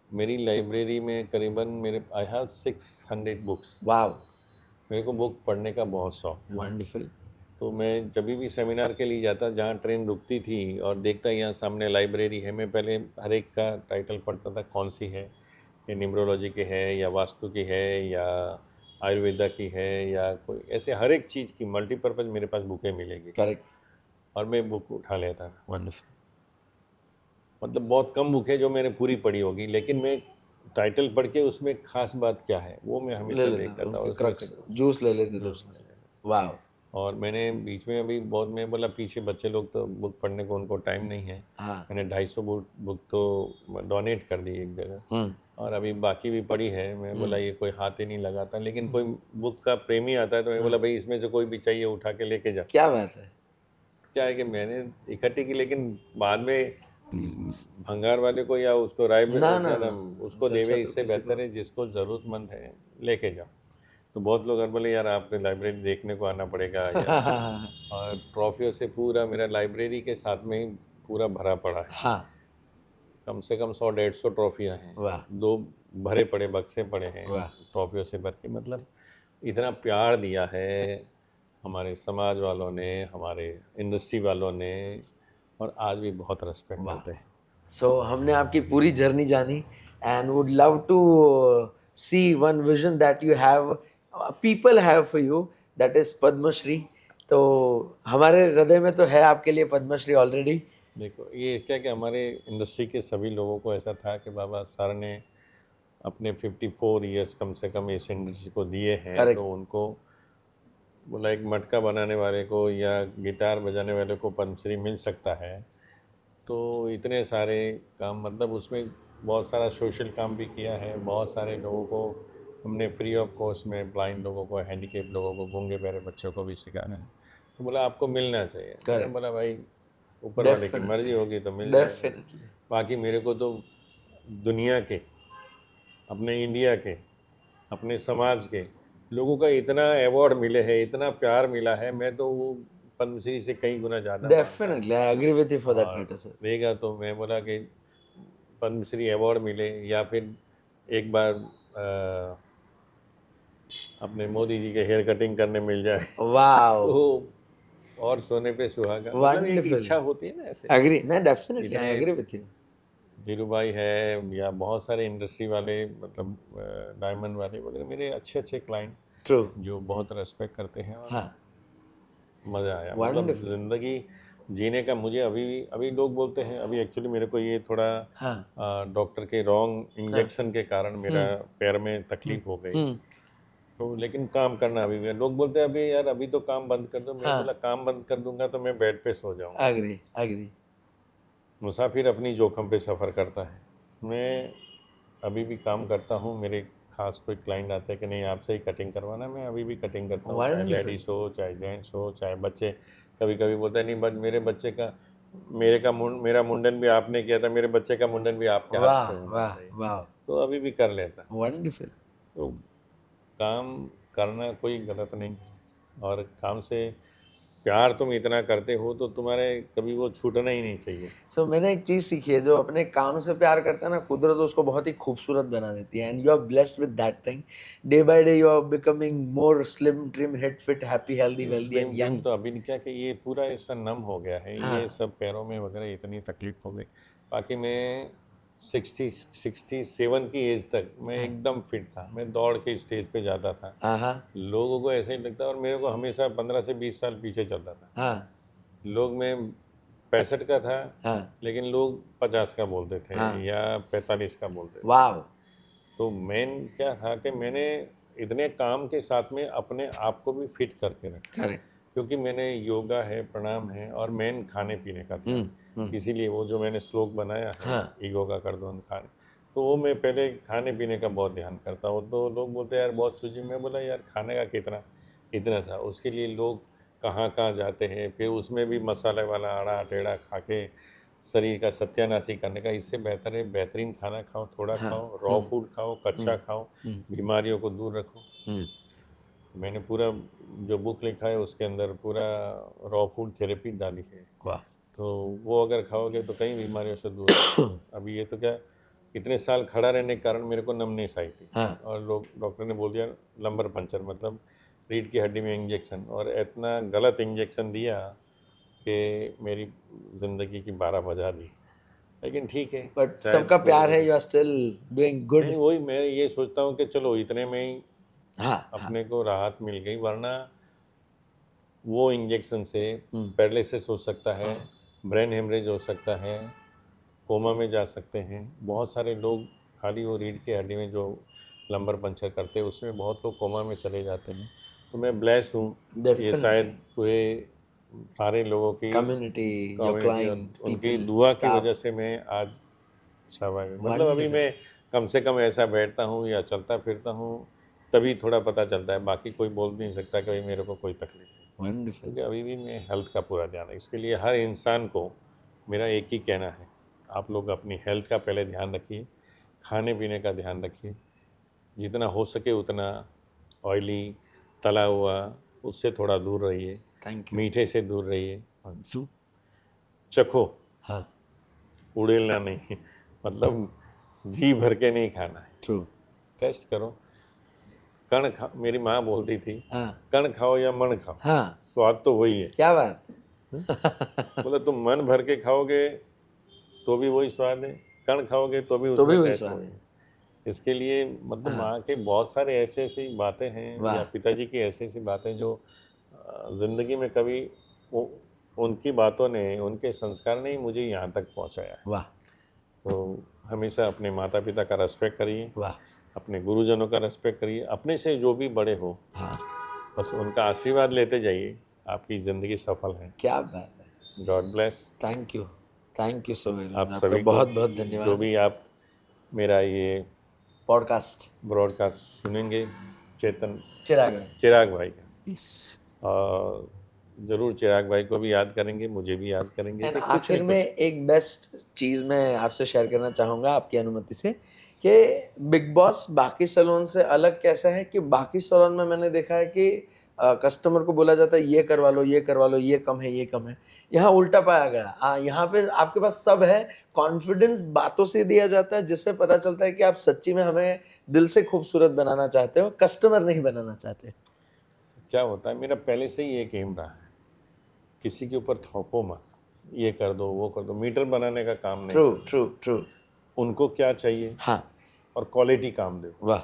मेरी लाइब्रेरी में करीबन मेरे आई हैव 600 बुक्स। वाह, मेरे को बुक पढ़ने का बहुत शौक है। वंडरफुल। तो मैं जब भी सेमिनार के लिए जाता, जहाँ ट्रेन रुकती थी और देखता यहाँ सामने लाइब्रेरी है, मैं पहले हर एक का टाइटल पढ़ता था, कौन सी है, ये न्यूमरोलॉजी की है या वास्तु की है या आयुर्वेदा की है या कोई ऐसे हर एक चीज़ की मल्टीपर्पज़ मेरे पास बुकें मिलेगी, करेक्ट। और मैं बुक उठा लेता था। वंडरफुल। मतलब बहुत कम बुक है जो मैंने पूरी पढ़ी होगी, लेकिन मैं टाइटल पढ़ के उसमें खास बात क्या है वो मैं ले हमेशा लेता देखता था, उसके और उसमें से क्रक्स जूस ले लेते थे उसमें से। वाह। और मैंने बीच में अभी बहुत, मैं बोला पीछे बच्चे लोग तो बुक पढ़ने को उनको टाइम नहीं है, हाँ। मैंने 250 बुक तो डोनेट कर दी एक जगह, और अभी बाकी भी पड़ी है। मैं बोला ये कोई हाथ ही नहीं लगाता, लेकिन कोई बुक का प्रेमी आता है तो मैं बोला भाई इसमें से कोई भी चाहिए उठा के लेके जा। क्या बात है। क्या है कि मैंने इकट्ठी की, लेकिन बाद में भंगार वाले को या उसको राय ना ना ना, उसको अच्छा देवे, तो इससे किसी बेहतर है जिसको ज़रूरतमंद है लेके जाओ। तो बहुत लोग बोले यार आपने लाइब्रेरी देखने को आना पड़ेगा या और ट्रॉफियों से पूरा मेरा लाइब्रेरी के साथ में ही पूरा भरा पड़ा है। हाँ। कम से कम 100-150 ट्रॉफियाँ हैं, वाह 2 भरे पड़े बक्से पड़े हैं वाह। ट्रॉफियों से भर के। मतलब इतना प्यार दिया है हमारे समाज वालों ने, हमारे इंडस्ट्री वालों ने, और आज भी बहुत रेस्पेक्ट वाह। देते हैं। सो हमने आपकी पूरी जर्नी जानी and would love to see one vision that you have, people have for you, that is Padmashri. तो हमारे हृदय में तो है आपके लिए पद्मश्री ऑलरेडी। देखो ये क्या कि हमारे इंडस्ट्री के सभी लोगों को ऐसा था कि बाबा सर ने अपने 54 इयर्स कम से कम इस इंडस्ट्री को दिए हैं, Correct. तो उनको बोला एक मटका बनाने वाले को या गिटार बजाने वाले को पद्मश्री मिल सकता है। तो इतने सारे काम, मतलब उसमें बहुत सारा सोशल काम भी किया है, बहुत सारे लोगों को हमने फ्री ऑफ कॉस्ट में, ब्लाइंड लोगों को, हैंडीकेप लोगों को, गूंगे बहरे बच्चों को भी सिखाना है। तो बोला आपको मिलना चाहिए। मैंने बोला भाई ऊपर वाले की मर्जी होगी तो मिल जाएगा, डेफिनेटली। बाकी मेरे को तो दुनिया के, अपने इंडिया के, अपने समाज के लोगों का इतना अवार्ड मिले हैं, इतना प्यार मिला है, मैं तो वो पद्मश्री से कई गुना ज़्यादा definitely I agree with you for that matter sir. देगा। तो मैं बोला कि पद्मश्री अवार्ड मिले या फिर एक बार अपने मोदी जी के हेयर कटिंग करने मिल जाए वाओ तो और सोने पे सुहागा। मतलब एक वंडरफुल। इच्छा होती है ना ऐसे। एग्री, नहीं डेफिनेटली आई इतने एग्री विद यू। धीरू भाई है या बहुत सारे इंडस्ट्री वाले, मतलब डायमंड वाले वगैरह, मेरे अच्छे अच्छे क्लाइंट ट्रू। जो बहुत रेस्पेक्ट करते हैं, और हाँ मज़ा आया। मतलब वंडरफुल। ज़िंदगी जीने का मुझे अभी लोग बोलते हैं, अभी एक्चुअली मेरे को ये थोड़ा हाँ डॉक्टर के रॉन्ग इंजेक्शन के कारण मेरा पैर में तकलीफ हो गई। तो लेकिन काम करना अभी भी, लोग बोलते हैं अभी यार अभी तो काम बंद कर दो। मैं बोला काम बंद कर दूंगा तो मैं बेड पे सो जाऊंगा। Agree agree. मुसाफिर अपनी जोखिम पे सफ़र करता है। मैं अभी भी काम करता हूँ, मेरे खास कोई क्लाइंट आते हैं कि नहीं आपसे ही कटिंग करवाना, मैं अभी भी कटिंग करता हूँ, चाहे लेडीज़ हो, चाहे जेंट्स हो, चाहे बच्चे। कभी कभी बोलते हैं नहीं बस मेरे बच्चे का, मेरा मुंडन भी आपने किया था, मेरे बच्चे का मुंडन भी आपके हाथ से होना चाहिए। वाह तो अभी भी कर लेता। वंडरफुल। तो काम करना कोई गलत नहीं, और काम से प्यार तुम इतना करते हो तो तुम्हारे कभी वो छूटना ही नहीं चाहिए। सो मैंने एक चीज सीखी है, जो अपने काम से प्यार करता है ना, कुदरत उसको बहुत ही खूबसूरत बना देती है and you are blessed with that thing. Day by day you are becoming more slim, trim, hit, fit, happy, healthy, wealthy and young. तो अभी क्या कि ये पूरा ऐसा नम हो गया है, ये सब पैरों में वगैरह इतनी तकलीफ हो गई। बाकी मैं 67 की एज तक मैं एकदम फिट था, मैं दौड़ के स्टेज पे जाता था। हाँ लोगों को ऐसे ही लगता, और मेरे को हमेशा 15 से 20 साल पीछे चलता था। हाँ लोग, मैं 65 का था हाँ। लेकिन लोग 50 का बोलते थे हाँ। या 45 का बोलते थे। वाओ तो मेन क्या था कि मैंने इतने काम के साथ में अपने आप को भी फिट करके रखा, करेक्ट। क्योंकि मैंने योगा है, प्राणायाम है, और मेन खाने पीने का था। इसीलिए वो जो मैंने श्लोक बनाया है, हाँ। ईगो का कर दो अंत खाने, तो वो मैं पहले खाने पीने का बहुत ध्यान करता हूँ। तो लोग बोलते हैं यार बहुत सूझी, मैं बोला यार खाने का कितना इतना था, उसके लिए लोग कहाँ कहाँ जाते हैं, फिर उसमें भी मसाले वाला आड़ा टेढ़ा खा के शरीर का सत्यानाशी करने का, इससे बेहतर है बेहतरीन खाना खाओ, थोड़ा खाओ, रॉ फूड खाओ, कच्चा खाओ, बीमारियों को दूर रखो। मैंने पूरा जो बुक लिखा है उसके अंदर पूरा रॉ फूड थेरेपी डाली है, वाह। तो वो अगर खाओगे तो कई बीमारियों से दूर रहोगे। अभी ये तो क्या, इतने साल खड़ा रहने के कारण मेरे को नमनेस आई थी, हाँ। और लोग डॉक्टर ने बोल दिया लंबर पंचर, मतलब रीढ़ की हड्डी में इंजेक्शन, और इतना गलत इंजेक्शन दिया कि मेरी ज़िंदगी की 12 बजा दी। लेकिन ठीक है, बट शायद सबका वो- प्यार है, you are still doing good. नहीं, वही मैं ये सोचता हूँ कि चलो इतने में ही हाँ, हाँ। अपने को राहत मिल गई, वरना वो इंजेक्शन से पैरालिसिस हो सकता है, ब्रेन हेमरेज हो सकता है, कोमा में जा सकते हैं। बहुत सारे लोग खाली वो रीढ़ की हड्डी में जो लंबर पंचर करते हैं उसमें बहुत लोग कोमा में चले जाते हैं। तो मैं ब्लेस हूँ, ये Definitely. शायद पूरे सारे लोगों की Community, your कम्युनिटी और client, उनकी people, दुआ की staff. वजह से मैं आज स्वाभाविक, मतलब अभी Wonderful. मैं कम से कम ऐसा बैठता हूँ या चलता फिरता हूँ तभी थोड़ा पता चलता है, बाकी कोई बोल नहीं सकता कि भाई मेरे को कोई तकलीफ है, Wonderful. क्योंकि अभी भी मैं हेल्थ का पूरा ध्यान है। इसके लिए हर इंसान को मेरा एक ही कहना है, आप लोग अपनी हेल्थ का पहले ध्यान रखिए, खाने पीने का ध्यान रखिए, जितना हो सके उतना ऑयली तला हुआ उससे थोड़ा दूर रहिए, Thank you. मीठे से दूर रहिए, Ansu. चखो, हाँ, उड़ेलना नहीं, मतलब जी भर के नहीं खाना है, true. टेस्ट करो। कण खा, मेरी माँ बोलती थी हाँ, कण खाओ या मन खाओ, हाँ, स्वाद तो वही है। क्या बात। बोले तुम मन भर के खाओगे तो भी वही स्वाद है, कण खाओगे तो भी तो भी उसमें वही टेस्ट स्वाद वही है। है। इसके लिए मतलब माँ के बहुत सारे ऐसे ऐसी बातें हैं, वाह। या पिताजी की ऐसी ऐसी बातें जो ज़िंदगी में कभी वो उनकी बातों ने, उनके संस्कार ने ही मुझे यहाँ तक पहुँचाया है। वाह, तो हमेशा अपने माता पिता का रेस्पेक्ट करिए, वाह। अपने गुरुजनों का रेस्पेक्ट करिए, अपने से जो भी बड़े हो हाँ, बस उनका आशीर्वाद लेते जाइए, आपकी ज़िंदगी सफल है। क्या बात है। God bless thank you, thank you so much. आप आपका सभी को, बहुत बहुत जो धन्यवाद। भी आप मेरा ये पॉडकास्ट ब्रॉडकास्ट सुनेंगे, चिराग चिराग भाई का, Yes. और ज़रूर चिराग भाई को भी याद करेंगे, मुझे भी याद करेंगे एंड कि कुछ आखिर नहीं में कुछ। एक बेस्ट चीज़ मैं आपसे शेयर करना चाहूँगा आपकी अनुमति से, कि बिग बॉस बाकी सैलून से अलग कैसा है कि बाकी सैलून में मैंने देखा है कि कस्टमर को बोला जाता है ये करवा लो, ये करवा लो, ये कम है, ये कम है। यहाँ उल्टा पाया गया। हाँ, यहाँ पे आपके पास सब है, कॉन्फिडेंस बातों से दिया जाता है, जिससे पता चलता है कि आप सच्ची में हमें दिल से खूबसूरत बनाना चाहते हो, कस्टमर नहीं बनाना चाहते। क्या होता है, मेरा पहले से ही एक एम रहा है, किसी के ऊपर थोपो मत, ये कर दो वो कर दो, मीटर बनाने का काम नहीं। True true true. उनको क्या चाहिए हाँ, और क्वालिटी काम दो, वाह,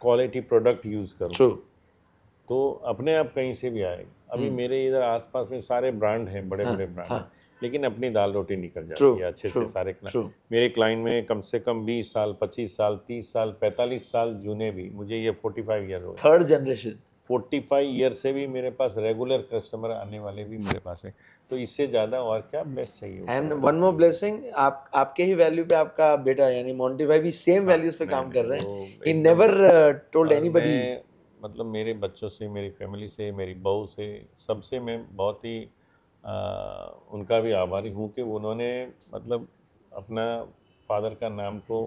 क्वालिटी प्रोडक्ट यूज़ करो, ट्रू। तो अपने आप कहीं से भी आएगा। अभी मेरे इधर आसपास में सारे ब्रांड हैं, बड़े बड़े ब्रांड हैं, लेकिन अपनी दाल रोटी निकल जाती है अच्छे से सारे ट्रू। मेरे क्लाइंट में कम से कम 20 साल, 25 साल, 30 साल, 45 साल जूने भी, मुझे ये 45 ईयर हो गए। Third generation. 45 ईयर से भी मेरे पास रेगुलर कस्टमर आने वाले भी मेरे पास है, तो इससे ज़्यादा और क्या बेस्ट चाहिए। एंड वन मोर ब्लेसिंग, आप आपके ही वैल्यू पे आपका बेटा यानी मोंटी भाई भी सेम वैल्यूज पे काम कर रहे हैं। He never told anybody. मतलब मेरे बच्चों से, मेरी फैमिली से, मेरी बहू से, सबसे मैं बहुत ही उनका भी आभारी हूँ कि उन्होंने मतलब अपना फादर का नाम को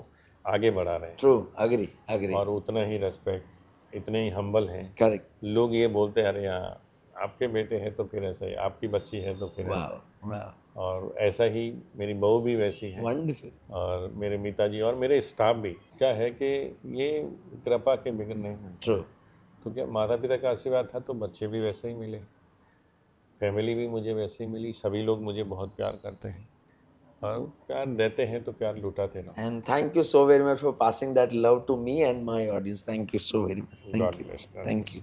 आगे बढ़ा रहे हैं। True, agree agree. और उतना ही रेस्पेक्ट, इतने ही हम्बल हैं। करेक्ट। लोग ये बोलते हैं अरे यहाँ आपके बेटे हैं तो फिर ऐसा ही, आपकी बच्ची है तो फिर ऐसा ही। वाह, और ऐसा ही मेरी बहू भी वैसी है, वंडरफुल। और मेरे पिताजी और मेरे स्टाफ भी। क्या है कि ये कृपा के बिगड़ नहीं है। ट्रू। तो क्या माता पिता का आशीर्वाद था तो बच्चे भी वैसे ही मिले, फैमिली भी मुझे वैसे ही मिली, सभी लोग मुझे बहुत प्यार करते हैं, और प्यार देते हैं तो प्यार लुटाते रहो। And thank you so very much for passing that love to me and my audience. Thank you so very much. God Thank you. bless. Thank you.